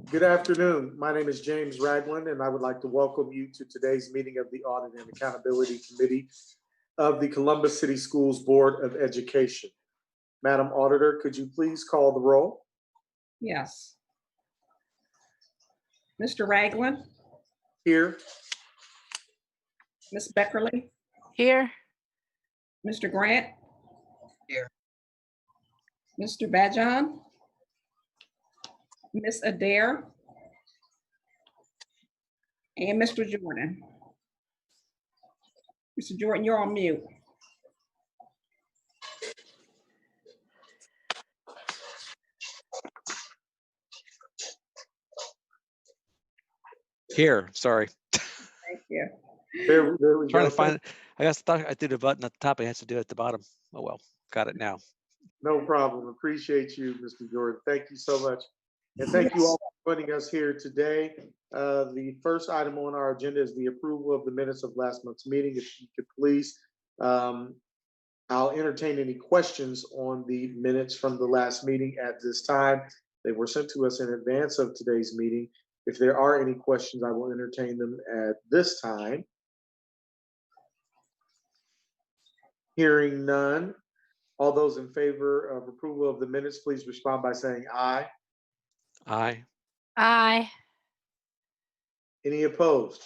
Good afternoon. My name is James Ragland, and I would like to welcome you to today's meeting of the Audit and Accountability Committee of the Columbus City Schools Board of Education. Madam Auditor, could you please call the roll? Yes. Mr. Ragland? Here. Ms. Beckerly? Here. Mr. Grant? Here. Mr. Bajan? Ms. Adair? And Mr. Jordan? Mr. Jordan, you're on mute. Here, sorry. Thank you. There we Trying go. to find it. I guess thought I did a button at the top. I had to do it at the bottom. Oh well, got it now. No problem. Appreciate you, Mr. Jordan. Thank you so much. And thank you all for joining us here today. The first item on our agenda is the approval of the minutes of last month's meeting. If you could please, I'll entertain any questions on the minutes from the last meeting at this time. They were sent to us in advance of today's meeting. If there are any questions, I will entertain them at this time. Hearing none. All those in favor of approval of the minutes, please respond by saying aye. Aye. Aye. Any opposed?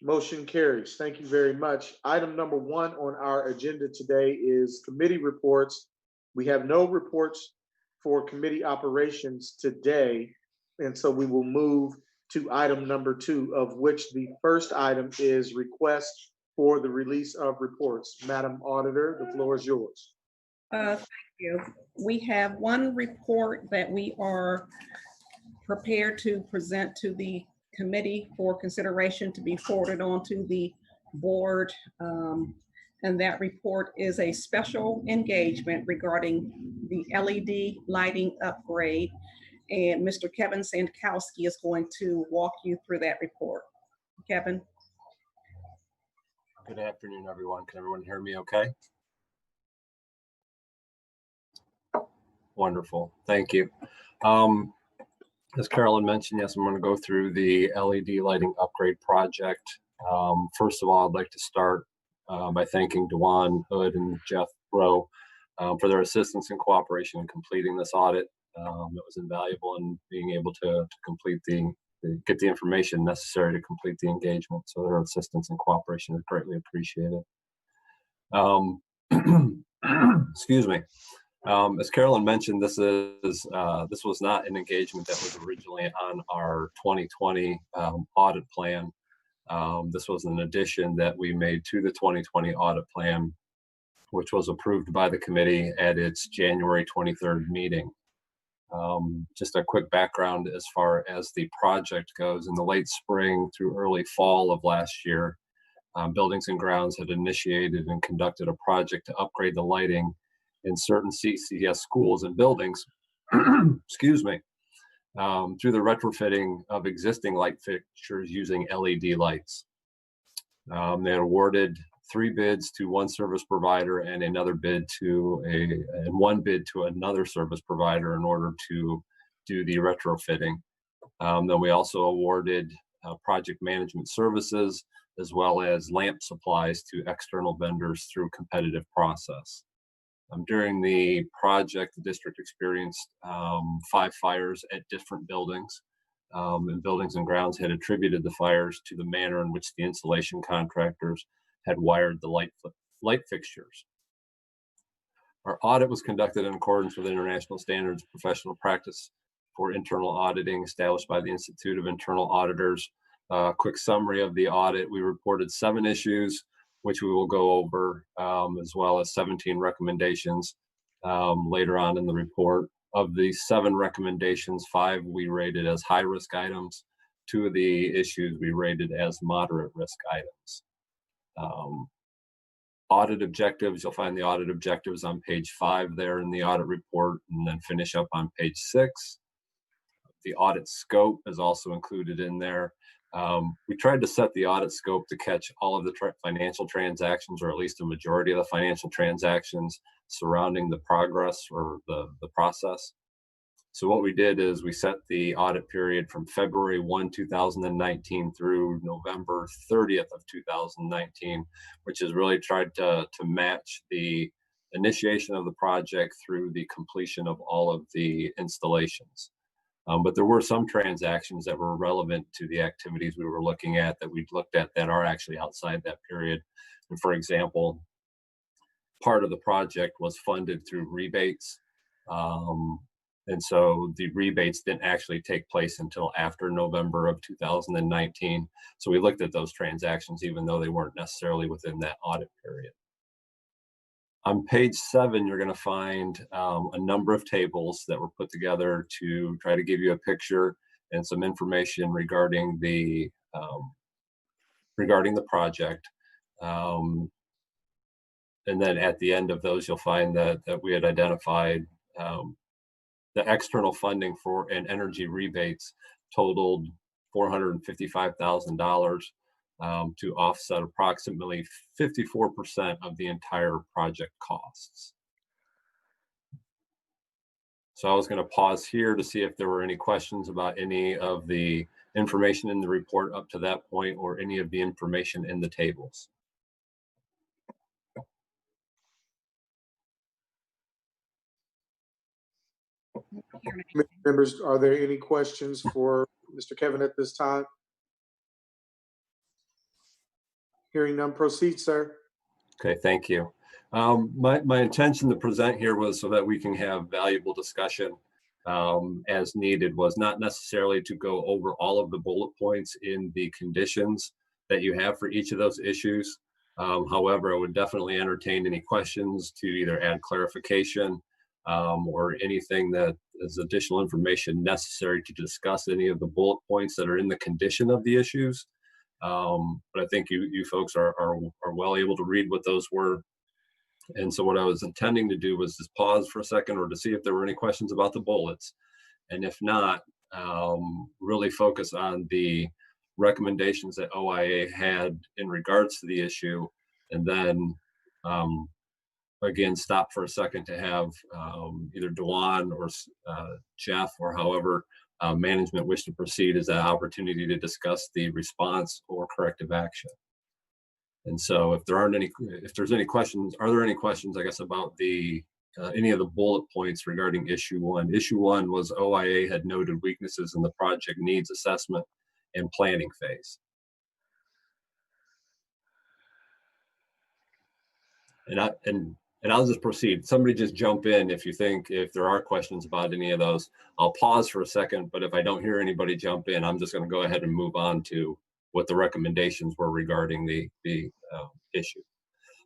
Motion carries. Thank you very much. Item number 1 on our agenda today is committee reports. We have no reports for committee operations today, and so we will move to item number 2, of which the first item is request for the release of reports. Madam Auditor, the floor is yours. Thank you. We have one report that we are prepared to present to the committee for consideration to be forwarded on to the board. And that report is a special engagement regarding the LED lighting upgrade. And Mr. Kevin Sankowski is going to walk you through that report. Kevin. Good afternoon, everyone. Can everyone hear me okay? Wonderful. Thank you. As Carolyn mentioned, yes, I'm going to go through the LED lighting upgrade project. First of all, I'd like to start by thanking Dewan Hood and Jeff Rowe for their assistance and cooperation in completing this audit. It was invaluable in being able to complete get the information necessary to complete the engagement. So their assistance and cooperation is greatly appreciated. Excuse me. As Carolyn mentioned, this was not an engagement that was originally on our 2020 audit plan. This was an addition that we made to the 2020 audit plan, which was approved by the committee at its January 23rd meeting. Just a quick background as far as the project goes. In the late spring through early fall of last year, Buildings and Grounds had initiated and conducted a project to upgrade the lighting in certain CCS schools and buildings, excuse me, through the retrofitting of existing light fixtures using LED lights. They had awarded 3 bids to one service provider and one bid to another service provider in order to do the retrofitting. Then we also awarded project management services as well as lamp supplies to external vendors through competitive process. During the project, the district experienced 5 fires at different buildings, and Buildings and Grounds had attributed the fires to the manner in which the installation contractors had wired the light fixtures. Our audit was conducted in accordance with international standards of professional practice for internal auditing established by the Institute of Internal Auditors. Quick summary of the audit: we reported 7 issues, which we will go over, as well as 17 recommendations later on in the report. Of the 7 recommendations, 5 we rated as high-risk items. 2 of the issues we rated as moderate risk items. Audit objectives, you'll find the audit objectives on page 5 there in the audit report, and then finish up on page 6. The audit scope is also included in there. We tried to set the audit scope to catch all of the financial transactions, or at least a majority of the financial transactions surrounding the progress or the process. So what we did is we set the audit period from February 1, 2019 through November 30th of 2019, which is really tried to match the initiation of the project through the completion of all of the installations. But there were some transactions that were relevant to the activities we were looking at that we've looked at that are actually outside that period. And for example, part of the project was funded through rebates. And so the rebates didn't actually take place until after November of 2019. So we looked at those transactions, even though they weren't necessarily within that audit period. On page 7, you're going to find a number of tables that were put together to try to give you a picture and some information regarding the project. And then at the end of those, you'll find that we had identified the external funding for and energy rebates totaled $455,000 to offset approximately 54% of the entire project costs. So I was going to pause here to see if there were any questions about any of the information in the report up to that point or any of the information in the tables. Members, are there any questions for Mr. Kevin at this time? Hearing none, proceed, sir. Okay, thank you. My intention to present here was so that we can have valuable discussion as needed, was not necessarily to go over all of the bullet points in the conditions that you have for each of those issues. However, I would definitely entertain any questions to either add clarification or anything that is additional information necessary to discuss any of the bullet points that are in the condition of the issues. But I think you folks are well able to read what those were. And so what I was intending to do was just pause for a second or to see if there were any questions about the bullets. And if not, really focus on the recommendations that OIA had in regards to the issue. And then again, stop for a second to have either Dewan or Jeff or however management wish to proceed as that opportunity to discuss the response or corrective action. And so if there's any questions, are there any questions, I guess, about the any of the bullet points regarding issue 1? Issue 1 was OIA had noted weaknesses in the project needs assessment and planning phase. And I'll just proceed. Somebody just jump in if there are questions about any of those. I'll pause for a second, but if I don't hear anybody jump in, I'm just going to go ahead and move on to what the recommendations were regarding the issue.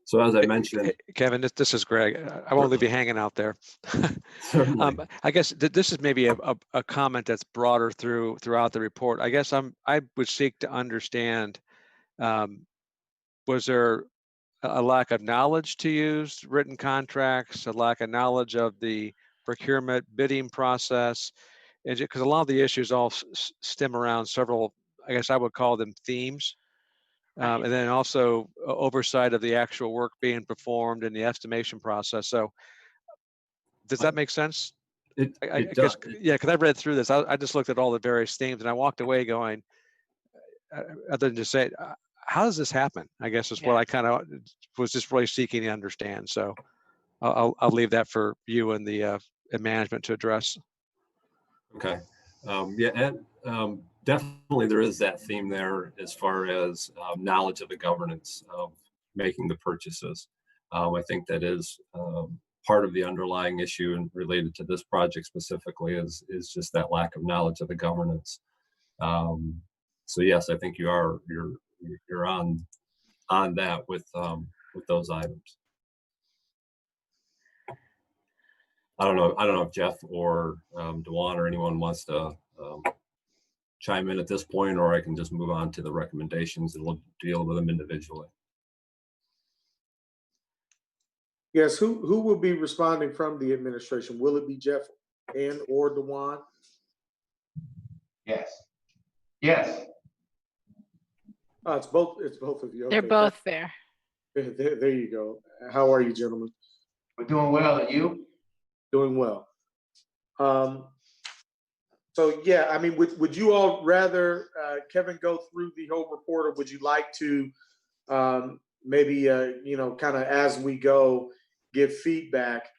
So as I mentioned, Kevin, this is Greg. I won't leave you hanging out there. I guess this is maybe a comment that's broader throughout the report. I guess I would seek to understand, was there a lack of knowledge to use written contracts, a lack of knowledge of the procurement bidding process? And because a lot of the issues all stem around several, I guess I would call them themes. And then also oversight of the actual work being performed in the estimation process. So does that make sense? I guess, yeah, because I've read through this. I just looked at all the various themes and I walked away going, other than to say, how does this happen? I guess is what I kind of was just really seeking to understand. So I'll leave that for you and the management to address. Okay. Yeah, and definitely there is that theme there as far as knowledge of the governance of making the purchases. I think that is part of the underlying issue and related to this project specifically is just that lack of knowledge of the governance. So yes, I think you're on that with those items. I don't know if Jeff or Dewan or anyone wants to chime in at this point, or I can just move on to the recommendations and we'll deal with them individually. Yes, who will be responding from the administration? Will it be Jeff and or Dewan? Yes. Yes. It's both of you. They're Okay, both there. there you go. How are you, gentlemen? We're doing well. And you? Doing well. So yeah, I mean, would you all rather Kevin go through the whole report, or would you like to maybe you know, kind of as we go, give feedback?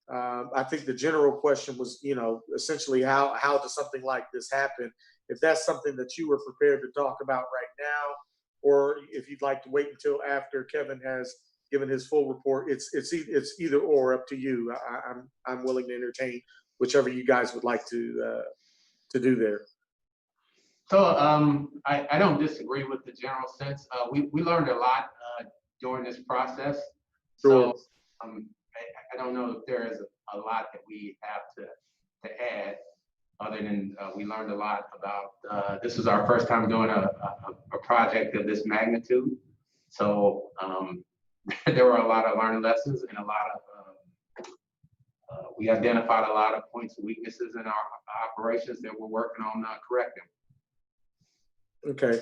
I think the general question was, you know, essentially how does something like this happen? If that's something that you were prepared to talk about right now, or if you'd like to wait until after Kevin has given his full report, it's either or, up to you. I'm willing to entertain whichever you guys would like to do there. So I don't disagree with the general sense. We learned a lot during this process. Sure. So I don't know if there is a lot that we have to add, other than we learned a lot about, this is our first time doing a project of this magnitude. So there were a lot of learning lessons and a lot of, we identified a lot of points of weaknesses in our operations that we're working on correcting. Okay.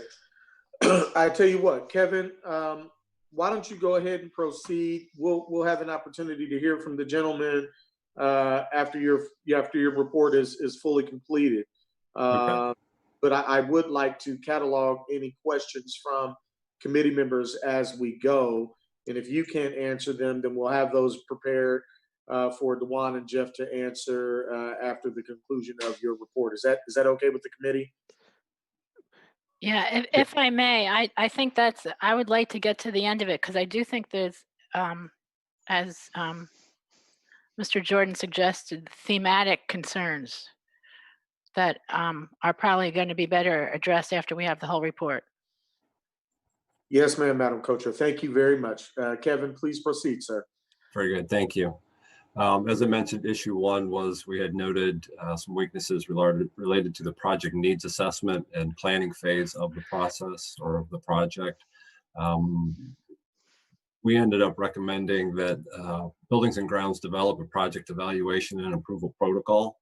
I tell you what, Kevin, why don't you go ahead and proceed? We'll have an opportunity to hear from the gentleman after your report is fully completed. Okay. But I would like to catalog any questions from committee members as we go. And if you can't answer them, then we'll have those prepared for Dewan and Jeff to answer after the conclusion of your report. Is that okay with the committee? Yeah, if I may, I think I would like to get to the end of it, because I do think there's, as Mr. Jordan suggested, thematic concerns that are probably going to be better addressed after we have the whole report. Yes, ma'am, Madam Co-Chair. Thank you very much. Kevin, please proceed, sir. Very good. Thank you. As I mentioned, issue one was we had noted some weaknesses related to the project needs assessment and planning phase of the process or of the project. We ended up recommending that Buildings and Grounds develop a project evaluation and approval protocol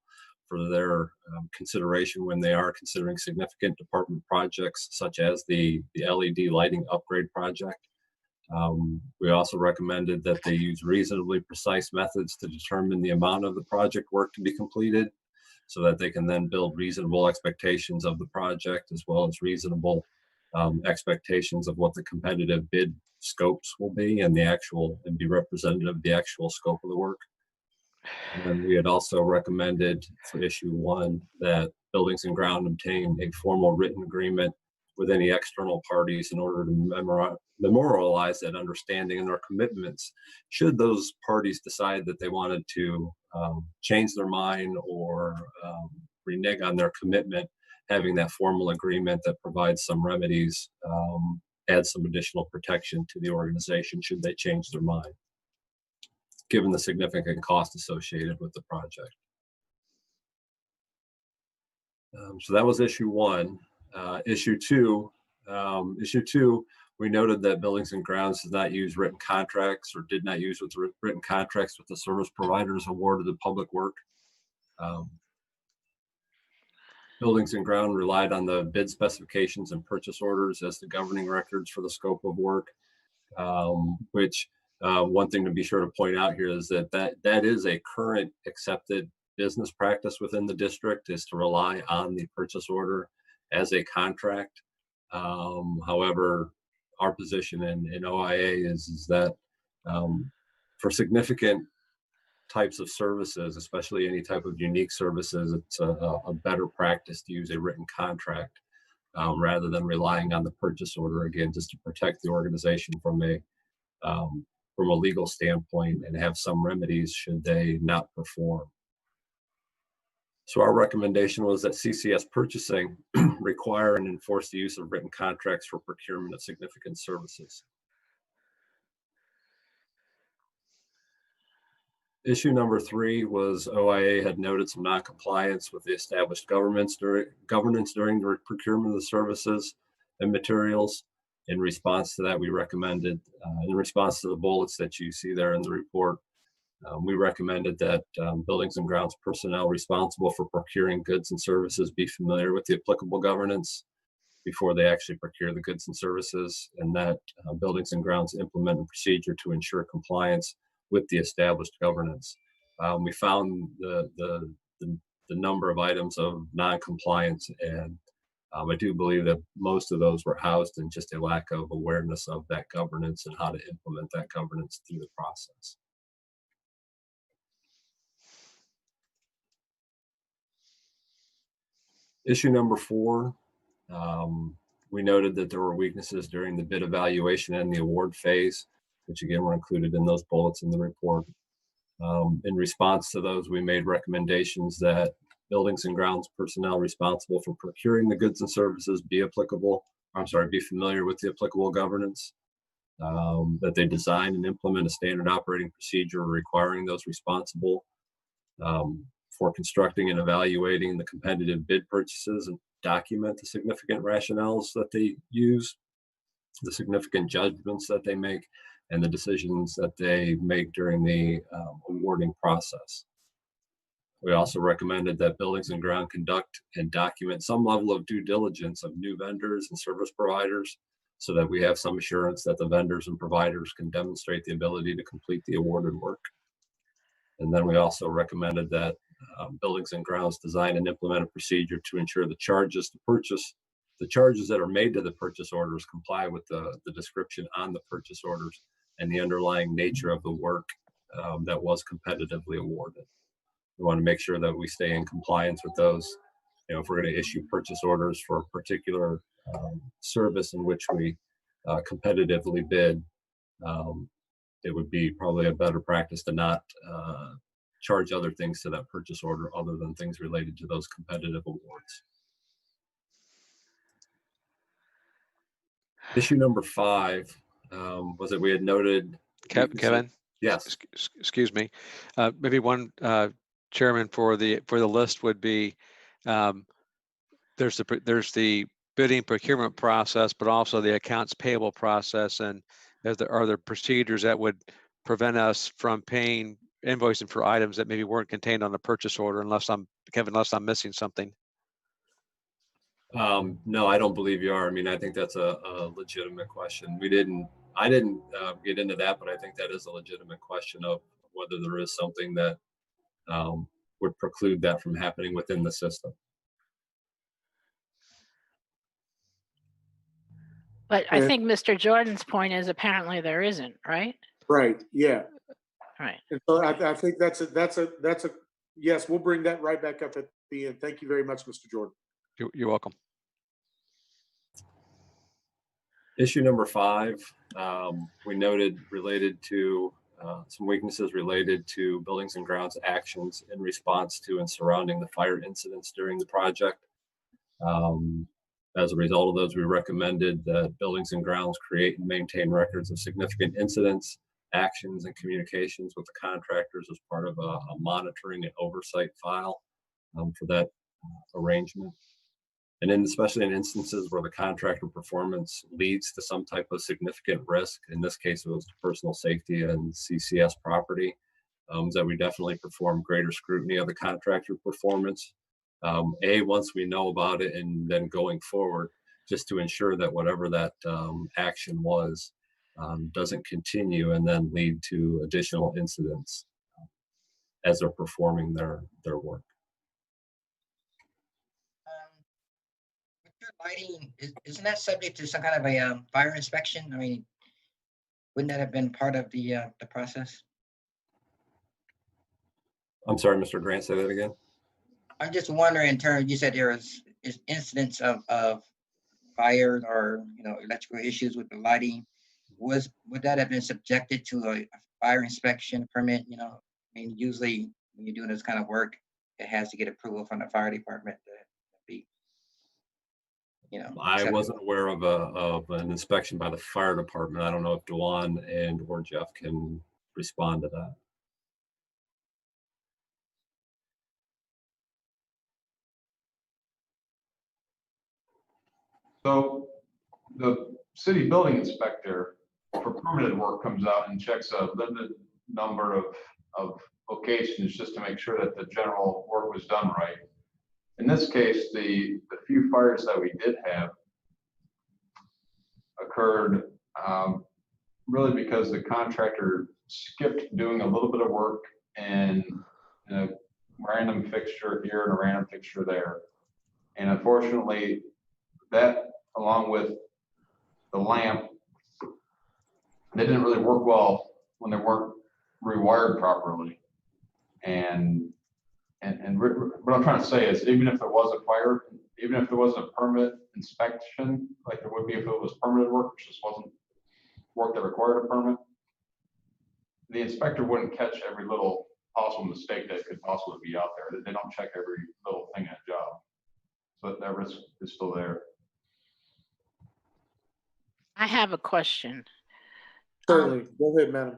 for their consideration when they are considering significant department projects, such as the LED lighting upgrade project. We also recommended that they use reasonably precise methods to determine the amount of the project work to be completed, so that they can then build reasonable expectations of the project, as well as reasonable expectations of what the competitive bid scopes will be and be representative of the actual scope of the work. And then we had also recommended for issue one that Buildings and Ground obtain a formal written agreement with any external parties in order to memorialize that understanding and our commitments, should those parties decide that they wanted to change their mind or renege on their commitment. Having that formal agreement that provides some remedies, adds some additional protection to the organization should they change their mind, given the significant cost associated with the project. So that was issue one. Issue two, we noted that Buildings and Grounds did not use written contracts or did not use written contracts with the service providers awarded the public work. Buildings and Ground relied on the bid specifications and purchase orders as the governing records for the scope of work, which one thing to be sure to point out here is that is a current accepted business practice within the district, is to rely on the purchase order as a contract. However, our position in OIA is that for significant types of services, especially any type of unique services, it's a better practice to use a written contract rather than relying on the purchase order, again, just to protect the organization from a legal standpoint and have some remedies should they not perform. So our recommendation was that CCS purchasing require and enforce the use of written contracts for procurement of significant services. Issue number 3 was OIA had noted some non-compliance with the established governance during the procurement of the services and materials. In response to that, we recommended, in response to the bullets that you see there in the report, we recommended that Buildings and Grounds personnel responsible for procuring goods and services be familiar with the applicable governance before they actually procure the goods and services, and that Buildings and Grounds implement a procedure to ensure compliance with the established governance. We found the number of items of non-compliance, and I do believe that most of those were housed in just a lack of awareness of that governance and how to implement that governance through the process. Issue number 4, we noted that there were weaknesses during the bid evaluation and the award phase, which again were included in those bullets in the report. In response to those, we made recommendations that buildings and grounds personnel responsible for procuring the goods and services be familiar with the applicable governance, that they design and implement a standard operating procedure requiring those responsible for constructing and evaluating the competitive bid purchases, and document the significant rationales that they use, the significant judgments that they make, and the decisions that they make during the awarding process. We also recommended that buildings and ground conduct and document some level of due diligence of new vendors and service providers, so that we have some assurance that the vendors and providers can demonstrate the ability to complete the awarded work. And then we also recommended that buildings and grounds design and implement a procedure to ensure the charges that are made to the purchase orders comply with the description on the purchase orders and the underlying nature of the work that was competitively awarded. We want to make sure that we stay in compliance with those. If we're going to issue purchase orders for a particular service in which we competitively bid, it would be probably a better practice to not charge other things to that purchase order other than things related to those competitive awards. Issue number 5 was that we had noted. Kevin? Yes. Excuse me. Maybe one chairman for the list would be, there's the bidding procurement process, but also the accounts payable process. And are there procedures that would prevent us from invoicing for items that maybe weren't contained on the purchase order, unless I'm missing something? No, I don't believe you are. I mean, I think that's a legitimate question. I didn't get into that, but I think that is a legitimate question of whether there is something that would preclude that from happening within the system. But I think Mr. Jordan's point is apparently there isn't, right? Right, yeah. Right. And so I think that's a, yes, we'll bring that right back up at the end. Thank you very much, Mr. Jordan. You're welcome. Issue number 5, we noted related to some weaknesses related to buildings and grounds actions in response to and surrounding the fire incidents during the project. As a result of those, we recommended that buildings and grounds create and maintain records of significant incidents, actions, and communications with the contractors as part of a monitoring and oversight file for that arrangement. And especially in instances where the contractor performance leads to some type of significant risk, in this case it was personal safety and CCS property, that we definitely perform greater scrutiny of the contractor performance. Once we know about it, and then going forward, just to ensure that whatever that action was doesn't continue and then lead to additional incidents as they're performing their work. Lighting, isn't that subject to some kind of a fire inspection? I mean, wouldn't that have been part of the process? I'm sorry, Mr. Grant, say that again. I'm just wondering, in terms, you said there is incidents of fire or electrical issues with the lighting. Would that have been subjected to a fire inspection permit? I mean, usually when you're doing this kind of work, it has to get approval from the fire department to be. I wasn't aware of an inspection by the fire department. I don't know if Dewan or Jeff can respond to that. So the city building inspector for permitted work comes out and checks a limited number of locations just to make sure that the general work was done right. In this case, the few fires that we did have occurred really because the contractor skipped doing a little bit of work in a random fixture here and a random fixture there. And unfortunately, that along with the lamp, they didn't really work well when they weren't rewired properly. And what I'm trying to say is, even if there was a fire, even if there wasn't a permit inspection, like there would be if it was permitted work, which just wasn't work that required a permit, the inspector wouldn't catch every little possible mistake that could possibly be out there. They don't check every little thing in a job. So that risk is still there. I have a question. Certainly. Go ahead, madam.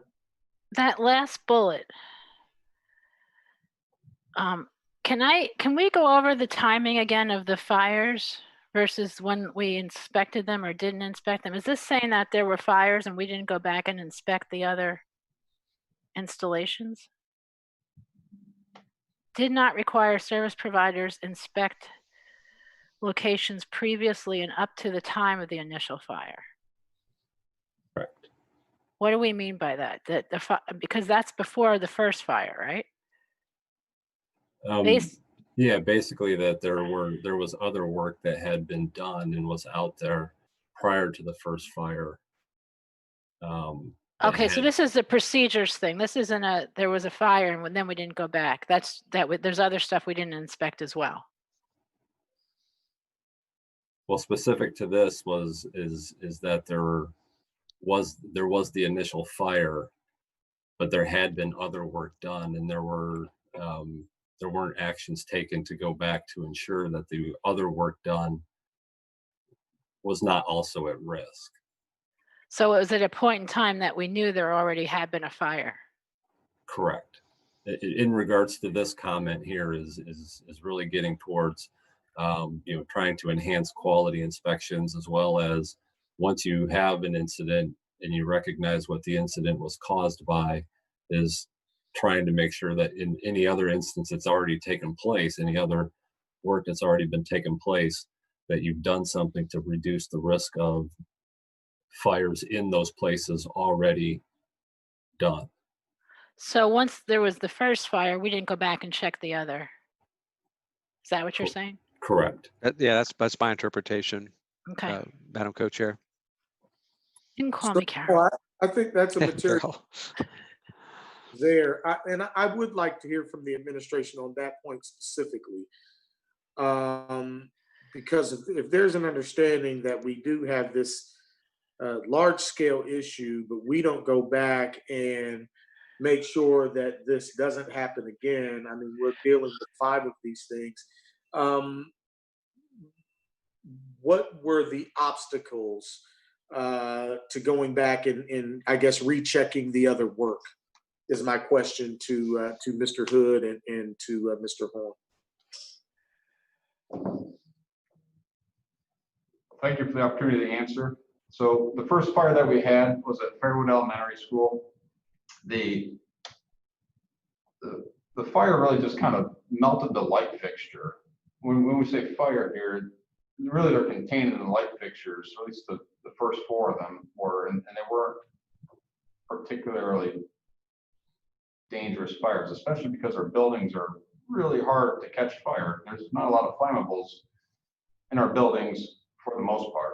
That last bullet. Can we go over the timing again of the fires versus when we inspected them or didn't inspect them? Is this saying that there were fires and we didn't go back and inspect the other installations? Did not require service providers inspect locations previously and up to the time of the initial fire. Correct. What do we mean by that? Because that's before the first fire, right? Yeah, basically that there was other work that had been done and was out there prior to the first fire. Okay, so this is the procedures thing. This isn't there was a fire and then we didn't go back. There's other stuff we didn't inspect as well. Well, specific to this is that there was the initial fire, but there had been other work done, and there weren't actions taken to go back to ensure that the other work done was not also at risk. So it was at a point in time that we knew there already had been a fire. Correct. In regards to this comment here is really getting towards trying to enhance quality inspections, as well as once you have an incident and you recognize what the incident was caused by, is trying to make sure that in any other instance that's already taken place, any other work that's already been taken place, that you've done something to reduce the risk of fires in those places already done. So once there was the first fire, we didn't go back and check the other. Is that what you're saying? Correct. Yeah, that's my interpretation, Okay. Madam Co-Chair. You can call me Carol. I think that's a material Carol. there. And I would like to hear from the administration on that point specifically. Because if there's an understanding that we do have this large scale issue, but we don't go back and make sure that this doesn't happen again. I mean, we're dealing with 5 of these things. What were the obstacles to going back and I guess rechecking the other work is my question to Mr. Hood and to Mr. Horn. Thank you for the opportunity to answer. So the first fire that we had was at Fairwood Elementary School. The fire really just kind of melted the light fixture. When we say fire here, really they're contained in the light fixtures, at least the first 4 of them were, and they weren't particularly dangerous fires, especially because our buildings are really hard to catch fire. There's not a lot of flammables in our buildings for the most part.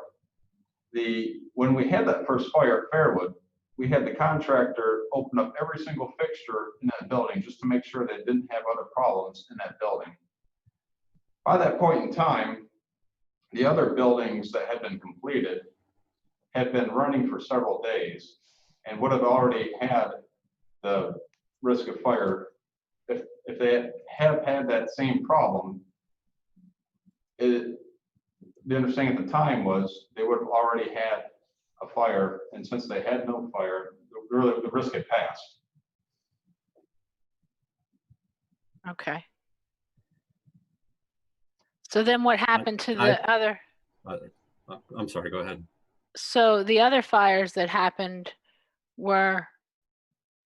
When we had that first fire at Fairwood, we had the contractor open up every single fixture in that building just to make sure they didn't have other problems in that building. By that point in time, the other buildings that had been completed had been running for several days and would have already had the risk of fire. If they have had that same problem, the understanding at the time was they would have already had a fire, and since they had no fire, really the risk had passed. Okay. So then what happened to the other? I'm sorry, go ahead. So the other fires that happened were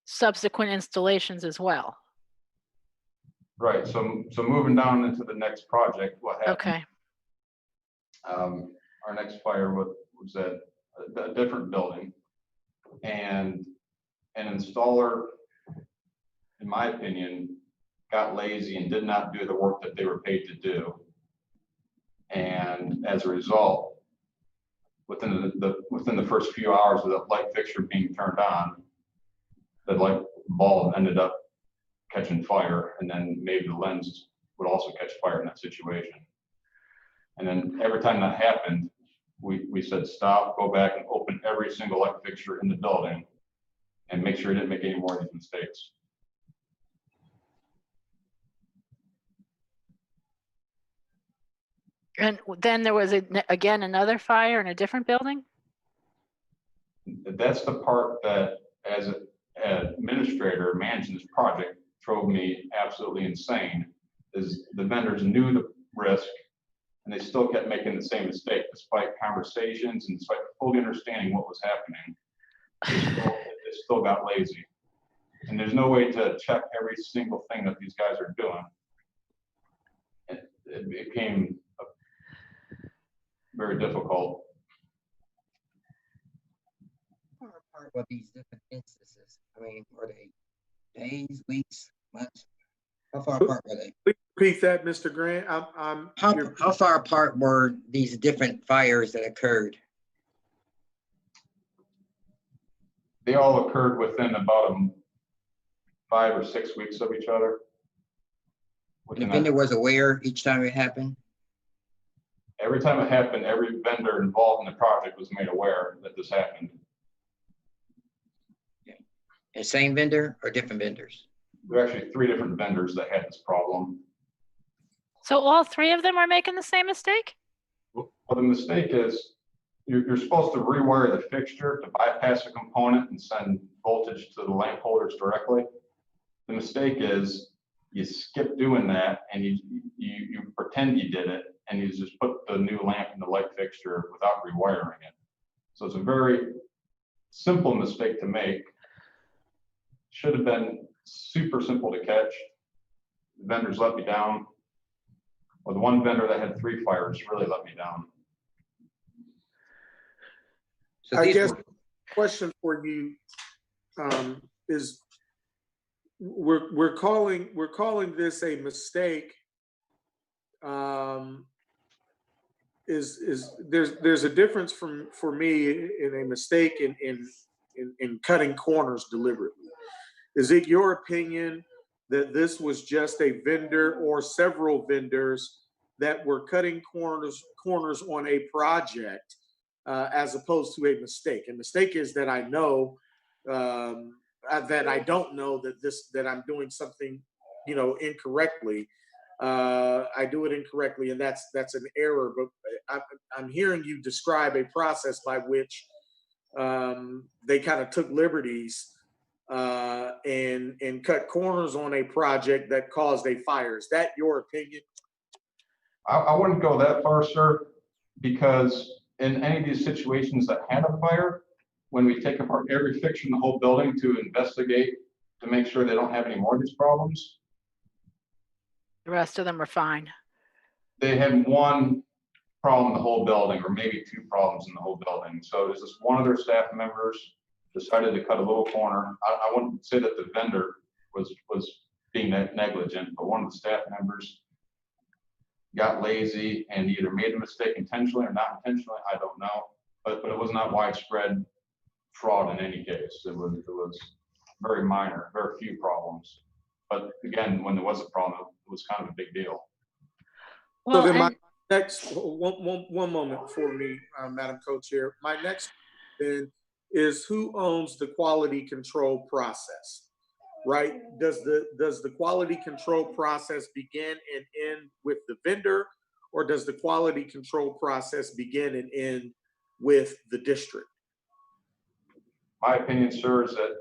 subsequent installations as well. Right. So moving down into the next project, what happened? Okay. Our next fire was at a different building, and an installer, in my opinion, got lazy and did not do the work that they were paid to do. And as a result, within the first few hours of the light fixture being turned on, the light bulb ended up catching fire, and then maybe the lens would also catch fire in that situation. And then every time that happened, we said, stop, go back and open every single light fixture in the building and make sure you didn't make any more of these mistakes. And then there was again another fire in a different building? That's the part that, as an administrator managing this project, drove me absolutely insane, is the vendors knew the risk and they still kept making the same mistake despite conversations and despite fully understanding what was happening. They still got lazy. And there's no way to check every single thing that these guys are doing. It became very difficult. How far apart were these different instances? I mean, were they days, weeks, months? How far apart were they? Please repeat that, Mr. Grant. How far apart were these different fires that occurred? They all occurred within about 5 or 6 weeks of each other. And the vendor was aware each time it happened? Every time it happened, every vendor involved in the project was made aware that this happened. Okay. And same vendor or different vendors? There are actually 3 different vendors that had this problem. So all 3 of them are making the same mistake? Well, the mistake is you're supposed to rewire the fixture to bypass a component and send voltage to the lamp holders directly. The mistake is you skip doing that and you pretend you did it and you just put the new lamp in the light fixture without rewiring it. So it's a very simple mistake to make. Should have been super simple to catch. The vendors let me down. Well, the one vendor that had 3 fires really let me down. So I these guess were- question for you is we're calling this a mistake. There's a difference for me in a mistake in cutting corners deliberately. Is it your opinion that this was just a vendor or several vendors that were cutting corners on a project as opposed to a mistake? A mistake is that I know that I don't know that I'm doing something, incorrectly. I do it incorrectly, and that's an error. But I'm hearing you describe a process by which they kind of took liberties and cut corners on a project that caused a fire. Is that your opinion? I wouldn't go that far, sir, because in any of these situations that had a fire, when we take apart every fixture in the whole building to investigate to make sure they don't have any more of these problems, The rest of them are fine. they had one problem in the whole building, or maybe 2 problems in the whole building. So it was just one of their staff members decided to cut a little corner. I wouldn't say that the vendor was being negligent, but one of the staff members got lazy and either made a mistake intentionally or not intentionally. I don't know, but it was not widespread fraud in any case. It was very minor, very few problems. But again, when there was a problem, it was kind of a big deal. Well, So then my and- next one moment for me, Madam Co-Chair. My next then is who owns the quality control process, right? Does the quality control process begin and end with the vendor, or does the quality control process begin and end with the district? My opinion, sir, is that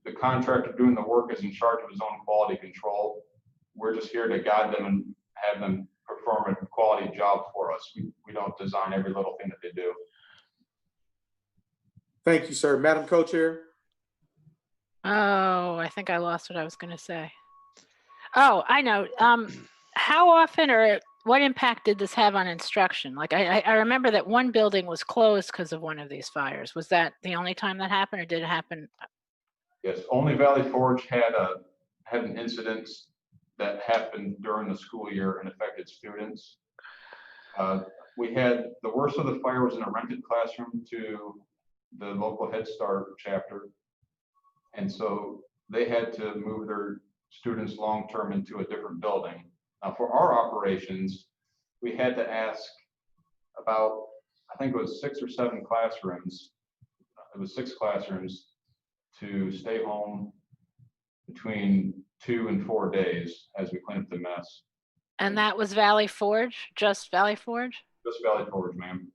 the contractor doing the work is in charge of his own quality control. We're just here to guide them and have them perform a quality job for us. We don't design every little thing that they do. Thank you, sir. Madam Co-Chair. Oh, I think I lost what I was going to say. Oh, I know. How often or what impact did this have on instruction? Like I remember that one building was closed because of one of these fires. Was that the only time that happened, or did it happen? Yes, only Valley Forge had an incident that happened during the school year and affected students. We had the worst of the fire was in a rented classroom to the local Head Start chapter. And so they had to move their students long-term into a different building. Now for our operations, we had to ask about, I think it was 6 or 7 classrooms. It was 6 classrooms to stay home between 2 and 4 days as we clean up the mess. And that was Valley Forge, just Valley Forge? Just Valley Forge, ma'am.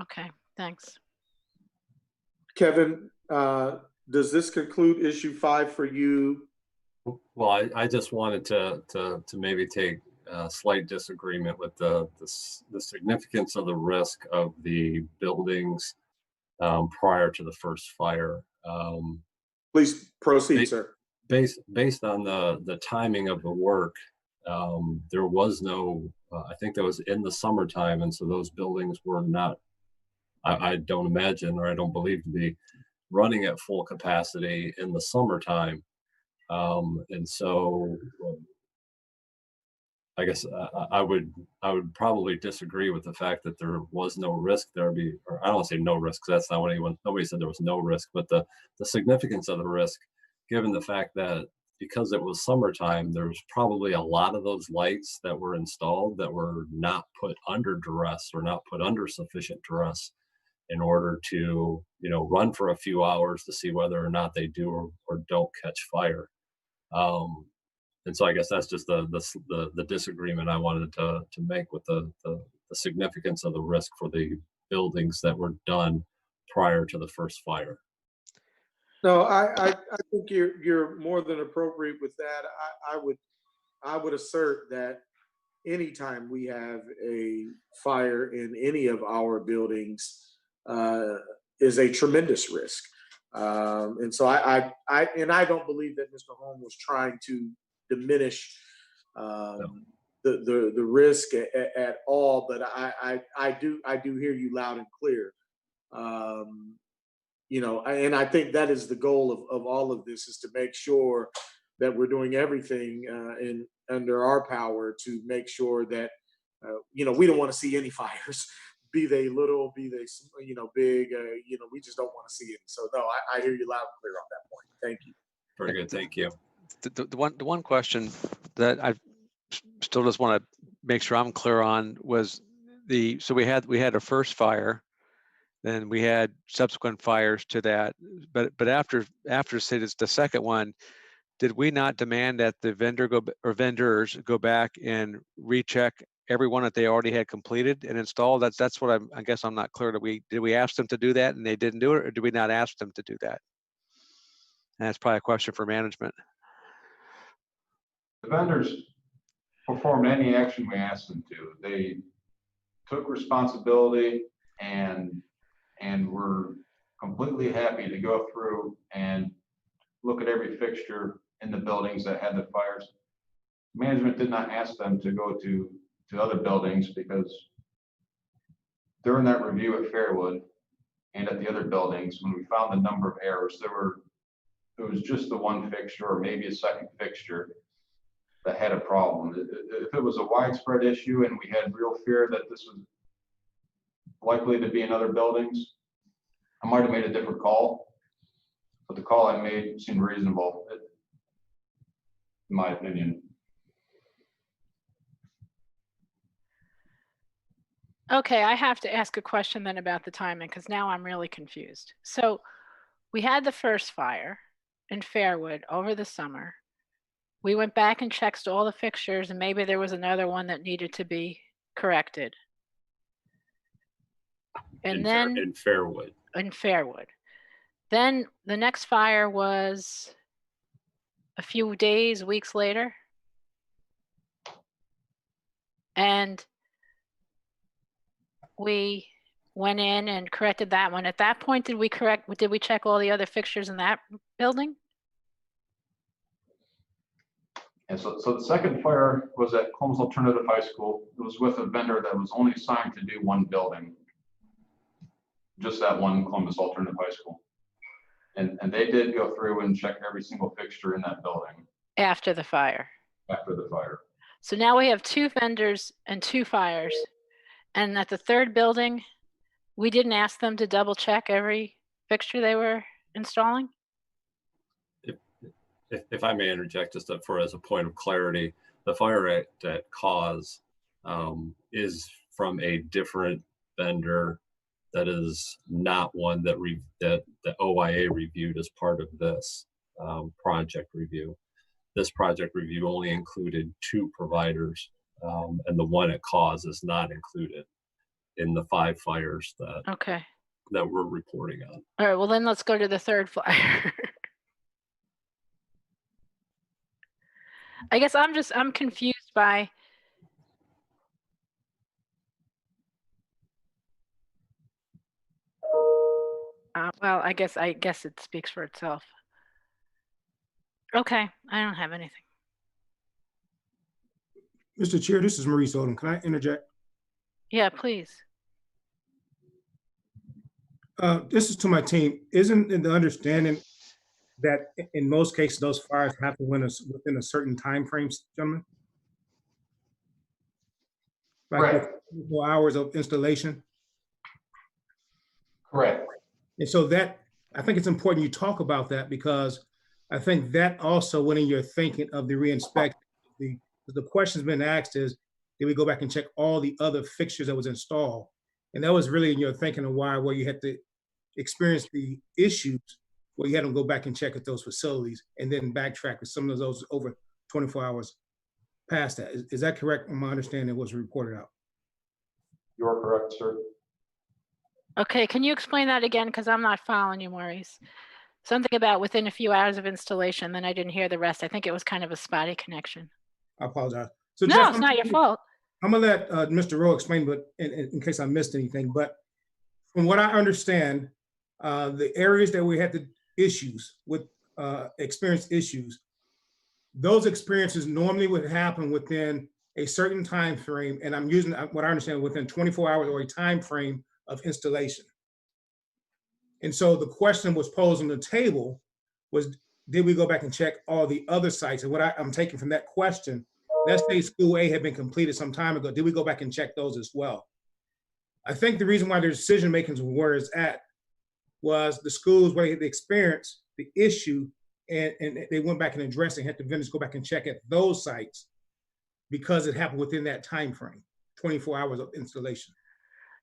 Okay, thanks. Kevin, does this conclude issue 5 for you? Well, I just wanted to maybe take a slight disagreement with the significance of the risk of the buildings prior to the first fire. Please proceed, sir. Based on the timing of the work, there was no, I think that was in the summertime, and so those buildings were not, I don't imagine, or I don't believe to be running at full capacity in the summertime. And so I guess I would probably disagree with the fact that there was no risk there. Or I don't want to say no risk, because that's not what nobody said there was no risk, but the significance of the risk, given the fact that because it was summertime, there's probably a lot of those lights that were installed that were not put under duress or not put under sufficient duress in order to, run for a few hours to see whether or not they do or don't catch fire. And so I guess that's just the disagreement I wanted to make with the significance of the risk for the buildings that were done prior to the first fire. No, I think you're more than appropriate with that. I would assert that anytime we have a fire in any of our buildings is a tremendous risk. And so I don't believe that Mr. Holm was trying to diminish the risk at all, but I do hear you loud and clear. And I think that is the goal of all of this, is to make sure that we're doing everything under our power to make sure that we don't want to see any fires, be they little, be they big. We just don't want to see it. So no, I hear you loud and clear on that point. Thank you. Very good, thank you. The one question that I still just want to make sure I'm clear on was so we had a first fire, then we had subsequent fires to that, but after say it's the second one, did we not demand that the vendors go back and recheck every one that they already had completed and installed? That's what I guess I'm not clear. Did we ask them to do that and they didn't do it, or did we not ask them to do that? And that's probably a question for management. The vendors performed any action we asked them to. They took responsibility and were completely happy to go through and look at every fixture in the buildings that had the fires. Management did not ask them to go to other buildings, because during that review at Fairwood and at the other buildings, when we found the number of errors, it was just the one fixture or maybe a second fixture that had a problem. If it was a widespread issue and we had real fear that this was likely to be in other buildings, I might have made a different call, but the call I made seemed reasonable, in my opinion. Okay, I have to ask a question then about the timing, because now I'm really confused. So we had the first fire in Fairwood over the summer. We went back and checked all the fixtures, and maybe there was another one that needed to be corrected. And then in Fairwood. In Fairwood. Then the next fire was a few days, weeks later. And we went in and corrected that one. At that point, did we check all the other fixtures in that building? And so the second fire was at Columbus Alternative High School. It was with a vendor that was only assigned to do one building. Just that one, Columbus Alternative High School. And they did go through and check every single fixture in that building after the fire. after the fire. So now we have 2 vendors and 2 fires. And at the 3rd building, we didn't ask them to double check every fixture they were installing? If I may interject just as a point of clarity, the fire at cause is from a different vendor that is not one that the OIA reviewed as part of this project review. This project review only included 2 providers, and the one at cause is not included in the 5 fires Okay. that we're reporting on. All right, well then let's go to the 3rd fire. I guess I'm confused by, well, I guess it speaks for itself. Okay, I don't have anything. Mr. Chair, this is Maurice Odom. Can I interject? Yeah, please. This is to my team. Isn't it the understanding that in most cases, those fires happen within a certain time frame, gentlemen? Like Right. 24 hours of installation? Correct. And so that, I think it's important you talk about that, because I think that also went in your thinking of the reinspection. The question's been asked is, did we go back and check all the other fixtures that was installed? And that was really in your thinking of where you had to experience the issues, where you had to go back and check at those facilities and then backtrack with some of those over 24 hours past that. Is that correct? My understanding was reported out. You're correct, sir. Okay, can you explain that again? Because I'm not following you, Maurice. Something about within a few hours of installation, then I didn't hear the rest. I think it was kind of a spotty connection. I apologize. So No, Jeff, it's not your fault. I'm gonna let Mr. Rowe explain, but in case I missed anything, but from what I understand, the areas that we had the issues with, experienced issues, those experiences normally would happen within a certain time frame, and I'm using what I understand within 24 hours or a time frame of installation. And so the question was posed on the table was, did we go back and check all the other sites? And what I'm taking from that question, let's say school A had been completed some time ago, did we go back and check those as well? I think the reason why the decision making was where it's at was the schools where they experienced the issue, and they went back and addressed it, had the vendors go back and check at those sites because it happened within that time frame, 24 hours of installation.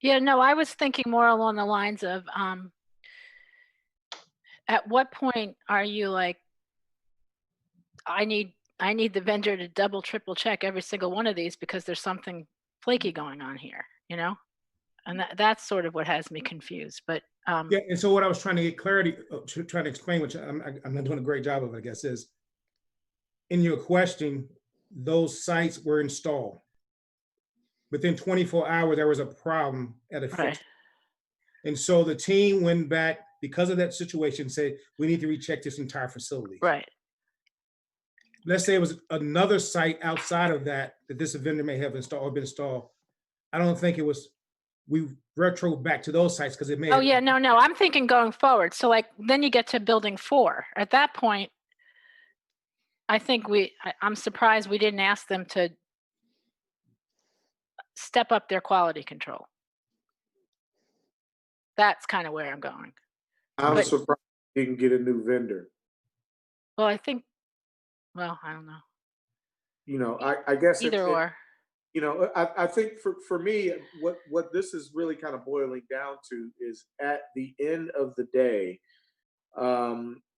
Yeah, no, I was thinking more along the lines of, at what point are you like, I need the vendor to double, triple check every single one of these because there's something flaky going on here, you know? And that's sort of what has me confused, but. Yeah, and so what I was trying to get clarity, trying to explain, which I'm not doing a great job of, I guess, is in your question, those sites were installed. Within 24 hours, there was a problem at a Right. fixture. And so the team went back because of that situation, said, we need to recheck this entire facility. Right. Let's say it was another site outside of that this vendor may have installed or been installed. I don't think it was, we retro back to those sites because it may. Oh yeah, no, I'm thinking going forward. So like, then you get to building 4. At that point, I think I'm surprised we didn't ask them to step up their quality control. That's kind of where I'm going. I'm surprised you didn't get a new vendor. Well, I think, well, I don't know. You know, I guess Either or. You know, I think for me, what this is really kind of boiling down to is at the end of the day,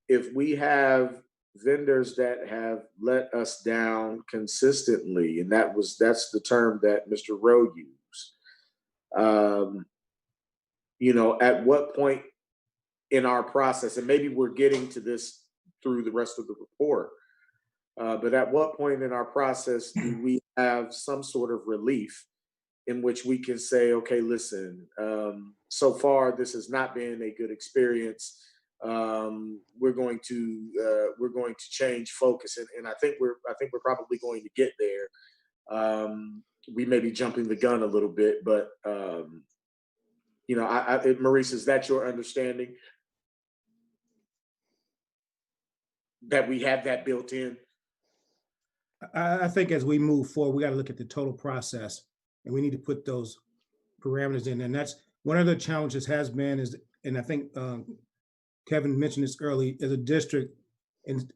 if we have vendors that have let us down consistently, and that's the term that Mr. Rowe used, you know, at what point in our process, and maybe we're getting to this through the rest of the report, but at what point in our process do we have some sort of relief in which we can say, okay, listen, so far this has not been a good experience. We're going to change focus, and I think we're probably going to get there. We may be jumping the gun a little bit, but you know, Maurice, is that your understanding? that we have that built in? I think as we move forward, we got to look at the total process, and we need to put those parameters in. And that's one of the challenges has been is, and I think Kevin mentioned this early, as a district in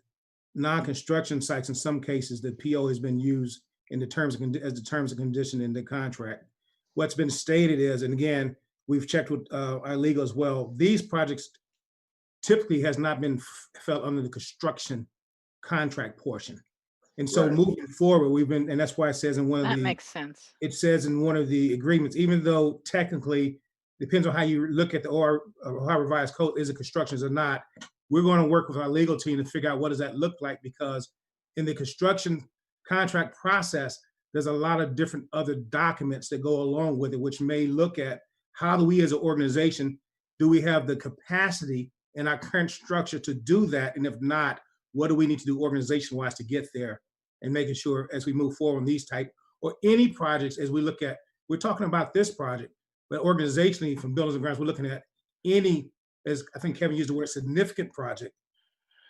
non-construction sites, in some cases, the PO has been used in the terms of as the terms and condition in the contract. What's been stated is, and again, we've checked with our legal as well, these projects typically has not been felt under the construction contract portion. And so Right. moving forward, we've been, and that's why it says in one of That the, makes sense. it says in one of the agreements, even though technically, depends on how you look at the Ohio Revised Code, is it constructions or not, we're going to work with our legal team to figure out what does that look like, because in the construction contract process, there's a lot of different other documents that go along with it, which may look at how do we as an organization, do we have the capacity in our current structure to do that? And if not, what do we need to do organization-wise to get there? And making sure as we move forward on these type or any projects, as we look at, we're talking about this project, but organizationally from Buildings and Grounds, we're looking at any, as I think Kevin used the word, significant project.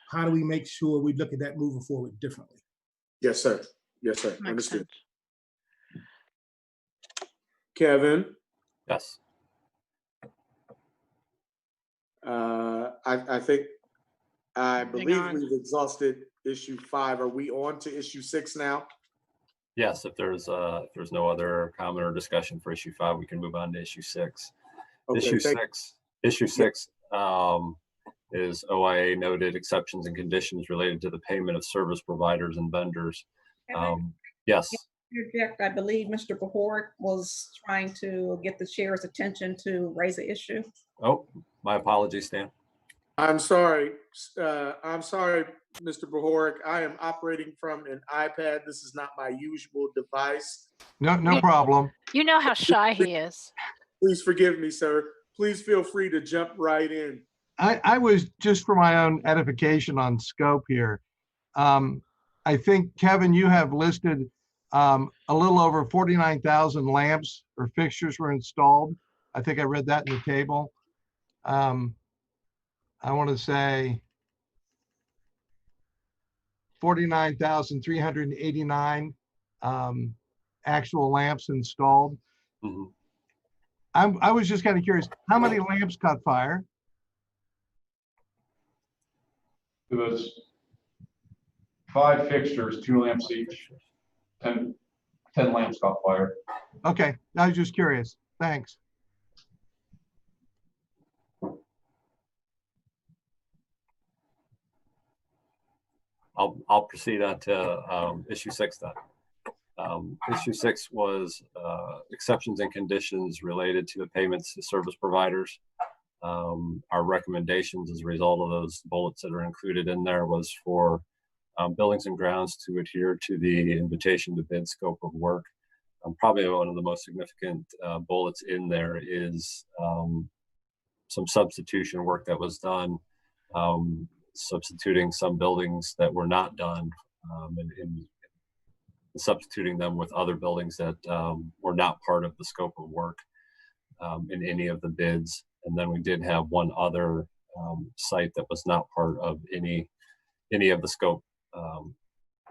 How do we make sure we look at that moving forward differently? Yes, sir. Yes, sir. Makes Understood. sense. Kevin, Yes. I believe on. we've exhausted issue 5. Are we on to issue 6 now? Yes, if there's no other comment or discussion for issue 5, we can move on to issue 6. Okay, Issue thank- 6, issue 6 is OIA noted exceptions and conditions related to the payment of service providers and vendors. Yes, Interject, I believe Mr. Behort was trying to get the chair's attention to raise an issue. oh, my apologies, Stan. I'm sorry. Mr. Behoric. I am operating from an iPad. This is not my usual device. No problem. You know how shy he is. Please forgive me, sir. Please feel free to jump right in. I was just for my own edification on scope here. I think, Kevin, you have listed a little over 49,000 lamps or fixtures were installed. I think I read that in the table. I want to say 49,389 actual lamps installed. Mhm. I was just kind of curious, how many lamps caught fire? It was 5 fixtures, 2 lamps each, 10 lamps caught fire. Okay, I was just curious. Thanks. I'll proceed on to issue 6 then. Issue 6 was exceptions and conditions related to the payments to service providers. Our recommendations as a result of those bullets that are included in there was for Buildings and Grounds to adhere to the invitation to bid scope of work. Probably one of the most significant bullets in there is some substitution work that was done, substituting some buildings that were not done and substituting them with other buildings that were not part of the scope of work in any of the bids. And then we did have one other site that was not part of any of the scope,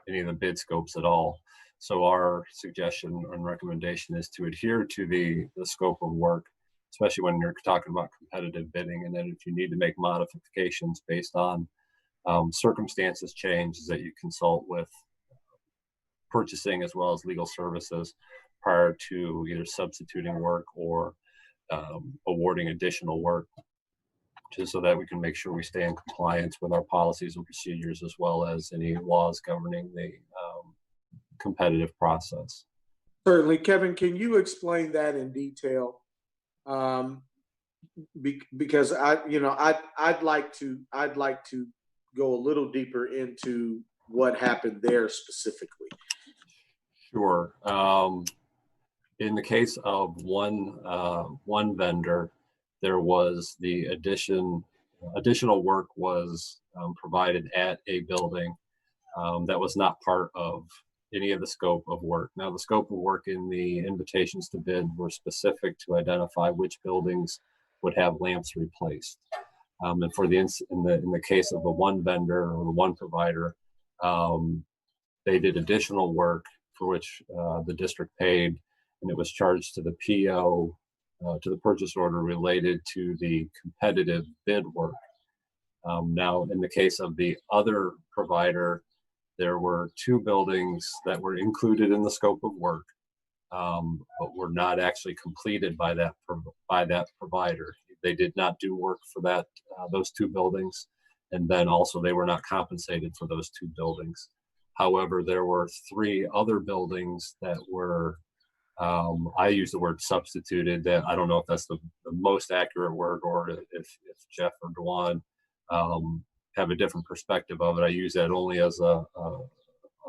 any of the bid scopes at all. So our suggestion and recommendation is to adhere to the scope of work, especially when you're talking about competitive bidding. And then if you need to make modifications based on circumstances change, is that you consult with purchasing as well as legal services prior to either substituting work or awarding additional work, just so that we can make sure we stay in compliance with our policies and procedures as well as any laws governing the competitive process. Certainly. Kevin, can you explain that in detail? Because I'd like to go a little deeper into what happened there specifically. Sure. In the case of one vendor, there was the additional work was provided at a building that was not part of any of the scope of work. Now, the scope of work in the invitations to bid were specific to identify which buildings would have lamps replaced. And for in the case of the one vendor or the one provider, they did additional work for which the district paid, and it was charged to the PO, to the purchase order related to the competitive bid work. Now, in the case of the other provider, there were 2 buildings that were included in the scope of work, but were not actually completed by that provider. They did not do work for those 2 buildings, and then also they were not compensated for those 2 buildings. However, there were 3 other buildings that were, I use the word substituted. That I don't know if that's the most accurate word, or if Jeff or Dwan have a different perspective of it. I use that only as a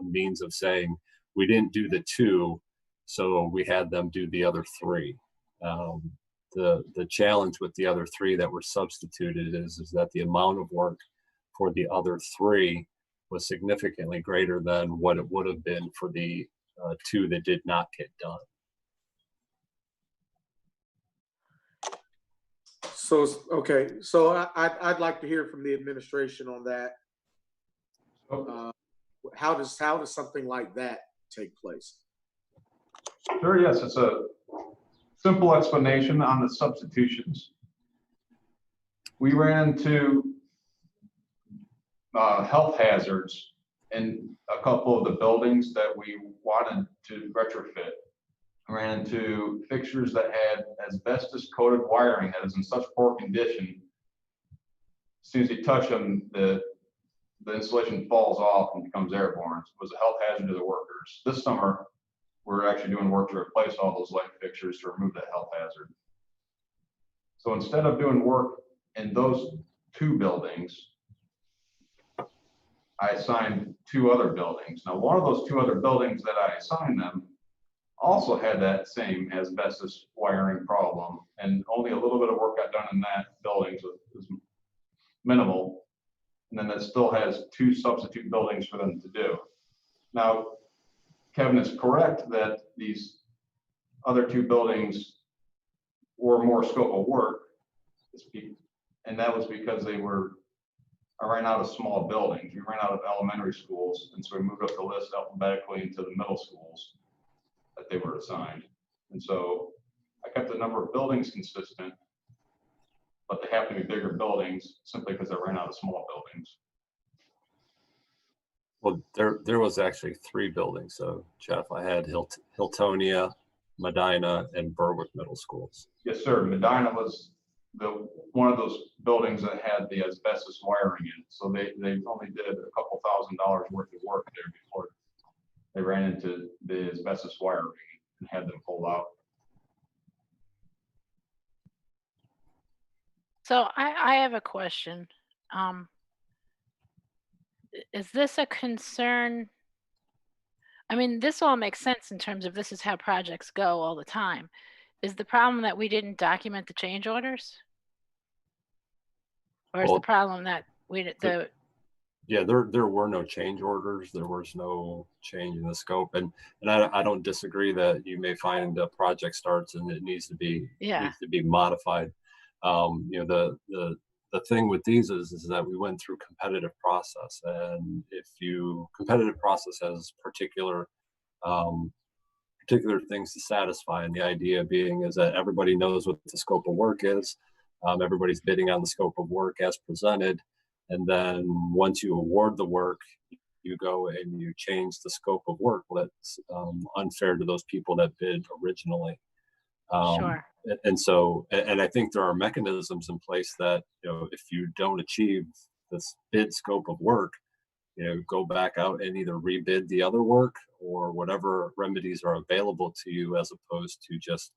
means of saying we didn't do the 2, so we had them do the other 3. The challenge with the other 3 that were substituted is that the amount of work for the other 3 was significantly greater than what it would have been for the 2 that did not get done. So, okay, so I'd like to hear from the administration on that. How does something like that take place? Sure, yes, it's a simple explanation on the substitutions. We ran into health hazards in a couple of the buildings that we wanted to retrofit. Ran into fixtures that had asbestos coated wiring that is in such poor condition. As soon as you touch them, the insulation falls off and becomes airborne. It was a health hazard to the workers. This summer, we're actually doing work to replace all those light fixtures to remove that health hazard. So instead of doing work in those 2 buildings, I assigned 2 other buildings. Now, one of those 2 other buildings that I assigned them also had that same asbestos wiring problem, and only a little bit of work got done in that building, so it was minimal. And then that still has 2 substitute buildings for them to do. Now, Kevin is correct that these other 2 buildings were more scope of work, and that was because I ran out of small buildings. We ran out of elementary schools, and so we moved up the list alphabetically into the middle schools that they were assigned. And so I kept the number of buildings consistent, but they have to be bigger buildings simply because I ran out of small buildings. Well, there was actually 3 buildings. So Jeff, I had Hiltonia, Medina, and Berwick middle schools. Yes, sir. Medina was one of those buildings that had the asbestos wiring in it. So they only did a couple $1,000s worth of work there before they ran into the asbestos wiring and had them pulled out. So I have a question. Is this a concern? I mean, this all makes sense in terms of this is how projects go all the time. Is the problem that we didn't document the change orders? Or is the problem that yeah, there were no change orders. There was no change in the scope, and I don't disagree that you may find a project starts and it needs to be modified. You know, the thing with these is that we went through competitive process, and competitive process has particular things to satisfy, and the idea being is that everybody knows what the scope of work is. Everybody's bidding on the scope of work as presented. And then once you award the work, you go and you change the scope of work. Well, that's unfair to those people that bid originally. Sure. And so, and I think there are mechanisms in place that, you know, if you don't achieve this bid scope of work, you know, go back out and either rebid the other work or whatever remedies are available to you, as opposed to just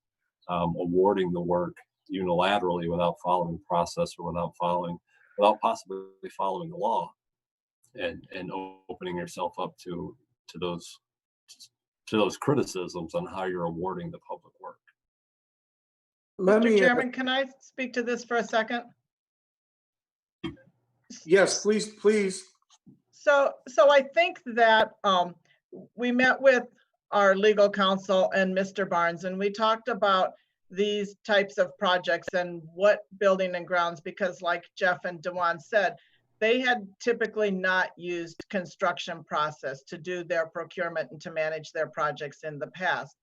awarding the work unilaterally without following process or without possibly following the law, and opening yourself up to those criticisms on how you're awarding the public work. Mr. Chairman, can I speak to this for a second? Yes, please. So I think that we met with our legal counsel and Mr. Barnes, and we talked about these types of projects and what building and grounds, because like Jeff and Dewan said, they had typically not used construction process to do their procurement and to manage their projects in the past.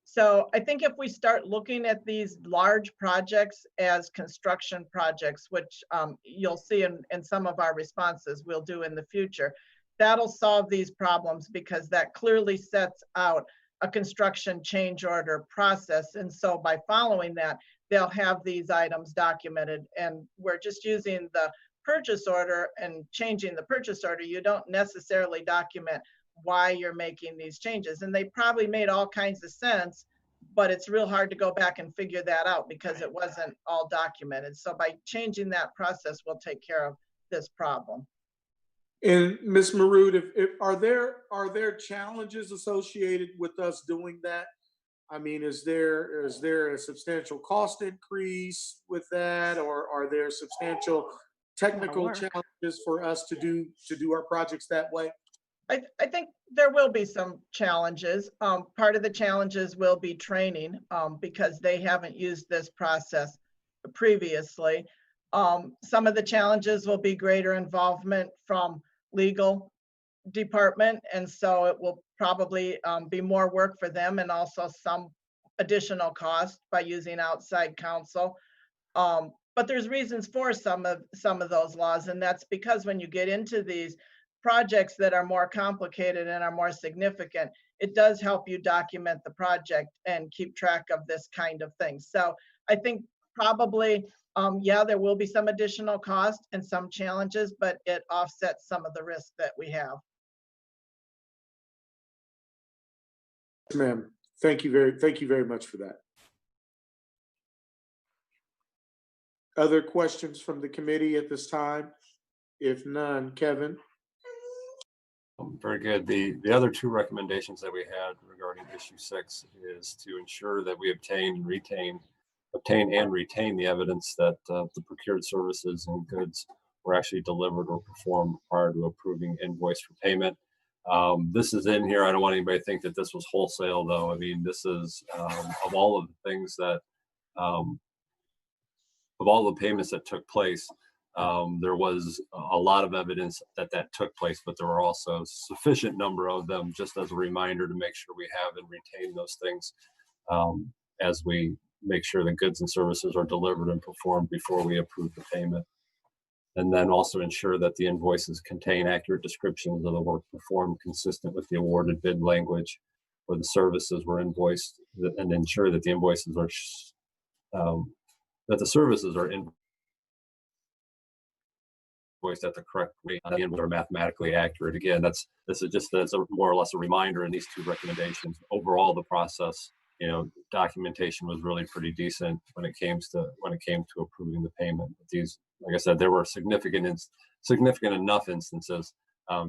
So I think if we start looking at these large projects as construction projects, which you'll see in some of our responses we'll do in the future, that'll solve these problems because that clearly sets out a construction change order process. And so by following that, they'll have these items documented, and we're just using the purchase order and changing the purchase order. You don't necessarily document why you're making these changes. And they probably made all kinds of sense, but it's real hard to go back and figure that out because it wasn't all documented. So by changing that process, we'll take care of this problem. And Ms. Marood, are there challenges associated with us doing that? I mean, is there a substantial cost increase with that, or are there substantial technical challenges for us to do our projects that way? I think there will be some challenges. Part of the challenges will be training because they haven't used this process previously. Some of the challenges will be greater involvement from legal department, and so it will probably be more work for them and also some additional cost by using outside counsel. But there's reasons for some of those laws, and that's because when you get into these projects that are more complicated and are more significant, it does help you document the project and keep track of this kind of thing. So I think probably, yeah, there will be some additional cost and some challenges, but it offsets some of the risk that we have. Yes, ma'am. Thank you very much for that. Other questions from the committee at this time? If none, Kevin. Very good. The other two recommendations that we had regarding issue 6 is to ensure that we obtain and retain the evidence that the procured services and goods were actually delivered or performed prior to approving invoice for payment. This is in here. I don't want anybody to think that this was wholesale, though. I mean, this is of all of the things that, of all the payments that took place, there was a lot of evidence that took place, but there were also sufficient number of them just as a reminder to make sure we have and retain those things as we make sure the goods and services are delivered and performed before we approve the payment. And then also ensure that the invoices contain accurate descriptions of the work performed consistent with the awarded bid language where the services were invoiced, and ensure that the invoices are, that the services are invoiced at the correct rate and are mathematically accurate. Again, this is just as a more or less a reminder in these two recommendations. Overall, the process, documentation was really pretty decent when it came to approving the payment. But these, like I said, there were significant enough instances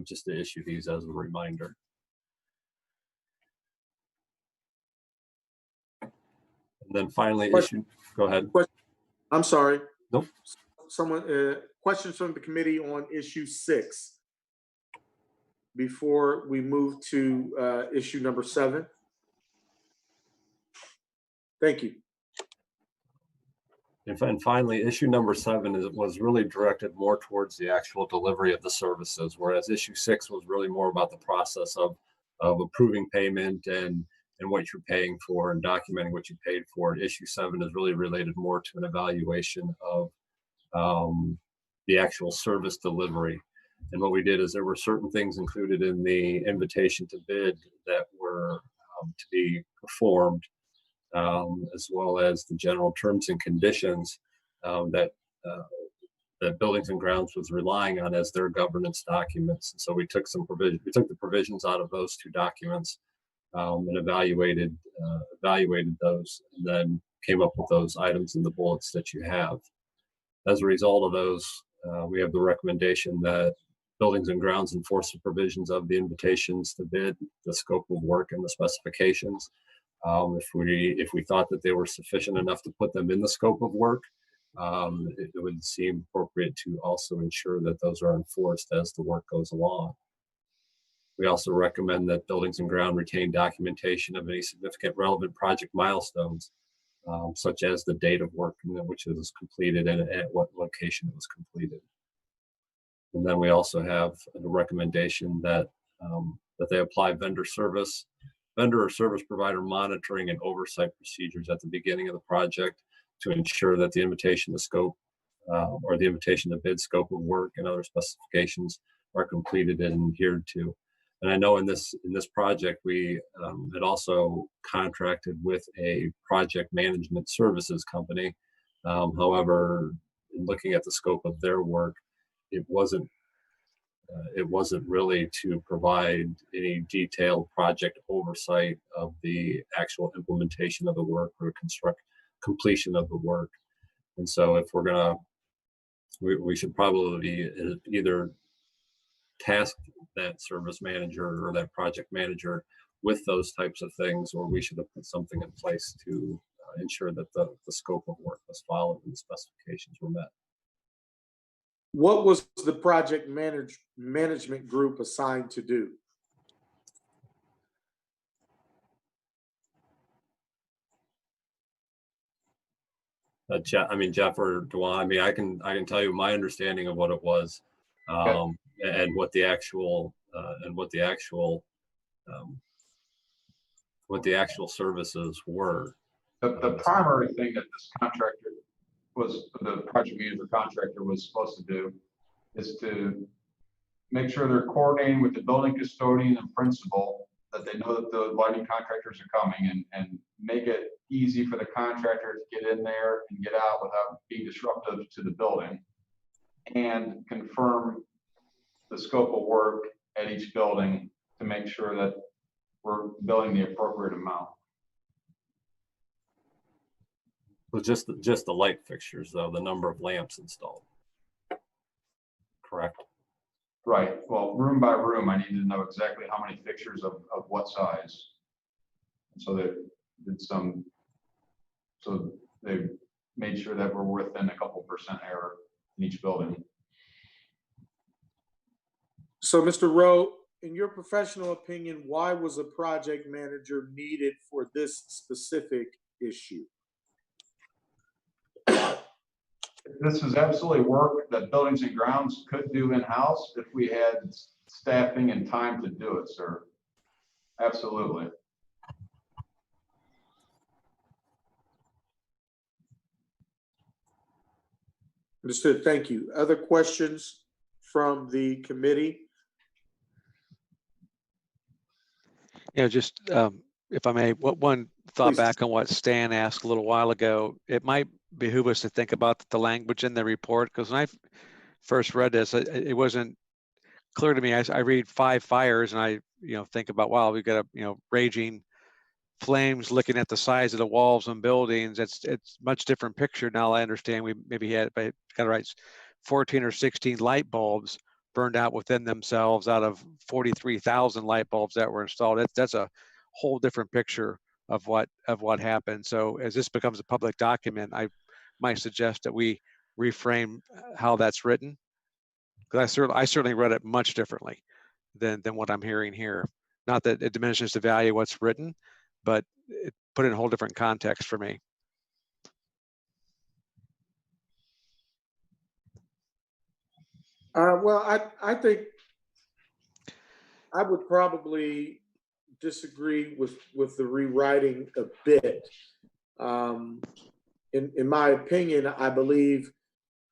just to issue these as a reminder. And then finally, go ahead. I'm sorry. Nope. Someone, questions from the committee on issue 6 before we move to issue number 7. Thank you. And finally, issue number 7 was really directed more towards the actual delivery of the services, whereas issue 6 was really more about the process of approving payment and what you're paying for and documenting what you paid for. And issue 7 is really related more to an evaluation of the actual service delivery. And what we did is there were certain things included in the invitation to bid that were to be performed, as well as the general terms and conditions that Buildings and Grounds was relying on as their governance documents. And so we took the provisions out of those two documents and evaluated those, and then came up with those items in the bullets that you have. As a result of those, we have the recommendation that Buildings and Grounds enforce the provisions of the invitations to bid, the scope of work, and the specifications. If we thought that they were sufficient enough to put them in the scope of work, it would seem appropriate to also ensure that those are enforced as the work goes along. We also recommend that Buildings and Ground retain documentation of any significant relevant project milestones such as the date of work in which it was completed and at what location it was completed. And then we also have a recommendation that that they apply vendor or service provider monitoring and oversight procedures at the beginning of the project to ensure that the invitation to scope or the invitation to bid scope of work and other specifications are completed and adhered to. And I know in this project, we had also contracted with a project management services company. However, in looking at the scope of their work, it wasn't really to provide any detailed project oversight of the actual implementation of the work or completion of the work. And so if we're gonna, we should probably either task that service manager or that project manager with those types of things, or we should have put something in place to ensure that the scope of work was followed and the specifications were met. What was the project management group assigned to do? Jeff or Dewan, I mean, I can tell you my understanding of what it was, and what the actual services were. The primary thing that this contractor the project manager contractor was supposed to do is to make sure they're coordinating with the building custodian and principal, that they know that the lighting contractors are coming, and make it easy for the contractor to get in there and get out without being disruptive to the building, and confirm the scope of work at each building to make sure that we're billing the appropriate amount. Well, just the light fixtures, though, the number of lamps installed. Correct. Right. Well, room by room, I needed to know exactly how many fixtures of what size. And so they did some. So they made sure that we're within a couple % error in each building. So, Mr. Rowe, in your professional opinion, why was a project manager needed for this specific issue? This is absolutely work that Buildings and Grounds could do in-house if we had staffing and time to do it, sir. Absolutely. Understood. Thank you. Other questions from the committee? Just if I may, one thought Please. back on what Stan asked a little while ago. It might behoove us to think about the language in the report, because when I first read this, it wasn't clear to me. I read 5 fires and I think about, wow, we've got a raging flames, looking at the size of the walls and buildings. It's much different picture now. I understand we maybe had, but kind of right, 14 or 16 light bulbs burned out within themselves out of 43,000 light bulbs that were installed. That's a whole different picture of what happened. So as this becomes a public document, I might suggest that we reframe how that's written, because I certainly read it much differently than what I'm hearing here. Not that it diminishes the value of what's written, but it put it in a whole different context for me. Well, I think I would probably disagree with the rewriting a bit. In my opinion, I believe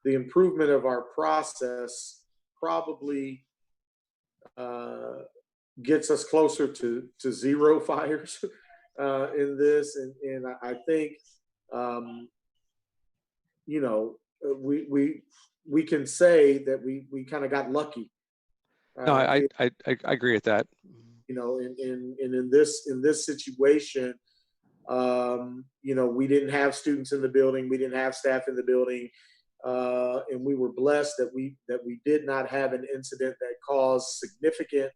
the improvement of our process probably gets us closer to 0 fires in this, and I think we can say that we kind of got lucky. No, I agree with that. In this situation, we didn't have students in the building, we didn't have staff in the building, and we were blessed that we did not have an incident that caused significant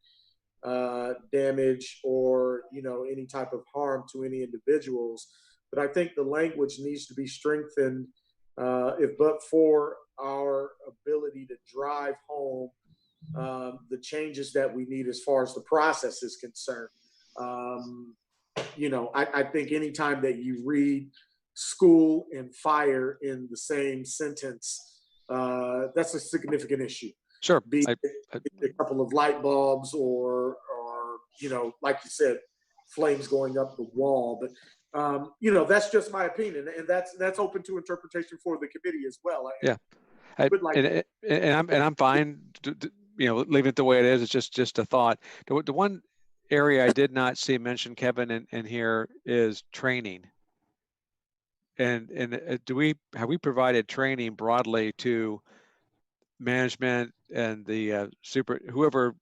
damage or any type of harm to any individuals. But I think the language needs to be strengthened, if but for our ability to drive home the changes that we need as far as the process is concerned. I think anytime that you read school and fire in the same sentence, that's a significant issue. Sure. Be it a couple of light bulbs or like you said, flames going up the wall. But that's just my opinion, and that's open to interpretation for the committee as well. Yeah. I'm fine, leaving it the way it is. It's just a thought. The one area I did not see mentioned, Kevin, in here is training. And have we provided training broadly to management and the whoever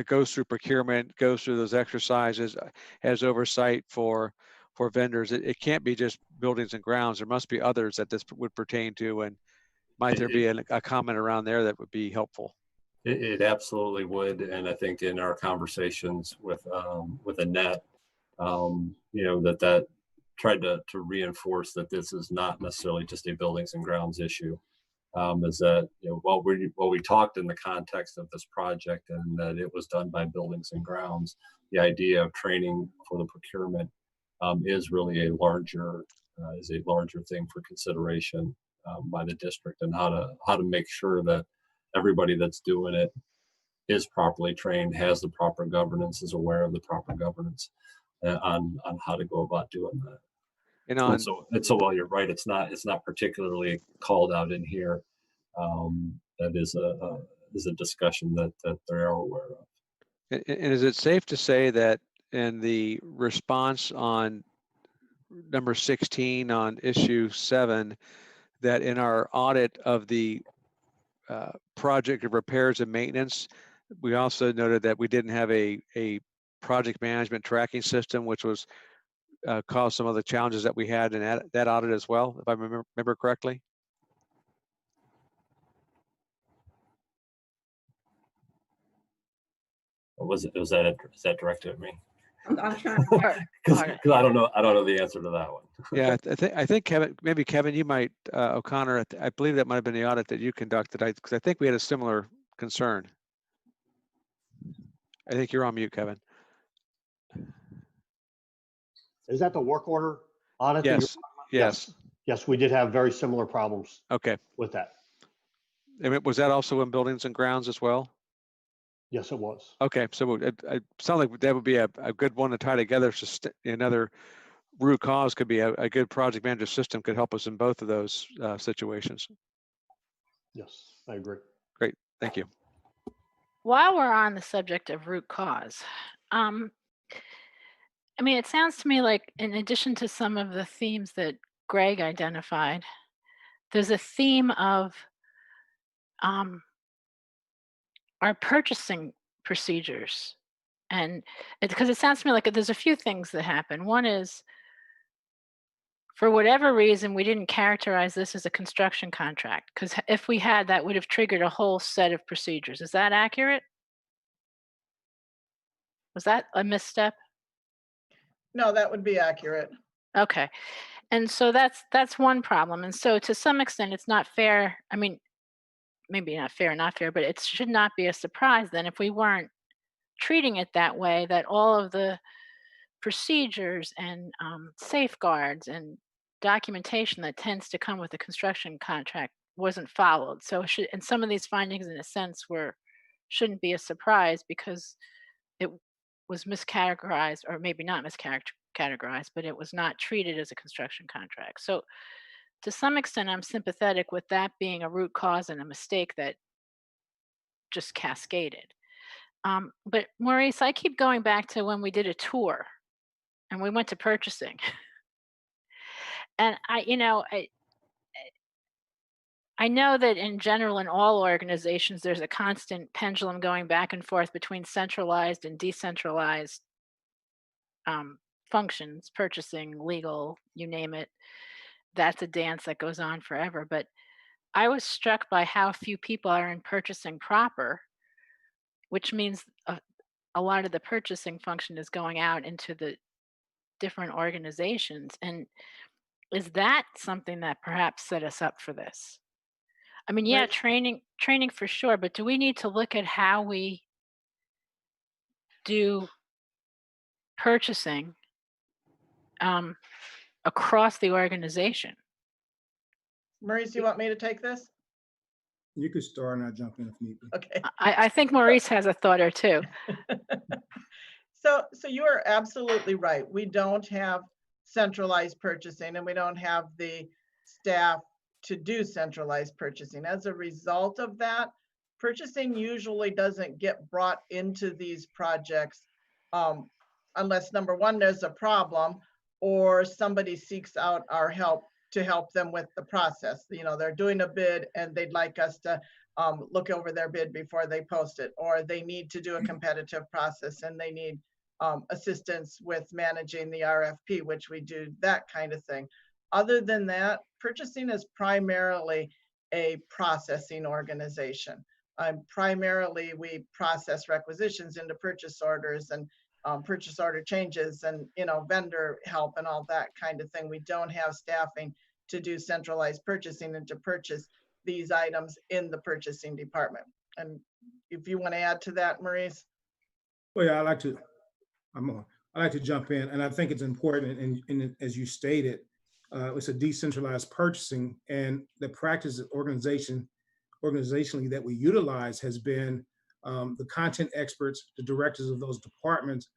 goes through procurement, goes through those exercises, has oversight for vendors? It can't be just buildings and grounds. There must be others that this would pertain to. And might there be a comment around there that would be helpful? It absolutely would, and I think in our conversations with Annette, that tried to reinforce that this is not necessarily just a buildings and grounds issue. Is that while we talked in the context of this project and that it was done by buildings and grounds, the idea of training for the procurement is really a larger thing for consideration by the district, and how to make sure that everybody that's doing it is properly trained, has the proper governance, is aware of the proper governance on how to go about doing that. And so while you're right, it's not particularly called out in here. That is a discussion that they're aware of. And is it safe to say that in the response on number 16 on issue 7, that in our audit of the project of repairs and maintenance, we also noted that we didn't have a project management tracking system, which was caused some of the challenges that we had in that audit as well, if I remember correctly? Is that directed at me? I'm trying. Because I don't know the answer to that one. Yeah, I think Kevin, you might, O'Connor, I believe that might have been the audit that you conducted, because I think we had a similar concern. I think you're on mute, Kevin. Is that the work order audit? Yes. Yes, we did have very similar problems. Okay. With that. And was that also in buildings and grounds as well? Yes, it was. Okay, so it sounds like that would be a good one to tie together. So another root cause could be a good project manager system could help us in both of those situations. Yes, I agree. Great, thank you. While we're on the subject of root cause, it sounds to me like, in addition to some of the themes that Greg identified, there's a theme of our purchasing procedures. And because it sounds to me like there's a few things that happen. One is, for whatever reason, we didn't characterize this as a construction contract, because if we had, that would have triggered a whole set of procedures. Is that accurate? Was that a misstep? No, that would be accurate. Okay. And so that's one problem. And so to some extent, it's not fair. Maybe not fair, but it should not be a surprise then, if we weren't treating it that way, that all of the procedures and safeguards and documentation that tends to come with a construction contract wasn't followed. So and some of these findings, in a sense, shouldn't be a surprise, because it was miscategorized, or maybe not miscategorized, but it was not treated as a construction contract. So to some extent, I'm sympathetic with that being a root cause and a mistake that just cascaded. But Maurice, I keep going back to when we did a tour and we went to purchasing. And I know that in general, in all organizations, there's a constant pendulum going back and forth between centralized and decentralized functions, purchasing, legal, you name it. That's a dance that goes on forever. But I was struck by how few people are in purchasing proper, which means a lot of the purchasing function is going out into the different organizations. And is that something that perhaps set us up for this? Yeah, training for sure, but do we need to look at how we do purchasing across the organization. Maurice, you want me to take this? You could start and I'll jump in if need be. Okay. I think Maurice has a thought or two. So you are absolutely right. We don't have centralized purchasing and we don't have the staff to do centralized purchasing. As a result of that, purchasing usually doesn't get brought into these projects unless number one, there's a problem or somebody seeks out our help to help them with the process. You know, they're doing a bid and they'd like us to look over their bid before they post it, or they need to do a competitive process and they need assistance with managing the RFP, which we do that kind of thing. Other than that, purchasing is primarily a processing organization. Primarily, we process requisitions into purchase orders and purchase order changes and, you know, vendor help and all that kind of thing. We don't have staffing to do centralized purchasing and to purchase these items in the purchasing department. And if you want to add to that, Maurice. Well, yeah, I like to jump in, and I think it's important, and as you stated, it's a decentralized purchasing, and the practice of organizationally that we utilize has been the content experts, the directors of those departments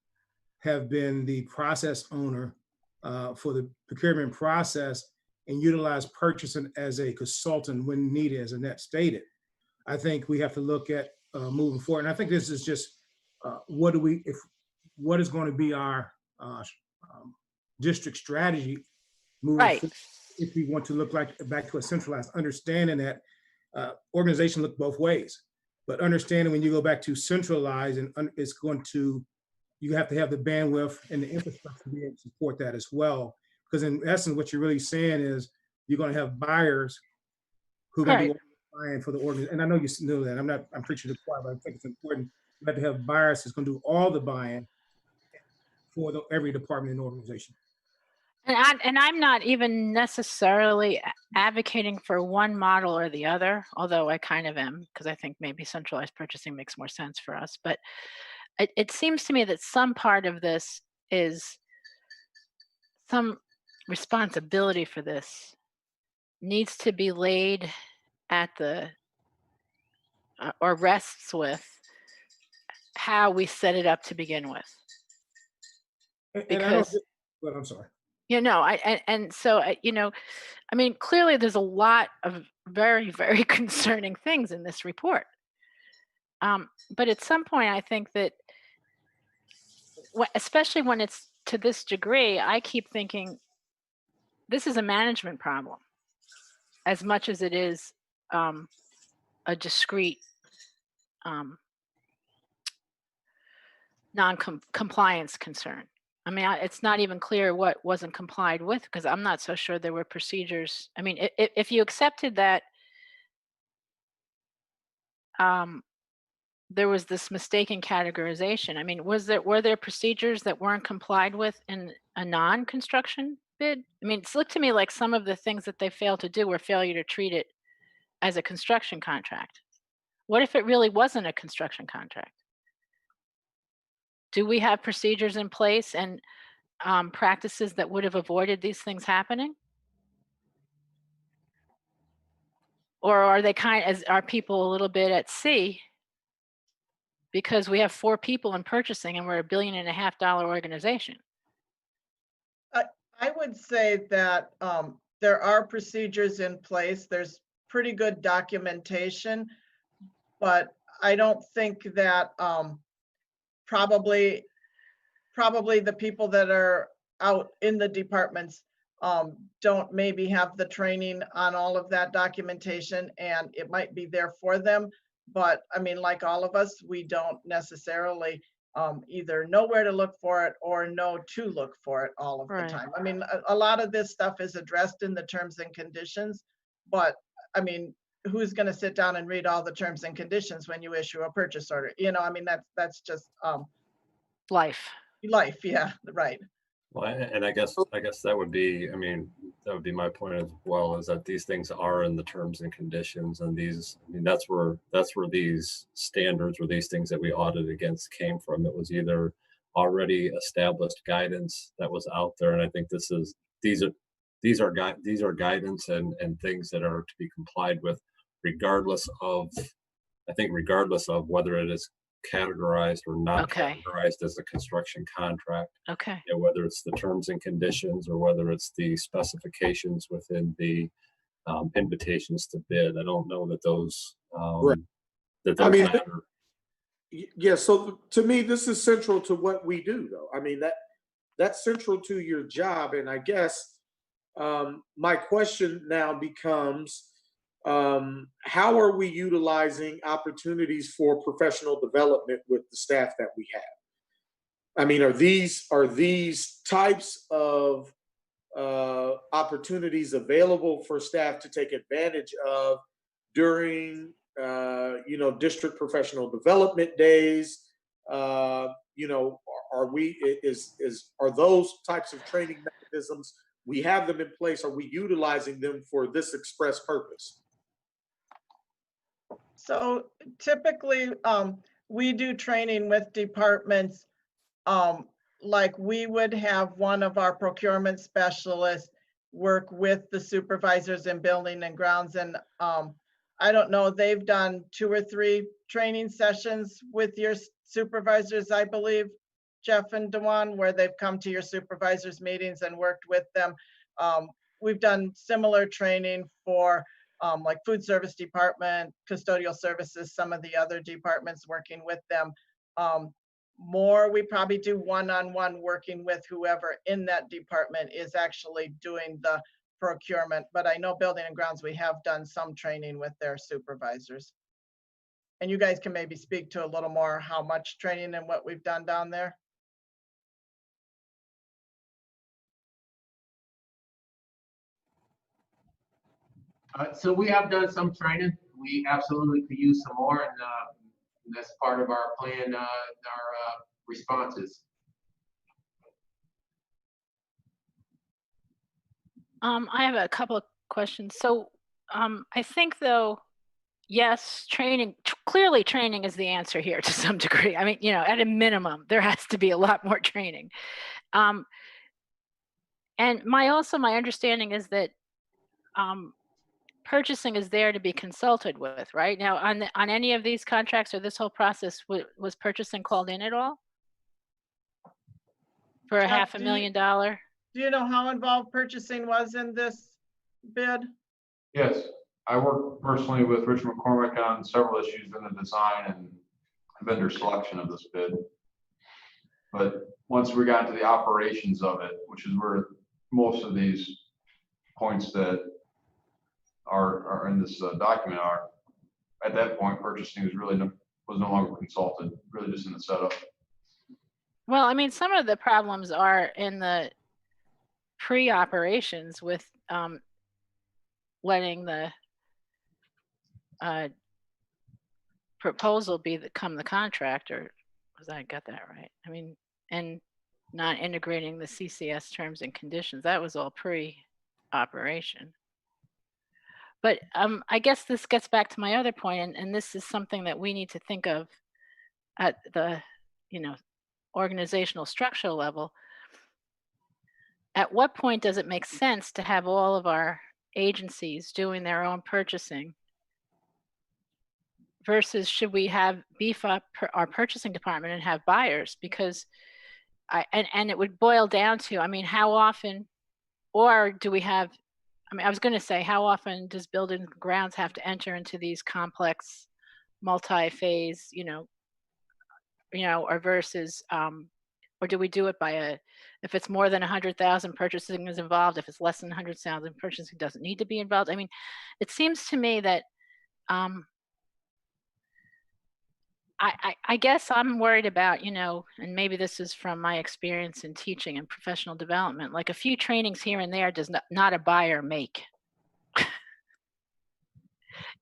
have been the process owner for the procurement process and utilize purchasing as a consultant when needed, as Annette stated. I think we have to look at moving forward, and I think this is just what is going to be our district strategy moving Right. forward if we want to look back to a centralized understanding that organization look both ways, but understanding when you go back to centralized and it's going to, you have to have the bandwidth and the infrastructure to be able to support that as well. Because in essence, what you're really saying is you're going to have buyers who are going to do all the buying for the organization. And I know you know that. I'm preaching to the choir, but I think it's important. You have to have buyers who's going to do all the buying for every department in the organization. And I'm not even necessarily advocating for one model or the other, although I kind of am, because I think maybe centralized purchasing makes more sense for us. But it seems to me that some part of this is some responsibility for this needs to be laid at the or rests with how we set it up to begin with. And I don't, but I'm sorry. You know, and so, you know, I mean, clearly there's a lot of very, very concerning things in this report. But at some point, I think that, especially when it's to this degree, I keep thinking this is a management problem as much as it is a discrete non-compliance concern. I mean, it's not even clear what wasn't complied with because I'm not so sure there were procedures. I mean, if you accepted that there was this mistaken categorization, I mean, were there procedures that weren't complied with in a non-construction bid? I mean, it's looked to me like some of the things that they failed to do were failure to treat it as a construction contract. What if it really wasn't a construction contract? Do we have procedures in place and practices that would have avoided these things happening? Or are they are people a little bit at sea because we have 4 people in purchasing and we're $1.5 billion organization? I would say that there are procedures in place. There's pretty good documentation, but I don't think that probably the people that are out in the departments don't maybe have the training on all of that documentation, and it might be there for them. But I mean, like all of us, we don't necessarily either know where to look for it or know to look for it all of the time. I mean, a lot of this stuff is addressed in the terms and conditions, but I mean, who's going to sit down and read all the terms and conditions when you issue a purchase order? You know, I mean, that's just life. Yeah, right. Well, and I guess that would be, I mean, that would be my point as well, is that these things are in the terms and conditions, and these, I mean, that's where these standards or these things that we audited against came from. It was either already established guidance that was out there, and I think this is these are guidance and things that are to be complied with, regardless of, I think, regardless of whether it is categorized or not Okay. categorized as a construction contract. Okay. You know, whether it's the terms and conditions or whether it's the specifications within the invitations to bid. I don't know that those Right. that I those mean, matter. Yeah, so to me, this is central to what we do, though. I mean, that's central to your job. And I guess my question now becomes, how are we utilizing opportunities for professional development with the staff that we have? I mean, are these types of opportunities available for staff to take advantage of during district professional development days? Are we are those types of training mechanisms, we have them in place, are we utilizing them for this express purpose? So typically, we do training with departments. Like we would have one of our procurement specialists work with the supervisors in building and grounds. And I don't know, they've done 2 or 3 training sessions with your supervisors, I believe, Jeff and Dewan, where they've come to your supervisors meetings and worked with them. We've done similar training for like food service department, custodial services, some of the other departments working with them. More, we probably do one-on-one working with whoever in that department is actually doing the procurement. But I know building and grounds, we have done some training with their supervisors. And you guys can maybe speak to a little more how much training and what we've done down there. So we have done some training. We absolutely could use some more, and that's part of our plan, our responses. I have a couple of questions. So I think, though, yes, clearly training is the answer here to some degree. I mean, at a minimum, there has to be a lot more training. And my understanding is that purchasing is there to be consulted with, right? Now, on any of these contracts or this whole process, was purchasing called in at all? For a Jeff, $500,000? Do you know how involved purchasing was in this bid? Yes, I work personally with Richard McCormick on several issues in the design and vendor selection of this bid. But once we got to the operations of it, which is where most of these points that are in this document are, at that point, purchasing was no longer consulted, really just in the setup. Well, I mean, some of the problems are in the pre-operations with letting the proposal become the contractor. Was I got that right? I mean, and not integrating the CCS terms and conditions. That was all pre-operation. But I guess this gets back to my other point, and this is something that we need to think of at the, organizational structural level. At what point does it make sense to have all of our agencies doing their own purchasing versus should we beef up our purchasing department and have buyers? Because and it would boil down to, I mean, how often, or do we have, I mean, I was going to say, how often does building and grounds have to enter into these complex multi-phase, or versus, or do we do it by if it's more than 100,000, purchasing is involved. If it's less than 100,000, purchasing doesn't need to be involved. I mean, it seems to me that I guess I'm worried about, and maybe this is from my experience in teaching and professional development, like a few trainings here and there does not a buyer make.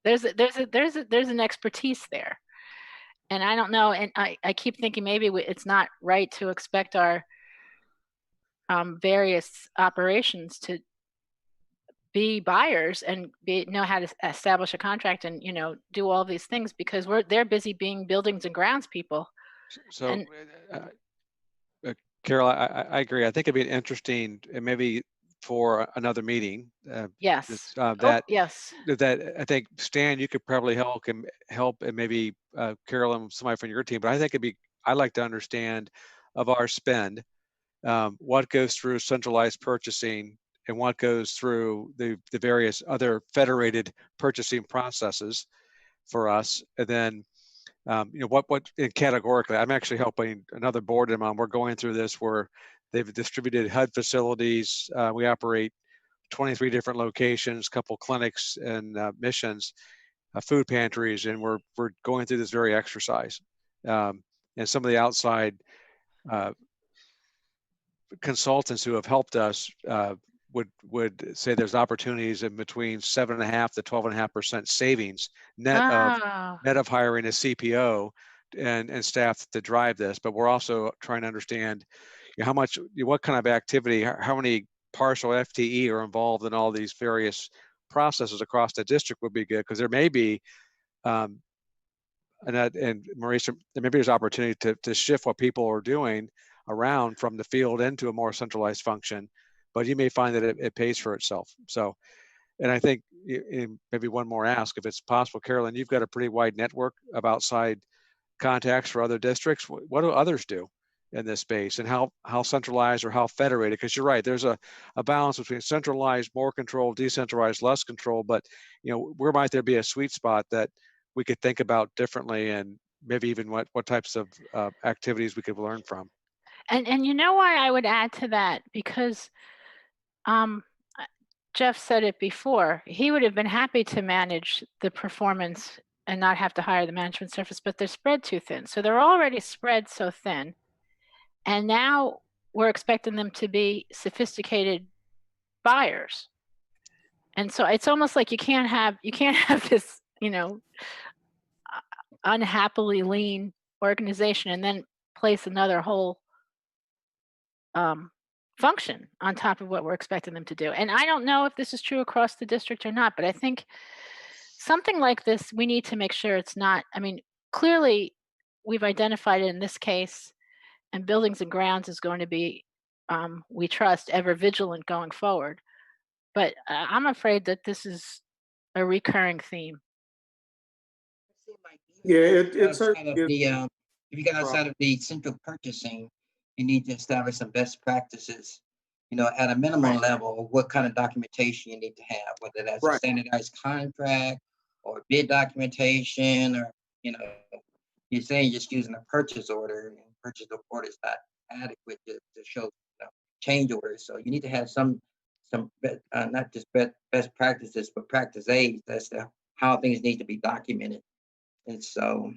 There's an expertise there. And I don't know, and I keep thinking maybe it's not right to expect our various operations to be buyers and know how to establish a contract and do all these things because they're busy being buildings and grounds people. So, Carol, I agree. I think it'd be interesting, and maybe for another meeting. Yes. That Yes. that I think, Stan, you could probably help and maybe Carolyn, somebody from your team. But I think I'd like to understand of our spend, what goes through centralized purchasing and what goes through the various other federated purchasing processes for us. And then, what categorically, I'm actually helping another board I'm on. We're going through this where they've distributed HUD facilities. We operate 23 different locations, couple clinics and missions, food pantries, and we're going through this very exercise. And some of the outside consultants who have helped us would say there's opportunities in between 7.5% to 12.5% savings net of hiring a CPO and staff to drive this. But we're also trying to understand how much, what kind of activity, how many partial FTE are involved in all these various processes across the district would be good, because there may be and Maurice, maybe there's opportunity to shift what people are doing around from the field into a more centralized function, but you may find that it pays for itself. So, and I think maybe one more ask, if it's possible, Carolyn, you've got a pretty wide network of outside contacts for other districts. What do others do in this space, and how centralized or how federated? Because you're right, there's a balance between centralized, more control, decentralized, less control. But where might there be a sweet spot that we could think about differently, and maybe even what types of activities we could learn from? And you know why I would add to that? Because Jeff said it before, he would have been happy to manage the performance and not have to hire the management service, but they're spread too thin. So they're already spread so thin. And now we're expecting them to be sophisticated buyers. And so it's almost like you can't have this, unhappily lean organization and then place another whole function on top of what we're expecting them to do. And I don't know if this is true across the district or not, but I think something like this, we need to make sure it's not, clearly we've identified it in this case, and buildings and grounds is going to be, we trust, ever vigilant going forward. But I'm afraid that this is a recurring theme. Yeah, it's if you get outside of the central purchasing, you need to establish some best practices, at a minimum level, what kind of documentation you need to have, whether that's a standardized contract or bid documentation, or, you're saying just using a purchase order, and purchase order is not adequate to show change orders. So you need to have some not just best practices, but practice aids as to how things need to be documented. And so,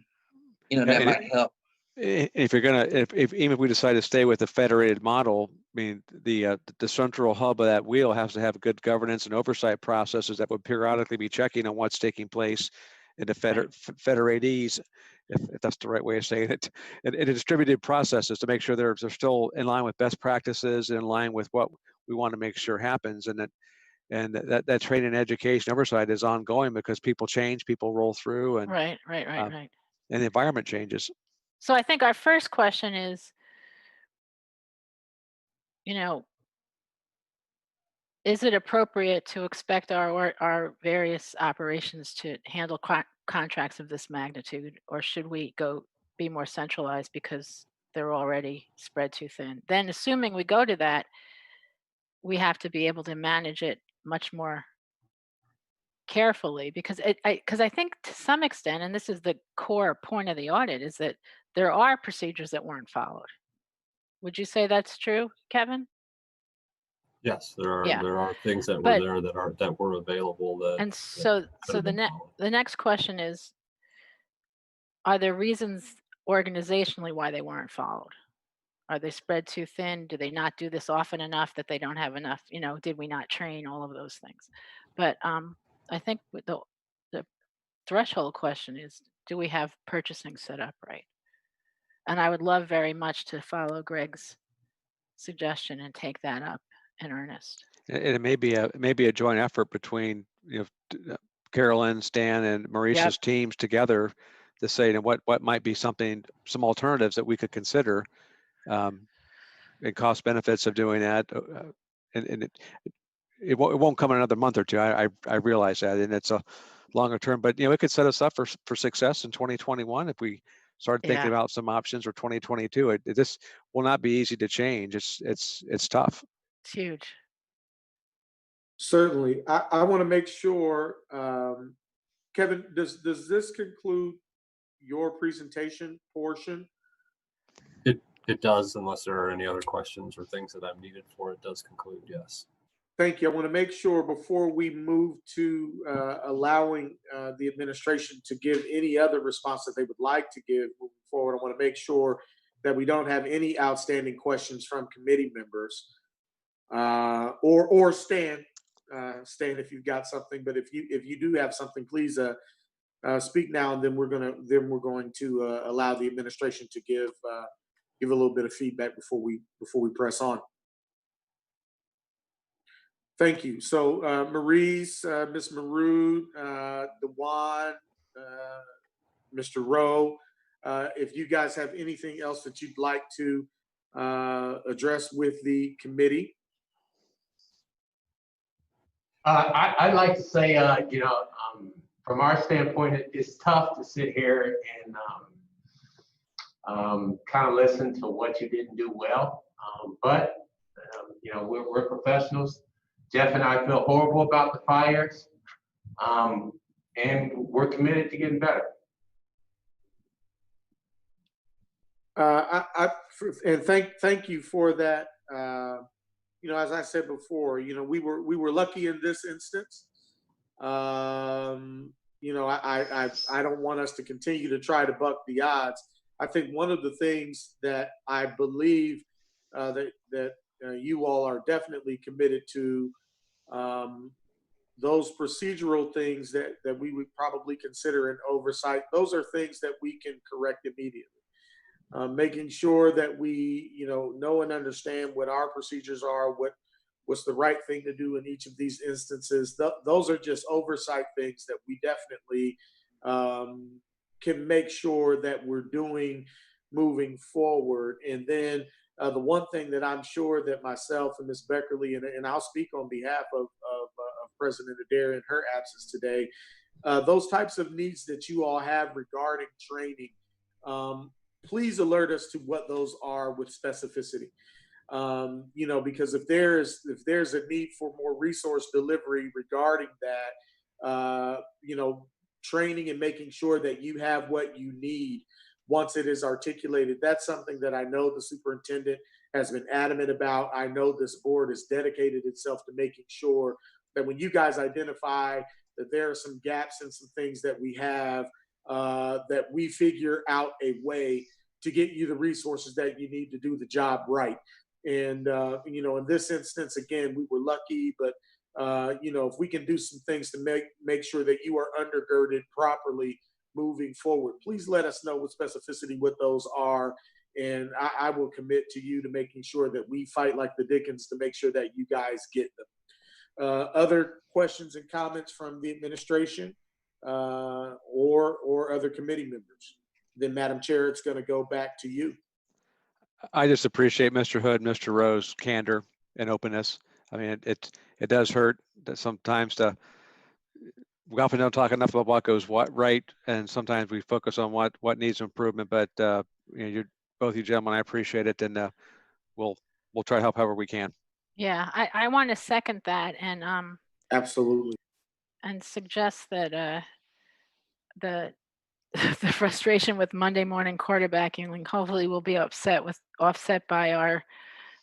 that might help. If you're gonna, even if we decide to stay with the federated model, the central hub of that wheel has to have good governance and oversight processes that would periodically be checking on what's taking place in the federatees, if that's the right way of saying it, and distributed processes to make sure they're still in line with best practices, in line with what we want to make sure happens, and that training and education oversight is ongoing, because people change, people roll through, and right. And the environment changes. So I think our first question is, is it appropriate to expect our various operations to handle contracts of this magnitude, or should we be more centralized because they're already spread too thin? Then, assuming we go to that, we have to be able to manage it much more carefully, because I think to some extent, and this is the core point of the audit, is that there are procedures that weren't followed. Would you say that's true, Kevin? Yes, there Yeah. are things that were there that were available. And so the next question is, are there reasons organizationally why they weren't followed? Are they spread too thin? Do they not do this often enough that they don't have enough? Did we not train? All of those things. But I think the threshold question is, do we have purchasing set up right? And I would love very much to follow Greg's suggestion and take that up in earnest. And it may be a joint effort between Carolyn, Stan, and Maurice's teams together to say what might be some alternatives that we could consider, and cost benefits of doing that, and it won't come in another month or two. I realize that, and it's a longer term, but it could set us up for success in 2021 if we start thinking Yeah. about some options, or 2022. This will not be easy to change. It's tough. It's huge. Certainly. I want to make sure, Kevin, does this conclude your presentation portion? It does, unless there are any other questions or things that I'm needed for. It does conclude, yes. Thank you. I want to make sure before we move to allowing the administration to give any other response that they would like to give moving forward, I want to make sure that we don't have any outstanding questions from committee members, or Stan, if you've got something. But if you do have something, please speak now, and then we're going to allow the administration to give a little bit of feedback before we press on. Thank you. So Maurice, Ms. Maroon, Dewan, Mr. Rowe, if you guys have anything else that you'd like to address with the committee. I'd like to say, from our standpoint, it's tough to sit here and kind of listen to what you didn't do well. But we're professionals. Jeff and I feel horrible about the fires, and we're committed to getting better. And thank you for that. As I said before, we were lucky in this instance. I don't want us to continue to try to buck the odds. I think one of the things that I believe that you all are definitely committed to, those procedural things that we would probably consider an oversight. Those are things that we can correct immediately. Making sure that we, know and understand what our procedures are, what's the right thing to do in each of these instances. Those are just oversight things that we definitely can make sure that we're doing moving forward. And then the one thing that I'm sure that myself and Ms. Beckerly, and I'll speak on behalf of President Adair in her absence today, those types of needs that you all have regarding training, please alert us to what those are with specificity. Because if there's a need for more resource delivery regarding that, training and making sure that you have what you need once it is articulated, that's something that I know the superintendent has been adamant about. I know this board has dedicated itself to making sure that when you guys identify that there are some gaps and some things that we have, that we figure out a way to get you the resources that you need to do the job right. And, in this instance, again, we were lucky, but, if we can do some things to make sure that you are undergirded properly moving forward, please let us know with specificity what those are. And I will commit to you to making sure that we fight like the Dickens to make sure that you guys get them. Other questions and comments from the administration or other committee members? Then, Madam Chair, it's going to go back to you. I just appreciate Mr. Hood, Mr. Rowe's candor and openness. I mean, it does hurt that sometimes we often don't talk enough about what goes right, and sometimes we focus on what needs improvement. But both you gentlemen, I appreciate it, and we'll try to help however we can. Yeah, I want to second that and Absolutely. and suggest that the the frustration with Monday morning quarterbacking hopefully will be offset by our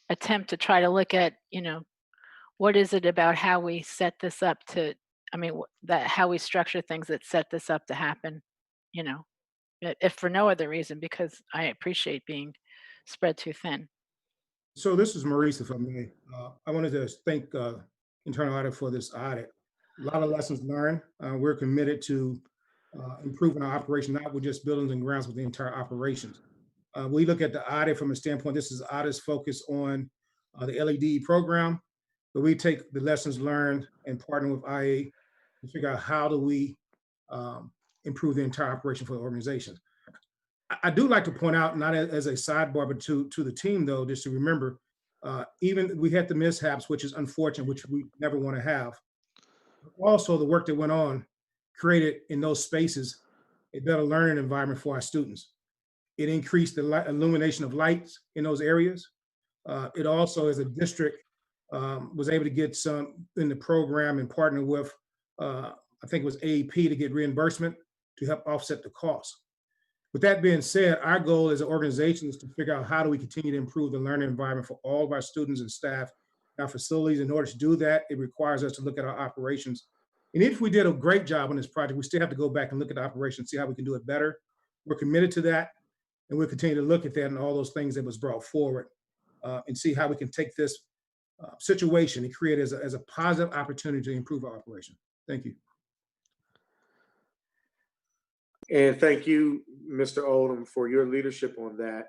attempt to try to look at, what is it about how we set this up to, how we structure things that set this up to happen, if for no other reason, because I appreciate being spread too thin. So this is Maurice, if I may. I wanted to thank Internal Audit for this audit. A lot of lessons learned. We're committed to improving our operation, not with just buildings and grounds, but the entire operations. We look at the audit from a standpoint, this is audit's focus on the LED program, but we take the lessons learned and partner with IA to figure out how do we improve the entire operation for the organization. I do like to point out, not as a sidebar, but to the team though, just to remember, Even we had the mishaps, which is unfortunate, which we never want to have. Also, the work that went on created in those spaces a better learning environment for our students. It increased the illumination of lights in those areas. It also, as a district, was able to get some in the program and partner with, I think it was AEP, to get reimbursement to help offset the cost. With that being said, our goal as an organization is to figure out how do we continue to improve the learning environment for all of our students and staff in our facilities. In order to do that, it requires us to look at our operations. And if we did a great job on this project, we still have to go back and look at the operations, see how we can do it better. We're committed to that, and we'll continue to look at that and all those things that was brought forward and see how we can take this situation and create it as a positive opportunity to improve our operation. Thank you. And thank you, Mr. Oldham, for your leadership on that.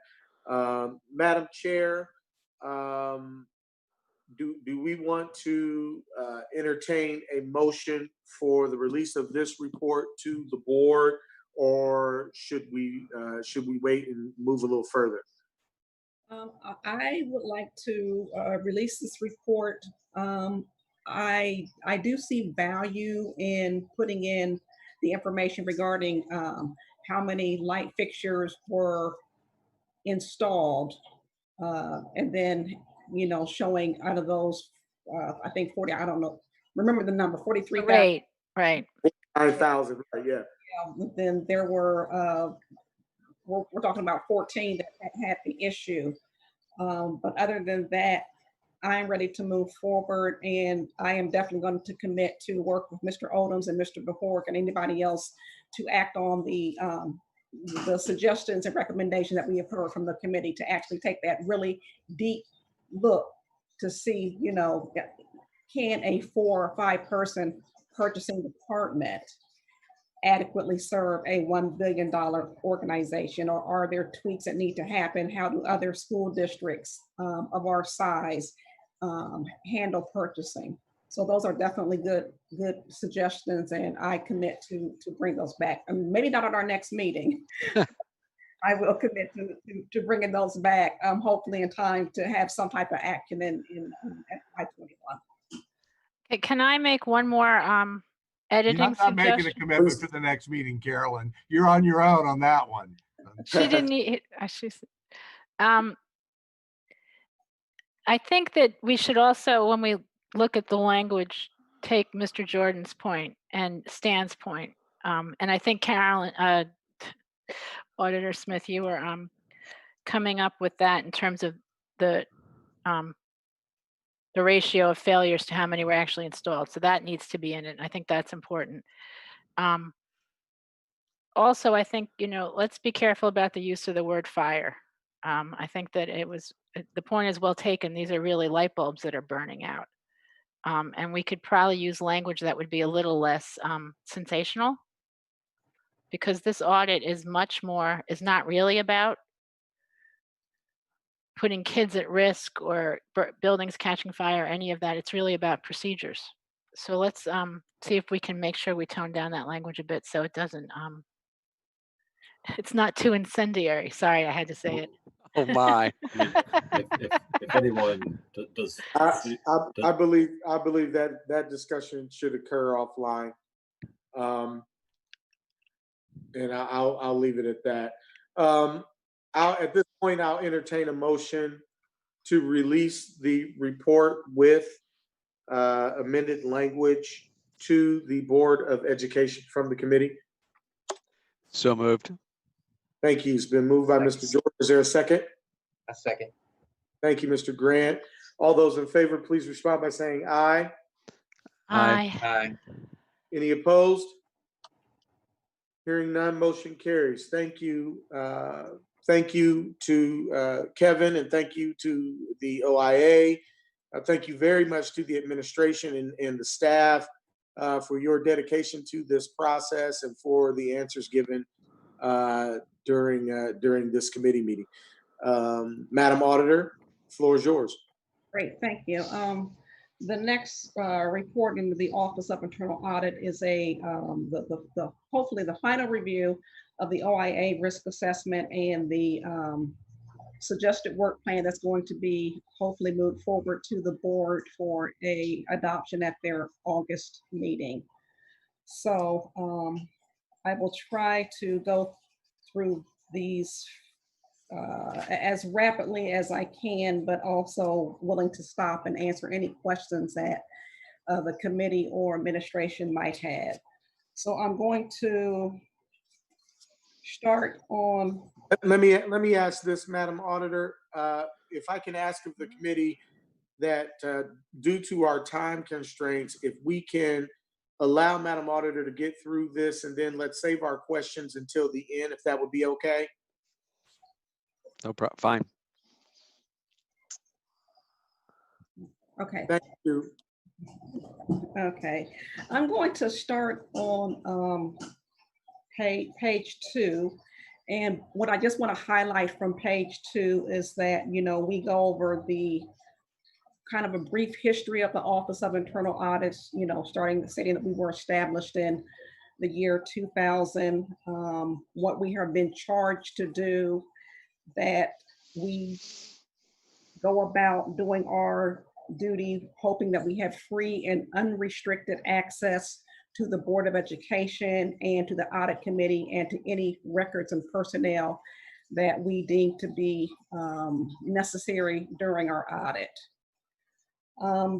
Madam Chair, do we want to entertain a motion for the release of this report to the board, or should we wait and move a little further? I would like to release this report. I do see value in putting in the information regarding how many light fixtures were installed, and then, you know, showing out of those, I think 40, I don't know, remember the number, 43,000. Right. 9,000, right, yeah. Then there were, we're talking about 14 that had the issue. But other than that, I'm ready to move forward, and I am definitely going to commit to work with Mr. Odoms and Mr. Behork and anybody else to act on the suggestions and recommendations that we have heard from the committee, to actually take that really deep look to see, you know, can a 4 or 5 person purchasing department adequately serve a $1 billion organization, or are there tweaks that need to happen? How do other school districts of our size handle purchasing? So those are definitely good suggestions, and I commit to bring those back. I mean, maybe not at our next meeting. I will commit to bringing those back, hopefully in time to have some type of action in FY21. Can I make one more editing You're not making a suggestion? commitment for the next meeting, Carolyn. You're on your own on that one. She didn't need, I think that we should also, when we look at the language, take Mr. Jordan's point and Stan's point. And I think Carolyn, Auditor Smith, you were coming up with that in terms of the ratio of failures to how many were actually installed. So that needs to be in it. I think that's important. Also, I think, you know, let's be careful about the use of the word fire. I think that the point is well taken. These are really light bulbs that are burning out. And we could probably use language that would be a little less sensational, because this audit is not really about putting kids at risk or buildings catching fire, any of that. It's really about procedures. So let's see if we can make sure we tone down that language a bit so it doesn't, it's not too incendiary. Sorry, I had to say it. Oh my. If anyone does. I believe that discussion should occur offline. And I'll leave it at that. At this point, I'll entertain a motion to release the report with amended language to the Board of Education from the committee. So moved. Thank you. It's been moved by Mr. Jordan. Is there a second? A second. Thank you, Mr. Grant. All those in favor, please respond by saying aye. Aye. Aye. Any opposed? Hearing none, motion carries. Thank you. Thank you to Kevin, and thank you to the OIA. Thank you very much to the administration and the staff for your dedication to this process and for the answers given during this committee meeting. Madam Auditor, floor is yours. Great, thank you. The next report into the Office of Internal Audit is hopefully the final review of the OIA risk assessment and the suggested work plan that's going to be hopefully moved forward to the board for a adoption at their August meeting. So I will try to go through these as rapidly as I can, but also willing to stop and answer any questions that the committee or administration might have. So I'm going to start on. Let me ask this, Madam Auditor, if I can ask of the committee that due to our time constraints, if we can allow Madam Auditor to get through this and then let's save our questions until the end, if that would be okay. No problem. Fine. Okay. Thank you. Okay. I'm going to start on page 2. And what I just want to highlight from page 2 is that, you know, we go over the kind of a brief history of the Office of Internal Audits, you know, stating that we were established in the year 2000, what we have been charged to do, that we go about doing our duty, hoping that we have free and unrestricted access to the Board of Education and to the Audit Committee and to any records and personnel that we deem to be necessary during our audit.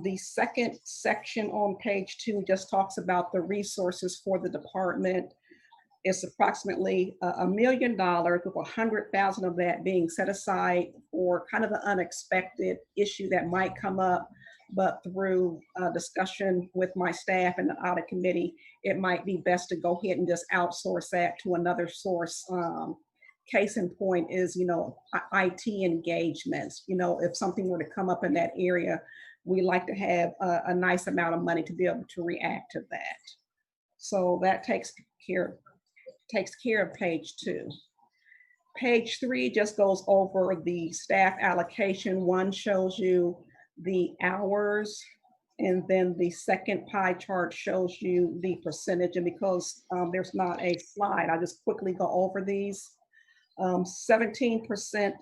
The second section on page 2 just talks about the resources for the department. It's approximately $1 million, with 100,000 of that being set aside for kind of the unexpected issue that might come up, but through discussion with my staff and the audit committee, it might be best to go ahead and just outsource that to another source. Case in point is, you know, IT engagements. You know, if something were to come up in that area, we like to have a nice amount of money to be able to react to that. So that takes care of page 2. Page 3 just goes over the staff allocation. One shows you the hours, and then the second pie chart shows you the percentage. And because there's not a slide, I'll just quickly go over these. 17%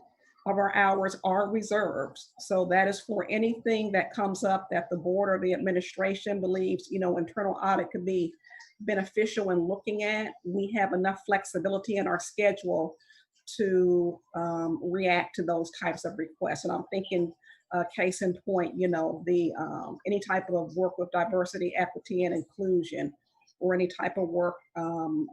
of our hours are reserved. So that is for anything that comes up that the board or the administration believes, you know, internal audit could be beneficial in looking at. We have enough flexibility in our schedule to react to those types of requests. And I'm thinking, case in point, you know, the any type of work with diversity, equity, and inclusion, or any type of work,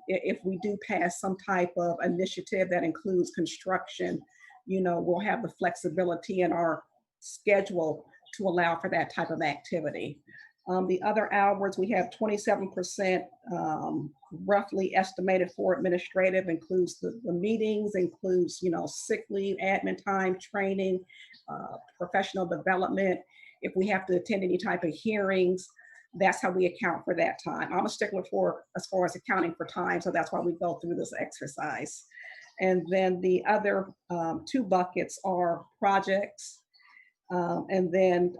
if we do pass some type of initiative that includes construction, you know, we'll have the flexibility in our schedule to allow for that type of activity. The other hours, we have 27% roughly estimated for administrative, includes the meetings, includes, you know, sick leave, admin time, training, professional development. If we have to attend any type of hearings, that's how we account for that time. I'm a stickler for as far as accounting for time, so that's why we go through this exercise. And then the other 2 buckets are projects, and then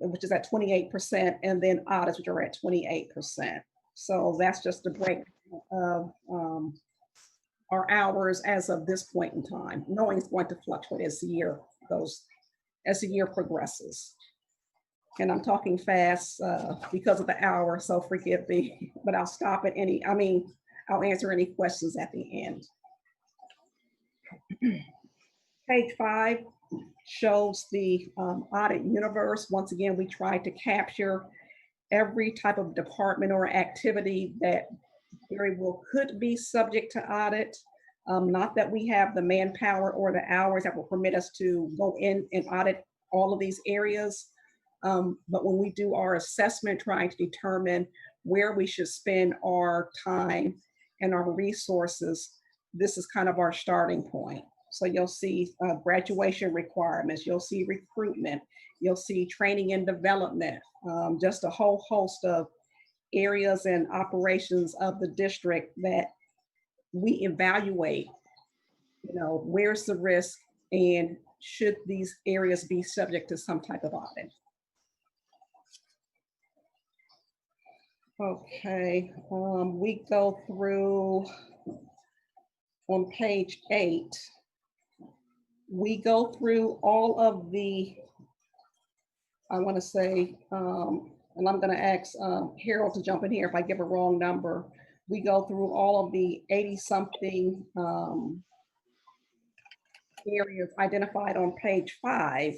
which is at 28%, and then audits, which are at 28%. So that's just a break of our hours as of this point in time, knowing it's going to fluctuate as the year goes, as the year progresses. And I'm talking fast because of the hour, so forgive me, but I'll stop at any, I'll answer any questions at the end. Page 5 shows the audit universe. Once again, we tried to capture every type of department or activity that very well could be subject to audit. Not that we have the manpower or the hours that will permit us to go in and audit all of these areas. But when we do our assessment, trying to determine where we should spend our time and our resources, this is kind of our starting point. So you'll see graduation requirements, you'll see recruitment, you'll see training and development, just a whole host of areas and operations of the district that we evaluate, you know, where's the risk and should these areas be subject to some type of audit. Okay, we go through on page 8. we go through all of the, I want to say, and I'm going to ask Harold to jump in here if I give a wrong number. We go through all of the 80-something areas identified on page 5,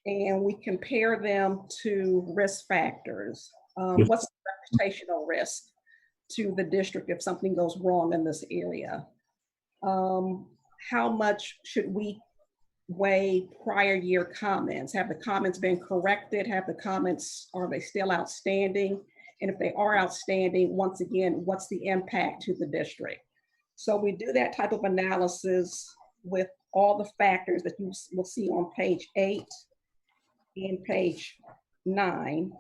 and we compare them to risk factors. What's the reputational risk to the district if something goes wrong in this area? How much should we weigh prior year comments? Have the comments been corrected? Have the comments, are they still outstanding? And if they are outstanding, once again, what's the impact to the district? So we do that type of analysis with all the factors that you will see on page 8 and page 9.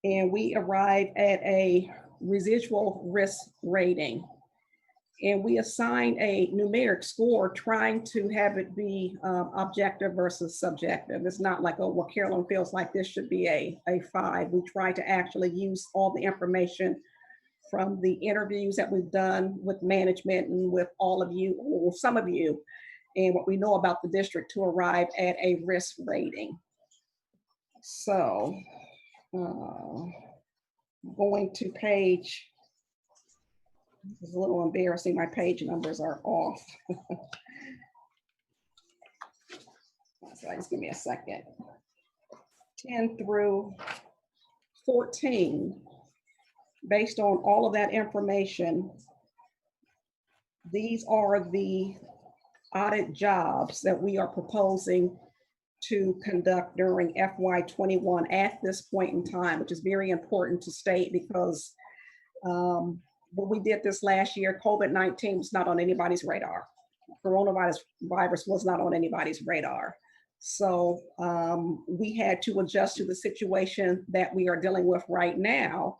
And we arrive at a residual risk rating. And we assign a numeric score trying to have it be objective versus subjective. It's not like, oh, well, Carolyn feels like this should be a 5. We try to actually use all the information from the interviews that we've done with management and with all of you, or some of you, and what we know about the district to arrive at a risk rating. So going to page, it's a little embarrassing, my page numbers are off. So just give me a second. 10 through 14, based on all of that information, these are the audit jobs that we are proposing to conduct during FY21 at this point in time, which is very important to state because when we did this last year, COVID-19 was not on anybody's radar. Coronavirus was not on anybody's radar. So we had to adjust to the situation that we are dealing with right now.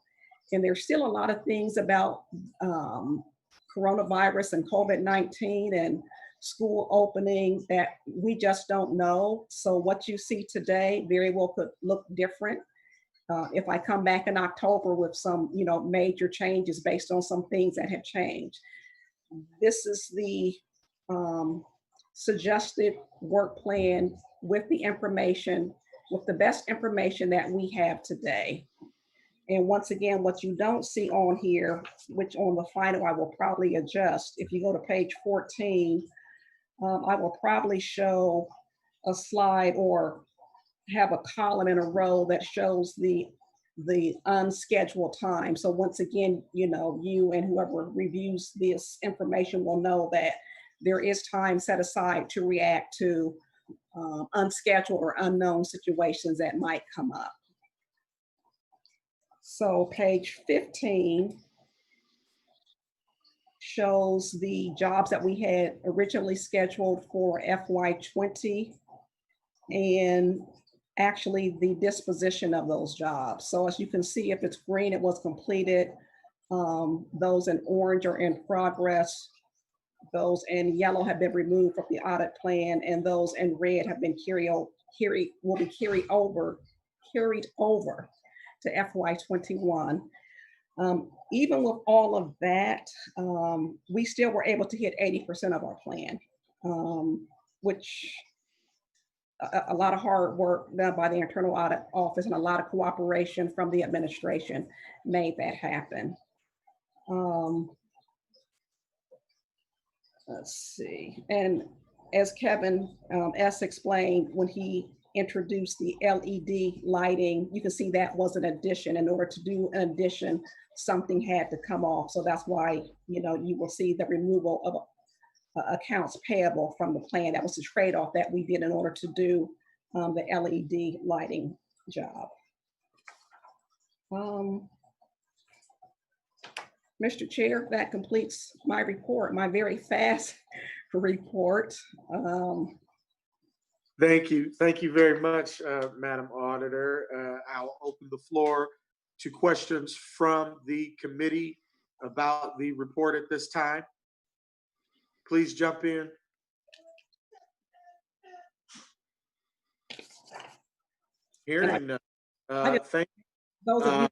And there's still a lot of things about coronavirus and COVID-19 and school opening that we just don't know. So what you see today very well could look different if I come back in October with some, major changes based on some things that have changed. This is the suggested work plan with the information, with the best information that we have today. And once again, what you don't see on here, which on the final I will probably adjust, if you go to page 14, I will probably show a slide or have a column in a row that shows the unscheduled time. So once again, you and whoever reviews this information will know that there is time set aside to react to unscheduled or unknown situations that might come up. So page 15 shows the jobs that we had originally scheduled for FY20 and actually the disposition of those jobs. So as you can see, if it's green, it was completed. Those in orange are in progress. Those in yellow have been removed from the audit plan, and those in red have been will be carried over to FY21. Even with all of that, we still were able to hit 80% of our plan, which a lot of hard work done by the Internal Audit Office and a lot of cooperation from the administration made that happen. Let's see. And as Kevin S. explained, when he introduced the LED lighting, you can see that was an addition. In order to do an addition, something had to come off. So that's why, you will see the removal of accounts payable from the plan. That was the trade-off that we did in order to do the LED lighting job. Mr. Chair, that completes my report, my very fast report. Thank you. Thank you very much, Madam Auditor. I'll open the floor to questions from the committee about the report at this time. Please jump in. Hearing none. Thank those of you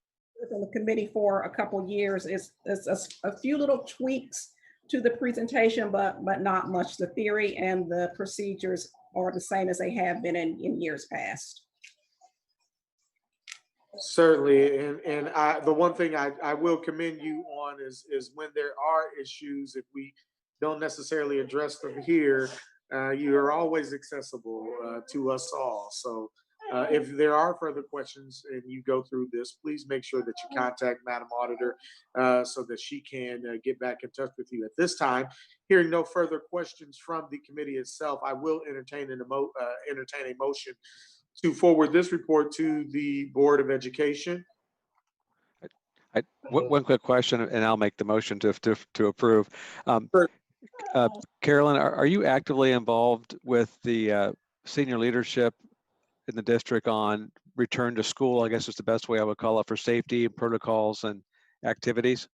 in the committee for a couple years, it's a few little tweaks to the presentation, but not much. The theory and the procedures are the same as they have been in years past. Certainly, and the one thing I will commend you on is when there are issues, if we don't necessarily address them here, you are always accessible to us all. So if there are further questions and you go through this, please make sure that you contact Madam Auditor so that she can get back in touch with you. At this time, hearing no further questions from the committee itself, I will entertain a motion to forward this report to the Board of Education. One quick question, and I'll make the motion to approve. Sure. Carolyn, are you actively involved with the senior leadership in the district on return to school? I guess is the best way I would call it, for safety protocols and activities.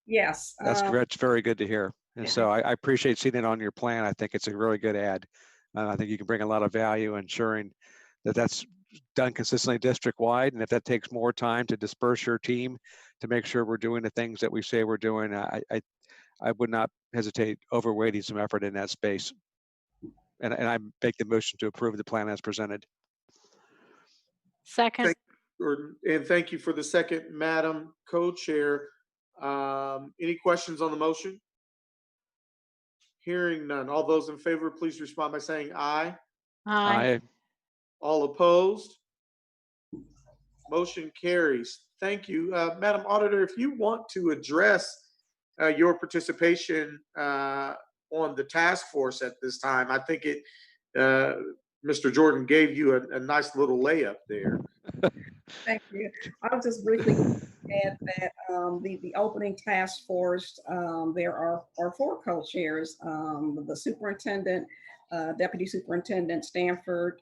Yes. That's very good to hear. And Yeah. so I appreciate seeing it on your plan. I think it's a really good ad. I think you can bring a lot of value ensuring that that's done consistently district-wide. And if that takes more time to disperse your team to make sure we're doing the things that we say we're doing, I would not hesitate overweighting some effort in that space. And I make the motion to approve the plan as presented. Second. Thank you, Jordan, and thank you for the second, Madam Co-Chair. Any questions on the motion? Hearing none. All those in favor, please respond by saying aye. Aye. All opposed? Motion carries. Thank you. Madam Auditor, if you want to address your participation on the task force at this time, I think Mr. Jordan gave you a nice little layup there. Thank you. I'll just briefly add that the opening task force, there are 4 co-chairs, the superintendent, deputy superintendent Stanford,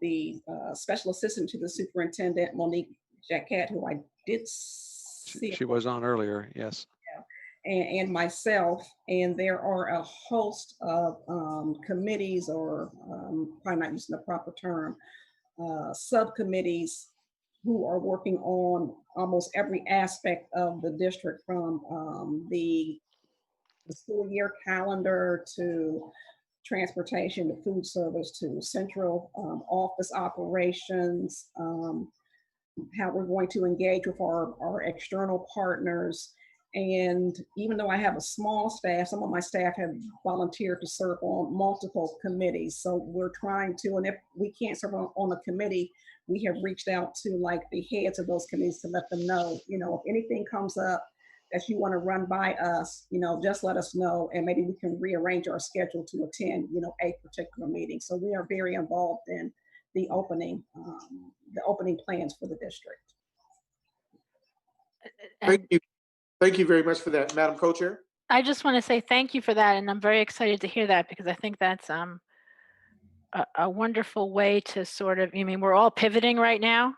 the special assistant to the superintendent, Monique Jacquette, who I did see. She was on earlier, yes. And myself, and there are a host of committees, or probably not using the proper term, subcommittees who are working on almost every aspect of the district, from the school year calendar to transportation to food service to central office operations, how we're going to engage with our external partners. And even though I have a small staff, some of my staff have volunteered to serve on multiple committees. So we're trying to, and if we can't serve on a committee, we have reached out to like the heads of those committees to let them know, if anything comes up that you want to run by us, just let us know, and maybe we can rearrange our schedule to attend, a particular meeting. So we are very involved in the opening plans for the district. Thank you. Thank you very much for that, Madam Co-Chair. I just want to say thank you for that, and I'm very excited to hear that, because I think that's a wonderful way to sort of, we're all pivoting right now,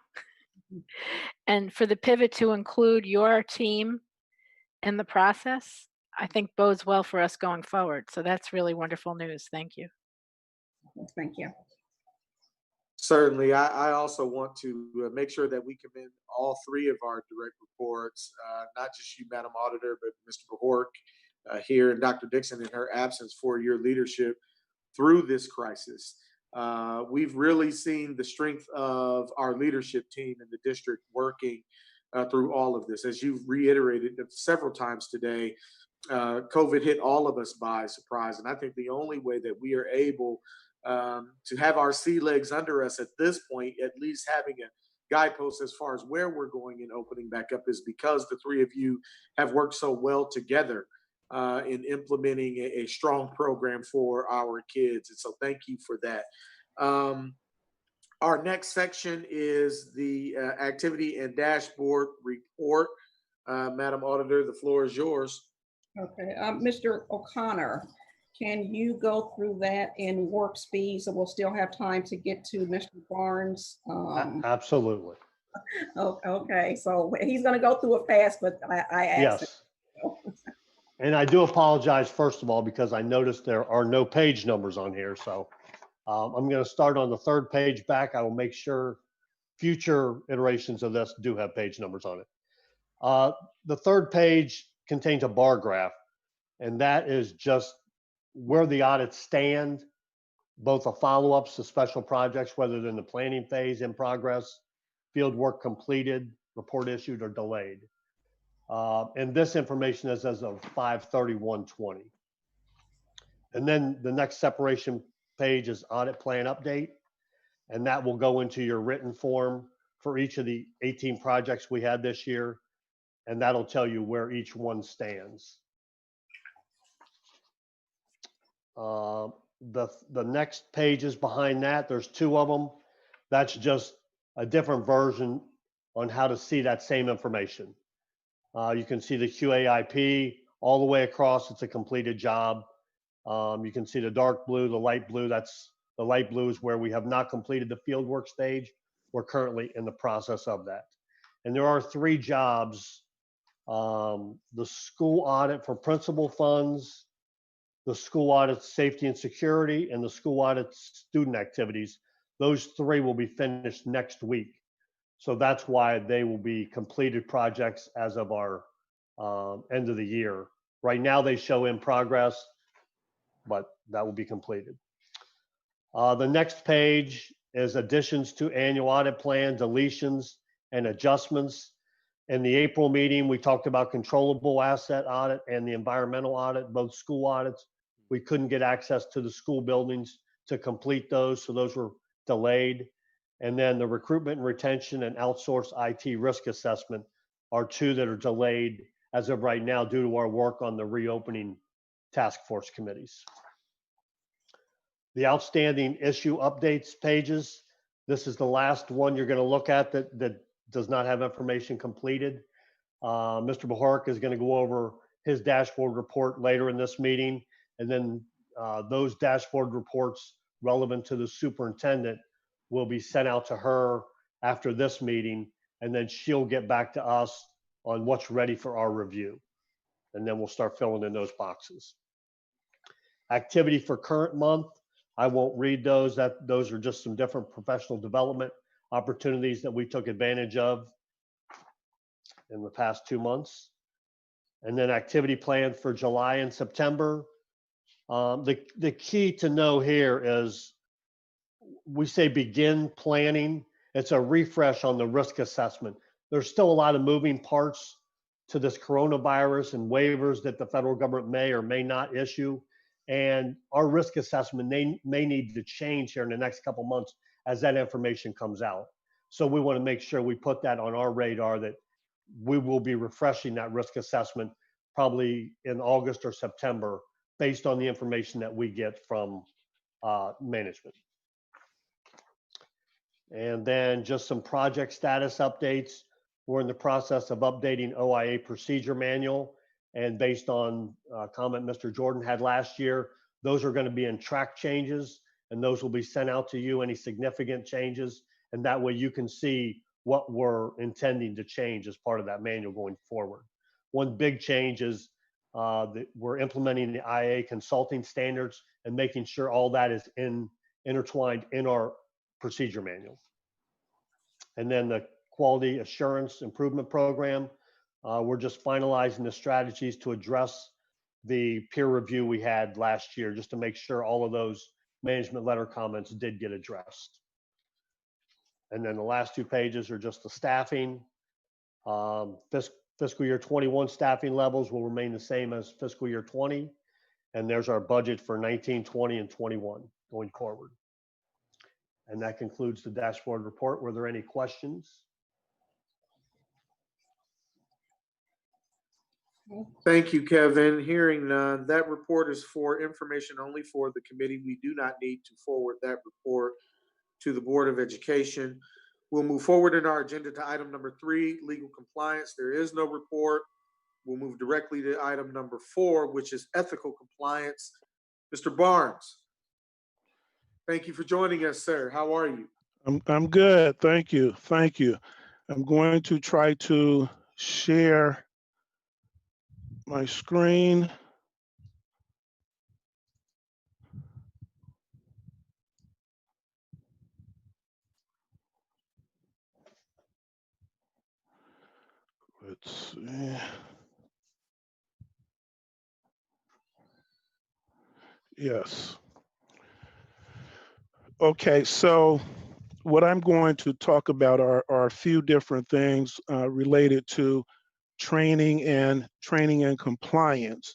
and for the pivot to include your team in the process, I think bodes well for us going forward. So that's really wonderful news. Thank you. Thank you. Certainly. I also want to make sure that we commend all 3 of our direct reports, not just you, Madam Auditor, but Mr. Behork here, and Dr. Dixon in her absence, for your leadership through this crisis. We've really seen the strength of our leadership team in the district working through all of this. As you've reiterated several times today, COVID hit all of us by surprise. And I think the only way that we are able to have our sea legs under us at this point, at least having a guidepost as far as where we're going in opening back up, is because the 3 of you have worked so well together in implementing a strong program for our kids. And so thank you for that. Our next section is the activity and dashboard report. Madam Auditor, the floor is yours. Okay, Mr. O'Connor, can you go through that in warp speed so we'll still have time to get to Mr. Barnes? Absolutely. Okay, so he's going to go through it fast, but I asked Yes. him. And I do apologize, first of all, because I noticed there are no page numbers on here. So I'm going to start on the 3rd page back. I will make sure future iterations of this do have page numbers on it. The 3rd page contains a bar graph. And that is just where the audits stand, both the follow-ups to special projects, whether they're in the planning phase, in progress, field work completed, report issued, or delayed. And this information is as of 5/31/20. And then the next separation page is audit plan update. And that will go into your written form for each of the 18 projects we had this year. And that'll tell you where each one stands. The next pages behind that, there's 2 of them. That's just a different version on how to see that same information. You can see the QAIP all the way across. It's a completed job. You can see the dark blue, the light blue. That's the light blue is where we have not completed the field work stage. We're currently in the process of that. And there are 3 jobs: the school audit for principal funds, the school audit safety and security, and the school audit student activities. Those 3 will be finished next week. So that's why they will be completed projects as of our end of the year. Right now they show in progress, but that will be completed. The next page is additions to annual audit plan, deletions, and adjustments. In the April meeting, we talked about controllable asset audit and the environmental audit, both school audits. We couldn't get access to the school buildings to complete those, so those were delayed. And then the recruitment and retention and outsourced IT risk assessment are 2 that are delayed as of right now due to our work on the reopening task force committees. The outstanding issue updates pages. This is the last one you're going to look at that does not have information completed. Mr. Bahorik is going to go over his dashboard report later in this meeting. And then those dashboard reports relevant to the superintendent will be sent out to her after this meeting. And then she'll get back to us on what's ready for our review. And then we'll start filling in those boxes. Activity for current month. I won't read those. Those are just some different professional development opportunities that we took advantage of in the past 2 months. And then activity plan for July and September. The key to know here is we say begin planning. It's a refresh on the risk assessment. There's still a lot of moving parts to this coronavirus and waivers that the federal government may or may not issue. And our risk assessment may need to change here in the next couple months as that information comes out. So we want to make sure we put that on our radar, that we will be refreshing that risk assessment probably in August or September based on the information that we get from management. And then just some project status updates. We're in the process of updating OIA procedure manual. And based on a comment Mr. Jordan had last year, those are going to be in track changes, and those will be sent out to you, any significant changes. And that way you can see what we're intending to change as part of that manual going forward. One big change is that we're implementing the IA consulting standards and making sure all that is intertwined in our procedure manual. And then the quality assurance improvement program. We're just finalizing the strategies to address the peer review we had last year, just to make sure all of those management letter comments did get addressed. And then the last 2 pages are just the staffing. Fiscal year 21 staffing levels will remain the same as fiscal year 20. And there's our budget for 19, 20, and 21 going forward. And that concludes the dashboard report. Were there any questions? Thank you, Kevin. Hearing none, that report is for information only for the committee. We do not need to forward that report to the Board of Education. We'll move forward in our agenda to item number 3, legal compliance. There is no report. We'll move directly to item number 4, which is ethical compliance. Mr. Barnes, thank you for joining us, sir. How are you? I'm good. Thank you. Thank you. I'm going to try to share my screen. Let's see. Yes. Okay, so what I'm going to talk about are a few different things related to training and compliance.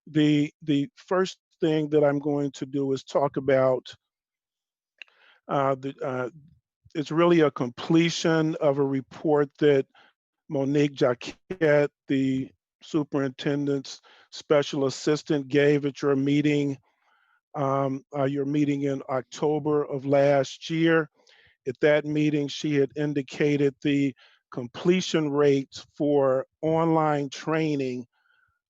The first thing that I'm going to do is talk about the it's really a completion of a report that Monique Jacquet, the superintendent's special assistant, gave at your meeting in October of last year. At that meeting, she had indicated the completion rates for online training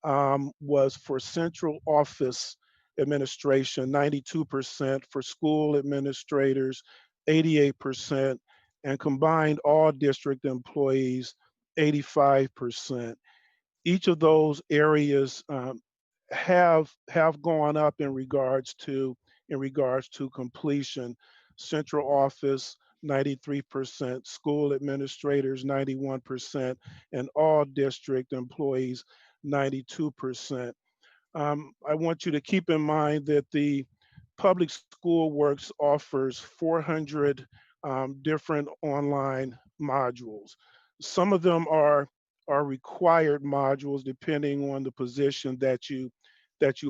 was for central office administration, 92%, for school administrators, 88%, and combined all district employees, 85%. Each of those areas have gone up in regards to completion. Central office, 93%, school administrators, 91%, and all district employees, 92%. I want you to keep in mind that the Public School Works offers 400 different online modules. Some of them are required modules depending on the position that you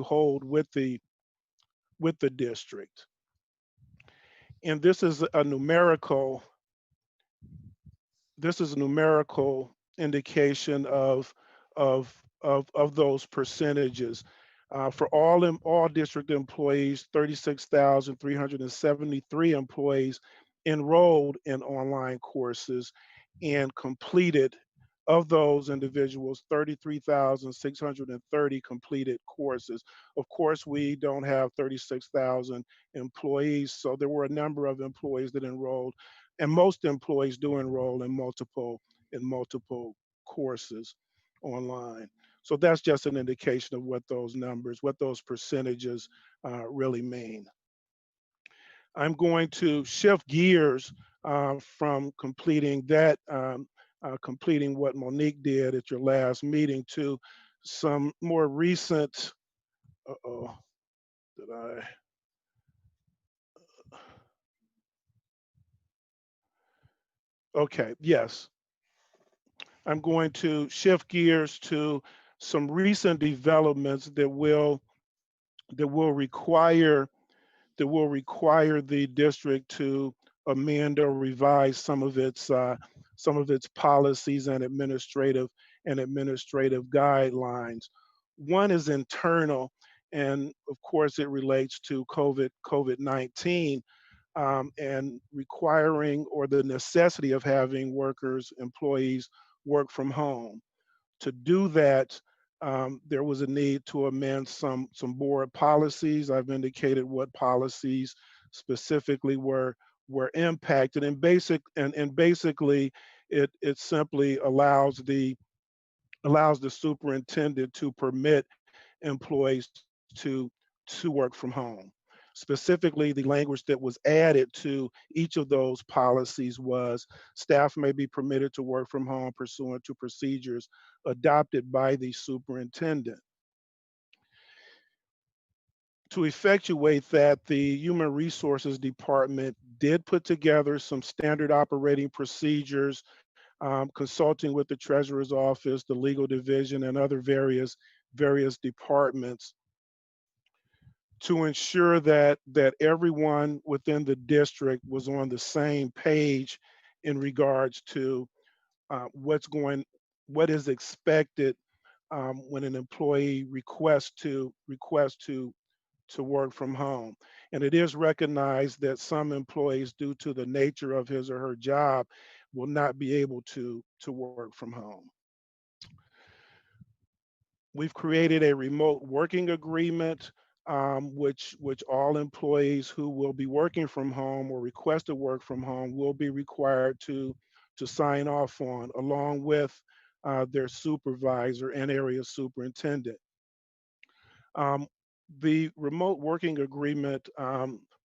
hold with the district. And this is a numerical indication of those percentages. For all district employees, 36,373 employees enrolled in online courses and completed. Of those individuals, 33,630 completed courses. Of course, we don't have 36,000 employees, so there were a number of employees that enrolled, and most employees do enroll in multiple courses online. So that's just an indication of what those numbers, what those percentages really mean. I'm going to shift gears from completing what Monique did at your last meeting to some more recent, did I? Okay, yes. I'm going to shift gears to some recent developments that will require the district to amend or revise some of its policies and administrative guidelines. One is internal, and of course it relates to COVID-19 and requiring, or the necessity of having employees work from home. To do that, there was a need to amend some board policies. I've indicated what policies specifically were impacted, and basically it simply allows the superintendent to permit employees to work from home. Specifically, the language that was added to each of those policies was staff may be permitted to work from home pursuant to procedures adopted by the superintendent. To effectuate that, the Human Resources Department did put together some standard operating procedures, consulting with the Treasurer's Office, the Legal Division, and other various departments to ensure that everyone within the district was on the same page in regards to what is expected when an employee requests to work from home. And it is recognized that some employees, due to the nature of his or her job, will not be able to work from home. We've created a remote working agreement, which all employees who will be working from home or request to work from home will be required to sign off on, along with their supervisor and area superintendent. The remote working agreement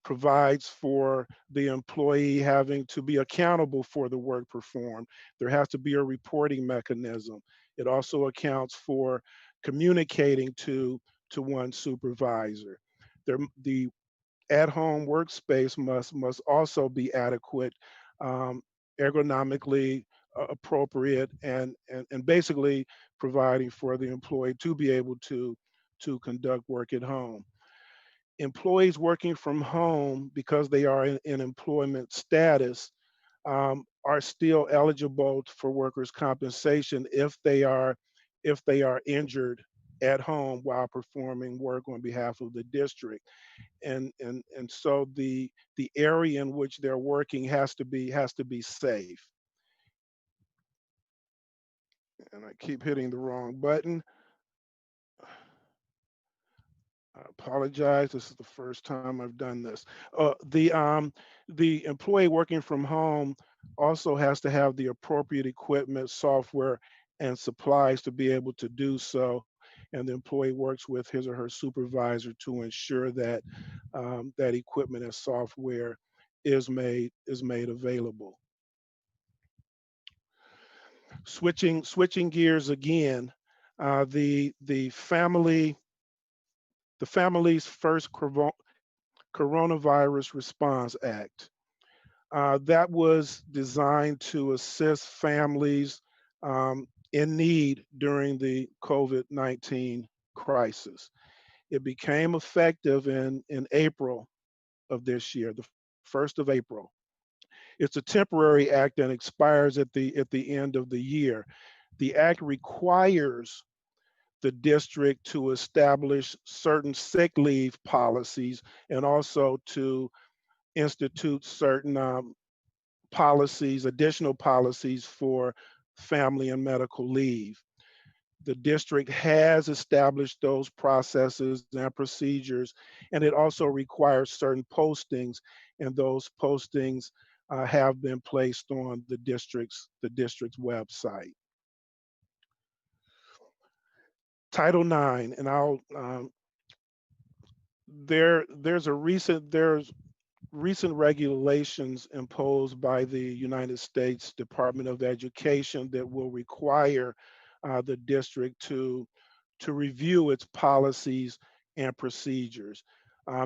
provides for the employee having to be accountable for the work performed. There has to be a reporting mechanism. It also accounts for communicating to one supervisor. The at-home workspace must also be adequate, ergonomically appropriate, and basically providing for the employee to be able to conduct work at home. Employees working from home, because they are in employment status, are still eligible for workers' compensation if they are injured at home while performing work on behalf of the district. And so the area in which they're working has to be safe. And I keep hitting the wrong button. I apologize. This is the first time I've done this. The employee working from home also has to have the appropriate equipment, software, and supplies to be able to do so. And the employee works with his or her supervisor to ensure that that equipment and software is made available. Switching gears again, the Family's First Coronavirus Response Act. That was designed to assist families in need during the COVID-19 crisis. It became effective in April of this year, the 1st of April. It's a temporary act and expires at the end of the year. The act requires the district to establish certain sick leave policies and also to institute certain policies, additional policies for family and medical leave. The district has established those processes and procedures, and it also requires certain postings, and those postings have been placed on the district's website. Title IX, and there's recent regulations imposed by the United States Department of Education that will require the district to review its policies and procedures.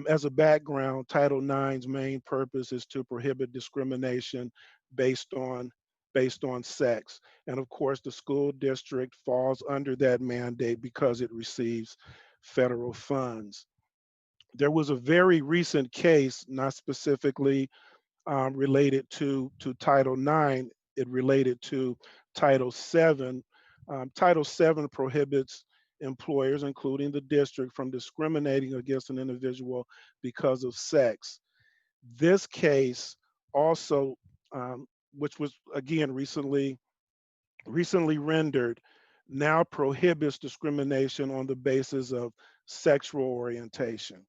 As a background, Title IX's main purpose is to prohibit discrimination based on sex. And of course, the school district falls under that mandate because it receives federal funds. There was a very recent case, not specifically related to Title IX. It related to Title VII. Title VII prohibits employers, including the district, from discriminating against an individual because of sex. This case also, which was again recently rendered, now prohibits discrimination on the basis of sexual orientation.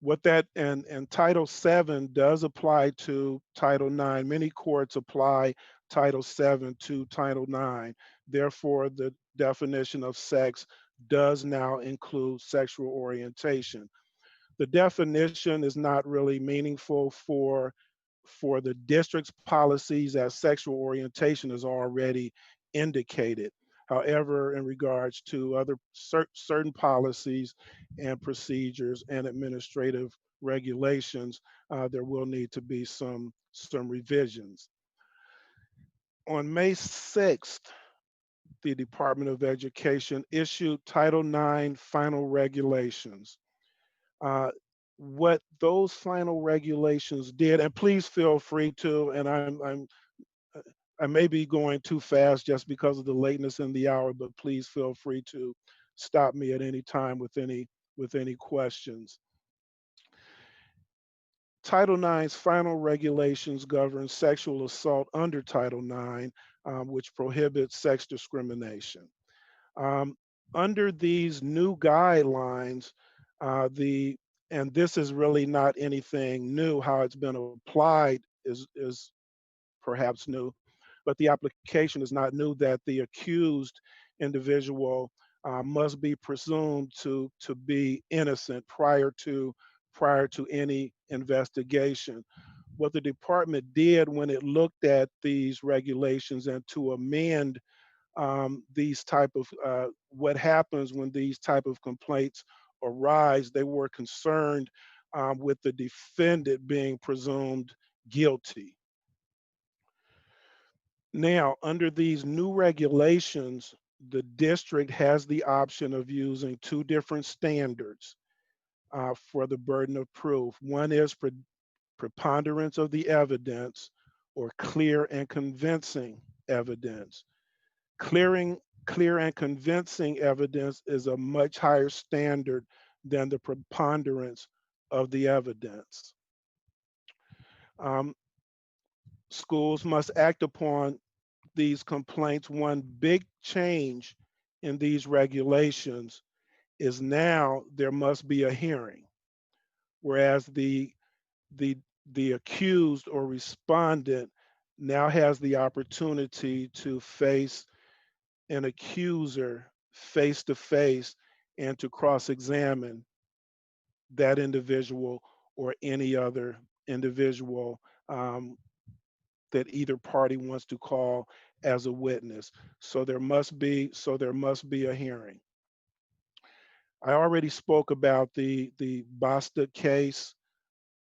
What that and Title VII does apply to Title IX. Many courts apply Title VII to Title IX. Therefore, the definition of sex does now include sexual orientation. The definition is not really meaningful for the district's policies, as sexual orientation is already indicated. However, in regards to other certain policies and procedures and administrative regulations, there will need to be some revisions. On May 6th, the Department of Education issued Title IX final regulations. What those final regulations did, and please feel free to, and I may be going too fast just because of the lateness in the hour, but please feel free to stop me at any time with any questions. Title IX's final regulations govern sexual assault under Title IX, which prohibits sex discrimination. Under these new guidelines, and this is really not anything new, how it's been applied is perhaps new, but the application is not new, that the accused individual must be presumed to be innocent prior to any investigation. What the department did when it looked at these regulations and to amend these type of what happens when these type of complaints arise, they were concerned with the defendant being presumed guilty. Now, under these new regulations, the district has the option of using two different standards for the burden of proof. One is preponderance of the evidence, or clear and convincing evidence. Clear and convincing evidence is a much higher standard than the preponderance of the evidence. Schools must act upon these complaints. One big change in these regulations is now there must be a hearing, whereas the accused or respondent now has the opportunity to face an accuser face to face and to cross-examine that individual or any other individual that either party wants to call as a witness. So there must be a hearing. I already spoke about the Basta case,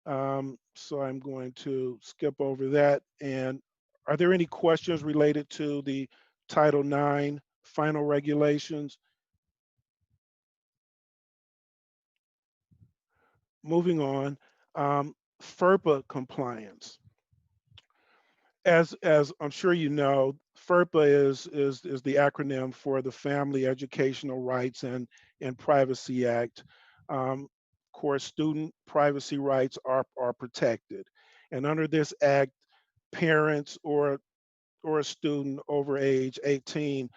so I'm going to skip over that. And are there any questions related to the Title IX final regulations? Moving on, FERPA compliance. As I'm sure you know, FERPA is the acronym for the Family Educational Rights and Privacy Act. Of course, student privacy rights are protected, and under this act, parents or a student over age 18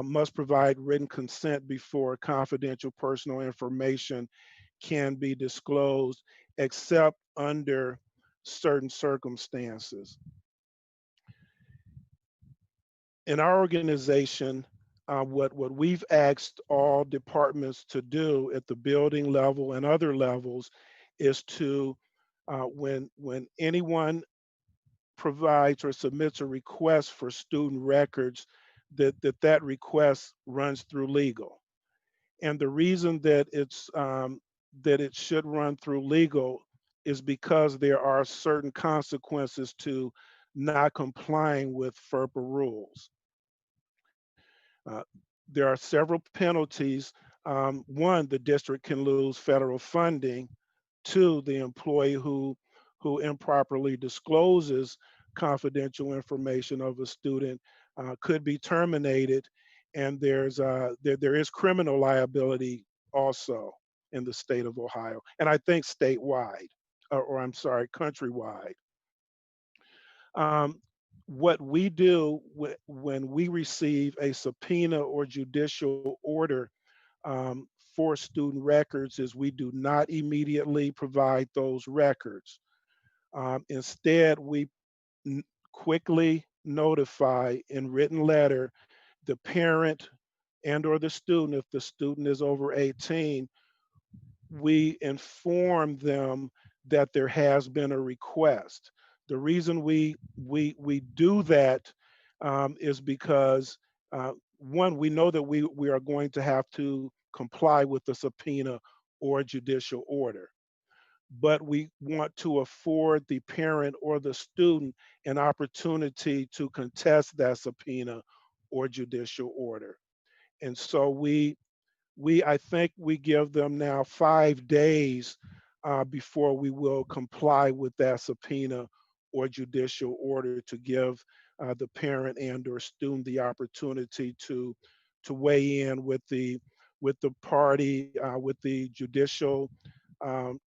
must provide written consent before confidential personal information can be disclosed, except under certain circumstances. In our organization, what we've asked all departments to do at the building level and other levels is to, when anyone provides or submits a request for student records, that request runs through legal. And the reason that it should run through legal is because there are certain consequences to not complying with FERPA rules. There are several penalties. One, the district can lose federal funding. Two, the employee who improperly discloses confidential information of a student could be terminated. And there is criminal liability also in the state of Ohio, and I think statewide, or I'm sorry, countrywide. What we do when we receive a subpoena or judicial order for student records is we do not immediately provide those records. Instead, we quickly notify in written letter the parent and or the student. If the student is over 18, we inform them that there has been a request. The reason we do that is because one, we know that we are going to have to comply with the subpoena or judicial order, but we want to afford the parent or the student an opportunity to contest that subpoena or judicial order. And so I think we give them now 5 days before we will comply with that subpoena or judicial order to give the parent and or student the opportunity to weigh in with the party, with the judicial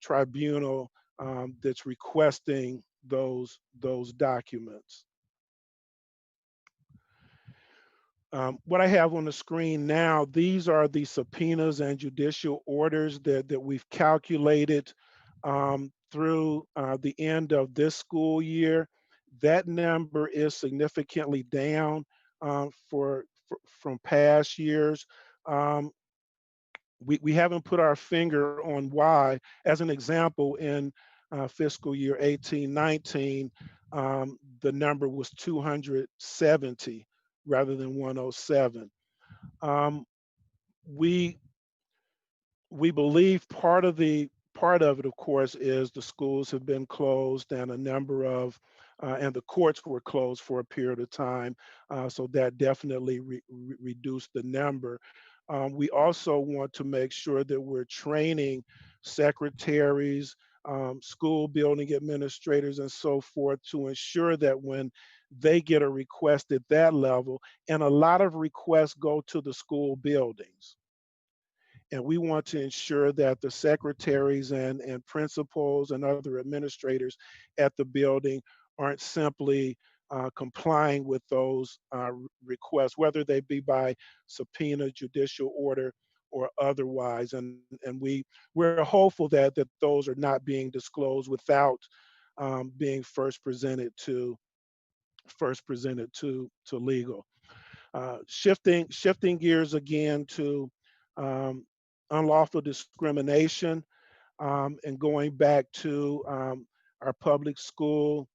tribunal that's requesting those documents. What I have on the screen now, these are the subpoenas and judicial orders that we've calculated through the end of this school year. That number is significantly down from past years. We haven't put our finger on why. As an example, in fiscal year 18-19, the number was 270 rather than 107. We we believe part of it, of course, is the schools have been closed and a number of and the courts were closed for a period of time, so that definitely reduced the number. We also want to make sure that we're training secretaries, school building administrators, and so forth to ensure that when they get a request at that level, and a lot of requests go to the school buildings. And we want to ensure that the secretaries and principals and other administrators at the building aren't simply complying with those requests, whether they be by subpoena, judicial order, or otherwise. And we're hopeful that those are not being disclosed without being first presented to legal. Shifting gears again to unlawful discrimination, and going back to our public school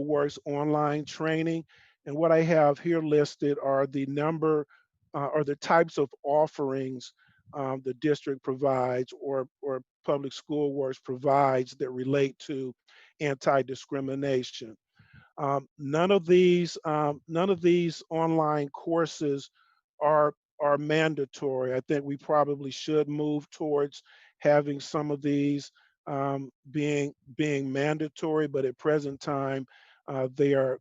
works online training. And what I have here listed are the number or the types of offerings the district provides or public school works provides that relate to anti-discrimination. None of these online courses are mandatory. I think we probably should move towards having some of these being mandatory, but at present time they are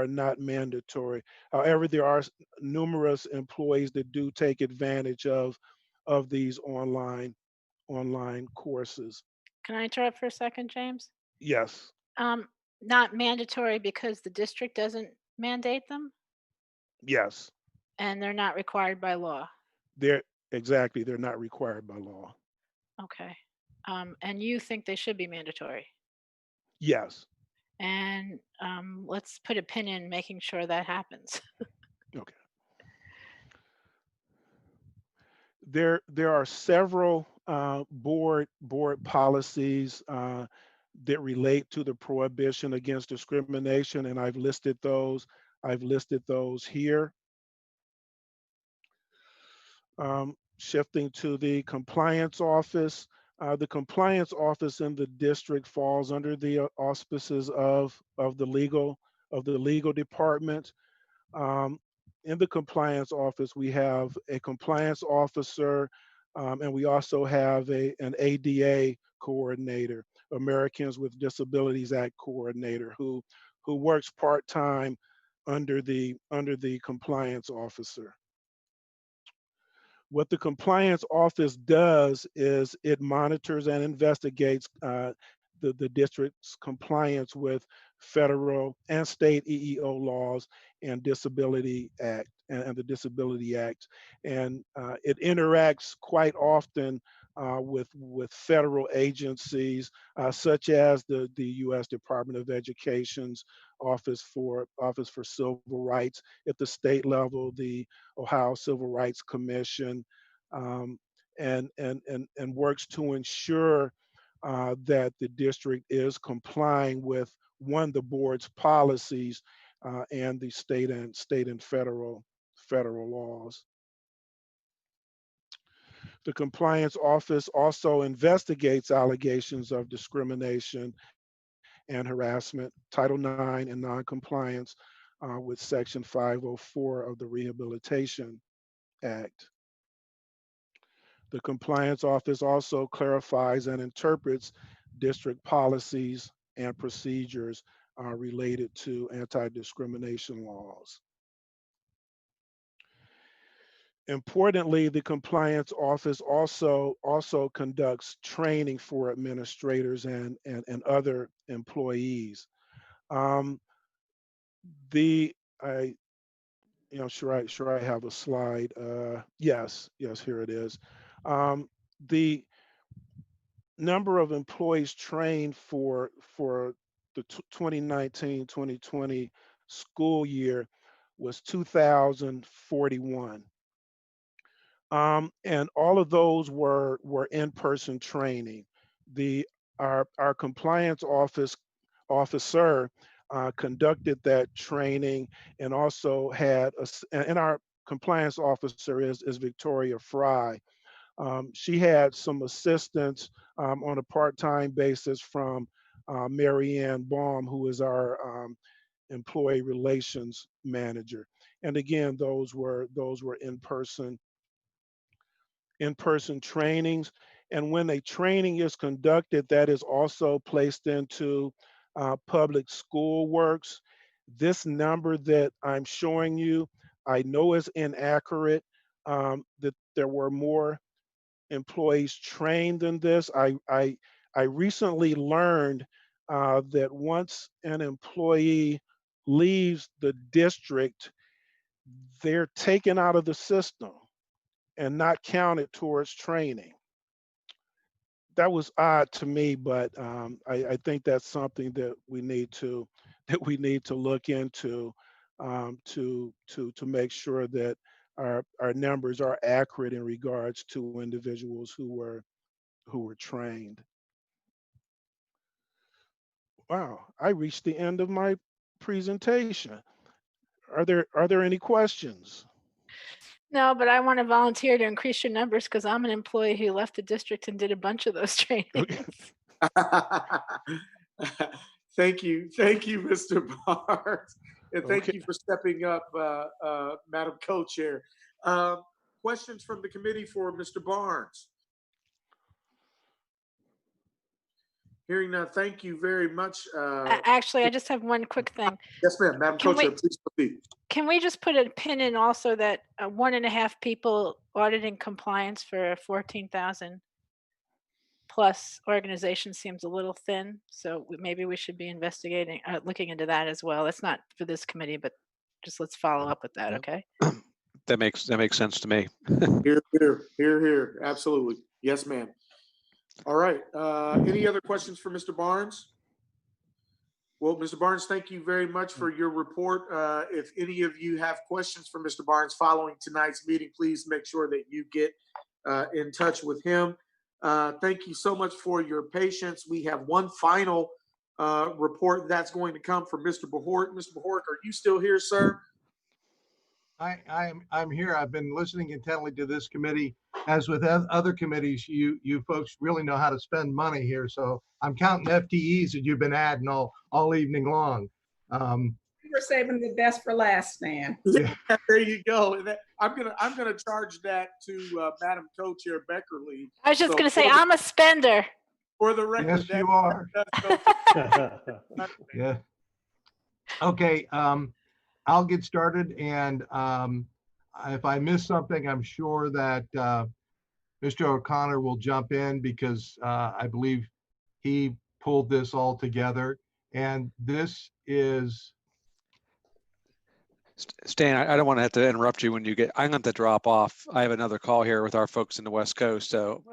not mandatory. However, there are numerous employees that do take advantage of these online courses. Can I interrupt for a second, James? Yes. Not mandatory because the district doesn't mandate them Yes. and they're not required by law. They're not required by law. Okay. And you think they should be mandatory? Yes. And let's put a pin in making sure that happens. Okay. There are several board policies that relate to the prohibition against discrimination, and I've listed those here. Shifting to the compliance office. The compliance office in the district falls under the auspices of the legal department. In the compliance office, we have a compliance officer, and we also have an ADA coordinator, Americans with Disabilities Act coordinator, who works part-time under the compliance officer. What the compliance office does is it monitors and investigates the district's compliance with federal and state EEO laws and Disability Act and the Disability Act. And it interacts quite often with federal agencies such as the U.S. Department of Education's Office for Civil Rights. At the state level, the Ohio Civil Rights Commission, and works to ensure that the district is complying with the board's policies and the state and federal laws. The compliance office also investigates allegations of discrimination and harassment, Title IX, and noncompliance with Section 504 of the Rehabilitation Act. The compliance office also clarifies and interprets district policies and procedures related to anti-discrimination laws. Importantly, the compliance office also conducts training for administrators and other employees. Sure I have a slide. Yes, here it is. The number of employees trained for the 2019-2020 school year was 2,041. And all of those were in-person training. Our compliance officer conducted that training, and also had and our compliance officer is Victoria Fry. She had some assistance on a part-time basis from Mary Ann Baum, who is our employee relations manager. And again, those were in-person trainings. And when a training is conducted, that is also placed into public school works. This number that I'm showing you, I know is inaccurate, that there were more employees trained in this. I recently learned that once an employee leaves the district, they're taken out of the system and not counted towards training. That was odd to me, but I think that's something that we need to look into to make sure that our numbers are accurate in regards to individuals who were trained. Wow, I reached the end of my presentation. Are there any questions? No, but I want to volunteer to increase your numbers because I'm an employee who left the district and did a bunch of those trainings. Thank you, Mr. Barnes, and thank you for stepping up, Madam Co-Chair. Questions from the committee for Mr. Barnes? Hearing none, thank you very much. Actually, I just have one quick thing. Yes, ma'am. Madam Co-Chair, please proceed. Can we just put a pin in also that 1.5 people auditing compliance for a 14,000 plus organization seems a little thin. So maybe we should be investigating, looking into that as well. It's not for this committee, but just let's follow up with that. Okay. That makes sense to me. Here. Absolutely. Yes, ma'am. All right. Any other questions for Mr. Barnes? Well, Mr. Barnes, thank you very much for your report. If any of you have questions for Mr. Barnes following tonight's meeting, please make sure that you get in touch with him. Thank you so much for your patience. We have one final report that's going to come from Mr. Behort. Mr. Behort, are you still here, sir? I'm here. I've been listening intently to this committee. As with other committees, you folks really know how to spend money here. So I'm counting FTEs that you've been adding all evening long. We're saving the best for last, Stan. Yeah, there you go. I'm gonna charge that to Madam Co-Chair Beckerly. I was just going to say I'm a spender. For the record, yes, you are. Yeah. Okay. I'll get started, and if I miss something, I'm sure that Mr. O'Connor will jump in because I believe he pulled this all together. And this is... Stan, I don't want to have to interrupt you when you get, I'm going to drop off. I have another call here with our folks in the West Coast. So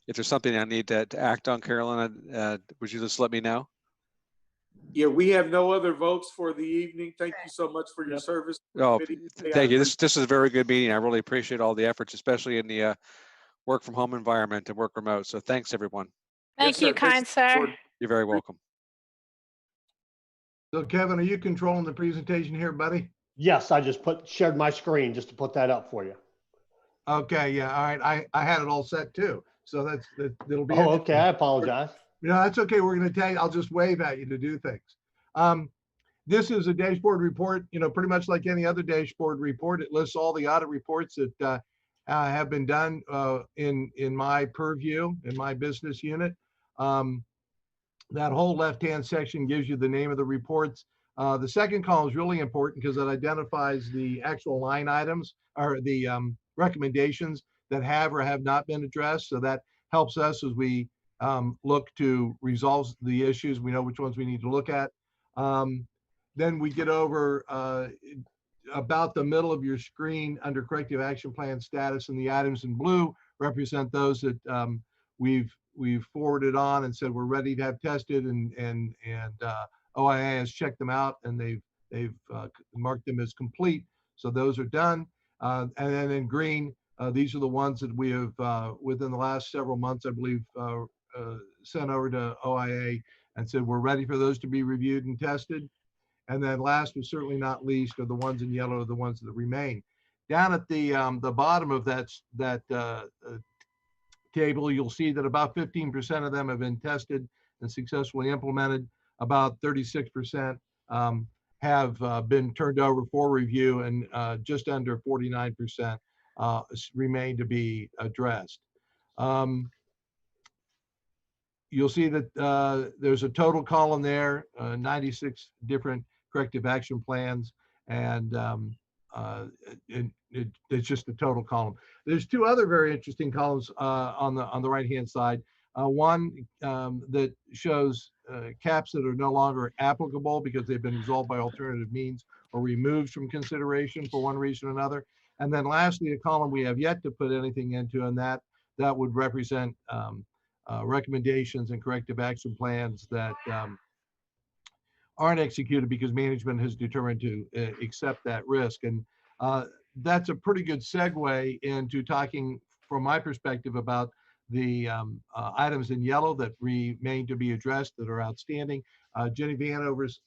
if there's something I need to act on, Carolyn, would you just let me know? Yeah, we have no other votes for the evening. Thank you so much for your service. Oh, thank you. This is a very good meeting. I really appreciate all the efforts, especially in the work from home environment and work remote. So thanks, everyone. Thank you, kind sir. You're very welcome. So Kevin, are you controlling the presentation here, buddy? Yes, I just shared my screen just to put that up for you. Okay, yeah, all right. I had it all set too. So it'll be. Oh, okay, I apologize. No, that's okay. We're going to tell you, I'll just wave at you to do things. This is a dashboard report, pretty much like any other dashboard report. It lists all the audit reports that have been done in my purview, in my business unit. That whole left-hand section gives you the name of the reports. The second column is really important because it identifies the actual line items or the recommendations that have or have not been addressed. So that helps us as we look to resolve the issues. We know which ones we need to look at. Then we get over about the middle of your screen under corrective action plan status, and the items in blue represent those that we've forwarded on and said we're ready to have tested, and OIA has checked them out and they've marked them as complete. So those are done. And then in green, these are the ones that we have within the last several months, I believe, sent over to OIA and said we're ready for those to be reviewed and tested. And then last but certainly not least are the ones in yellow, are the ones that remain. down at the bottom of that table, you'll see that about 15% of them have been tested and successfully implemented. About 36% have been turned over for review, and just under 49% remain to be addressed. You'll see that there's a total column there, 96 different corrective action plans, and it's just the total column. There's two other very interesting columns on the right-hand side. One that shows caps that are no longer applicable because they've been resolved by alternative means or removed from consideration for one reason or another. And then lastly, a column we have yet to put anything into, and that would represent recommendations and corrective action plans that aren't executed because management has determined to accept that risk. And that's a pretty good segue into talking from my perspective about the items in yellow that remain to be addressed that are outstanding. Jenny Vanover's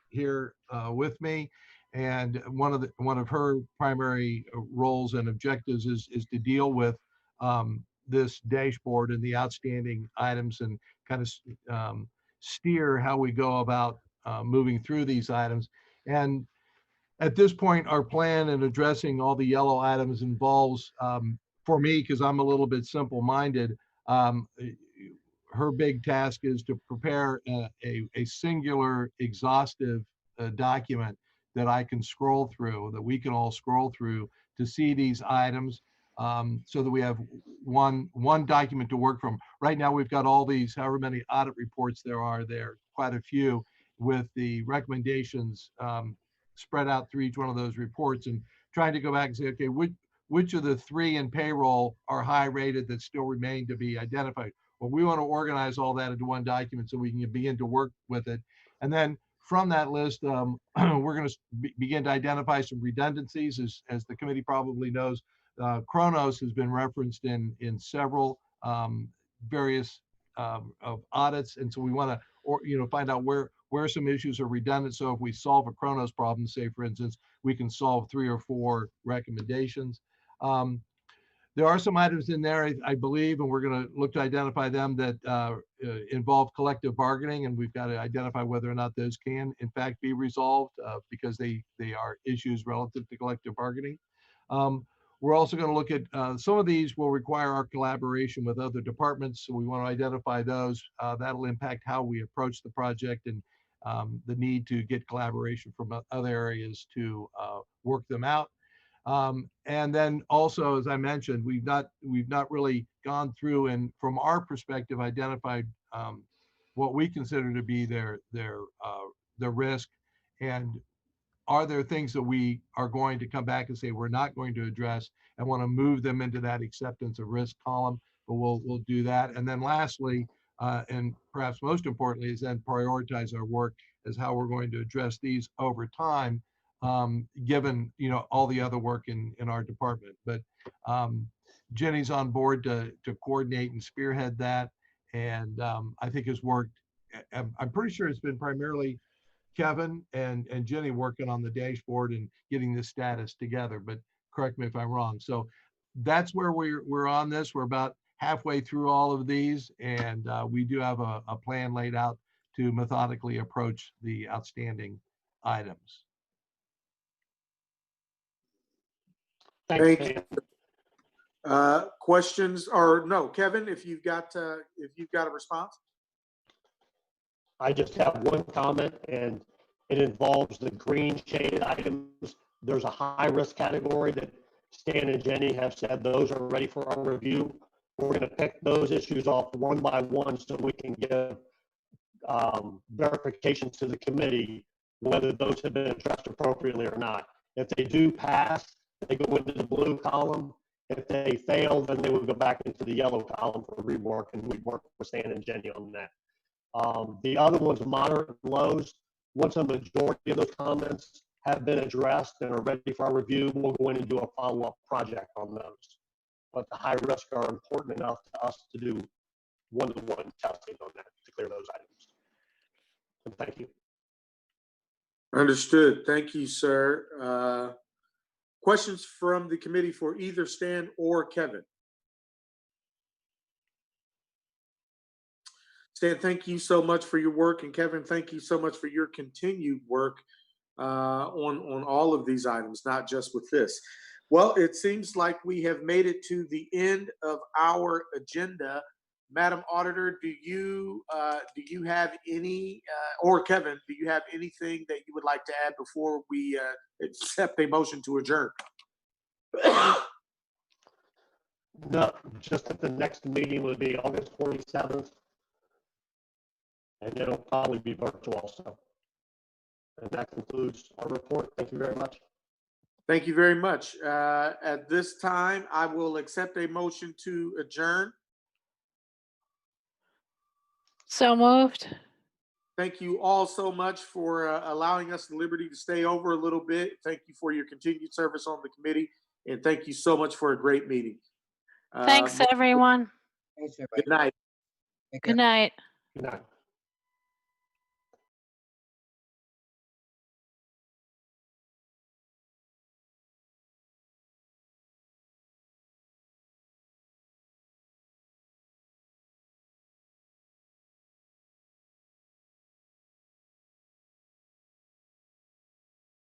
here with me, and one of her primary roles and objectives is to deal with this dashboard and the outstanding items and kind of steer how we go about moving through these items. And at this point, our plan in addressing all the yellow items involves, for me, because I'm a little bit simple-minded, her big task is to prepare a singular, exhaustive document that I can scroll through, that we can all scroll through to see these items, so that we have one document to work from. Right now, we've got all these, however many audit reports there are, quite a few, with the recommendations spread out through each one of those reports, and trying to go back and say, okay, which of the three in payroll are high rated that still remain to be identified? Well, we want to organize all that into one document so we can begin to work with it. And then from that list, we're going to begin to identify some redundancies. As the committee probably knows, Kronos has been referenced in several various of audits, and so we want to find out where some issues are redundant. So if we solve a Kronos problem, say for instance, we can solve 3 or 4 recommendations. There are some items in there, I believe, and we're going to look to identify them that involve collective bargaining, and we've got to identify whether or not those can, in fact, be resolved because they are issues relative to collective bargaining. We're also going to look at some of these will require our collaboration with other departments, so we want to identify those. That'll impact how we approach the project and the need to get collaboration from other areas to work them out. And then also, as I mentioned, we've not really gone through and from our perspective identified what we consider to be their risk, and are there things that we are going to come back and say we're not going to address and want to move them into that acceptance of risk column, but we'll do that. And then lastly, and perhaps most importantly, is then prioritize our work as how we're going to address these over time, given all the other work in our department. But Jenny's on board to coordinate and spearhead that, and I think has worked. I'm pretty sure it's been primarily Kevin and Jenny working on the dashboard and getting this status together, but correct me if I'm wrong. So that's where we're on this. We're about halfway through all of these, and we do have a plan laid out to methodically approach the outstanding items. Thank you. Questions or no, Kevin, if you've got a response? I just have one comment, and it involves the green shaded items. There's a high risk category that Stan and Jenny have said those are ready for our review. We're going to pick those issues off one by one so we can give verification to the committee whether those have been addressed appropriately or not. If they do pass, they go into the blue column. If they fail, then they would go back into the yellow column for rework, and we'd work with Stan and Jenny on that. The other ones, moderate and lows, once a majority of those comments have been addressed and are ready for our review, we'll go in and do a follow-up project on those. But the high risk are important enough to us to do one-to-one testing on that to clear those items. And thank you. Understood. Thank you, sir. Questions from the committee for either Stan or Kevin? Stan, thank you so much for your work, and Kevin, thank you so much for your continued work on all of these items, not just with this. Well, it seems like we have made it to the end of our agenda. Madam Auditor, do you have any, or Kevin, do you have anything that you would like to add before we accept a motion to adjourn? No, just that the next meeting will be August 27th. And it'll probably be virtual also. And that concludes our report. Thank you very much. Thank you very much. At this time, I will accept a motion to adjourn. So moved. Thank you all so much for allowing us the liberty to stay over a little bit. Thank you for your continued service on the committee. And thank you so much for a great meeting. Thanks, everyone. Thanks, everybody. Good night. Take care. Good night. Good night.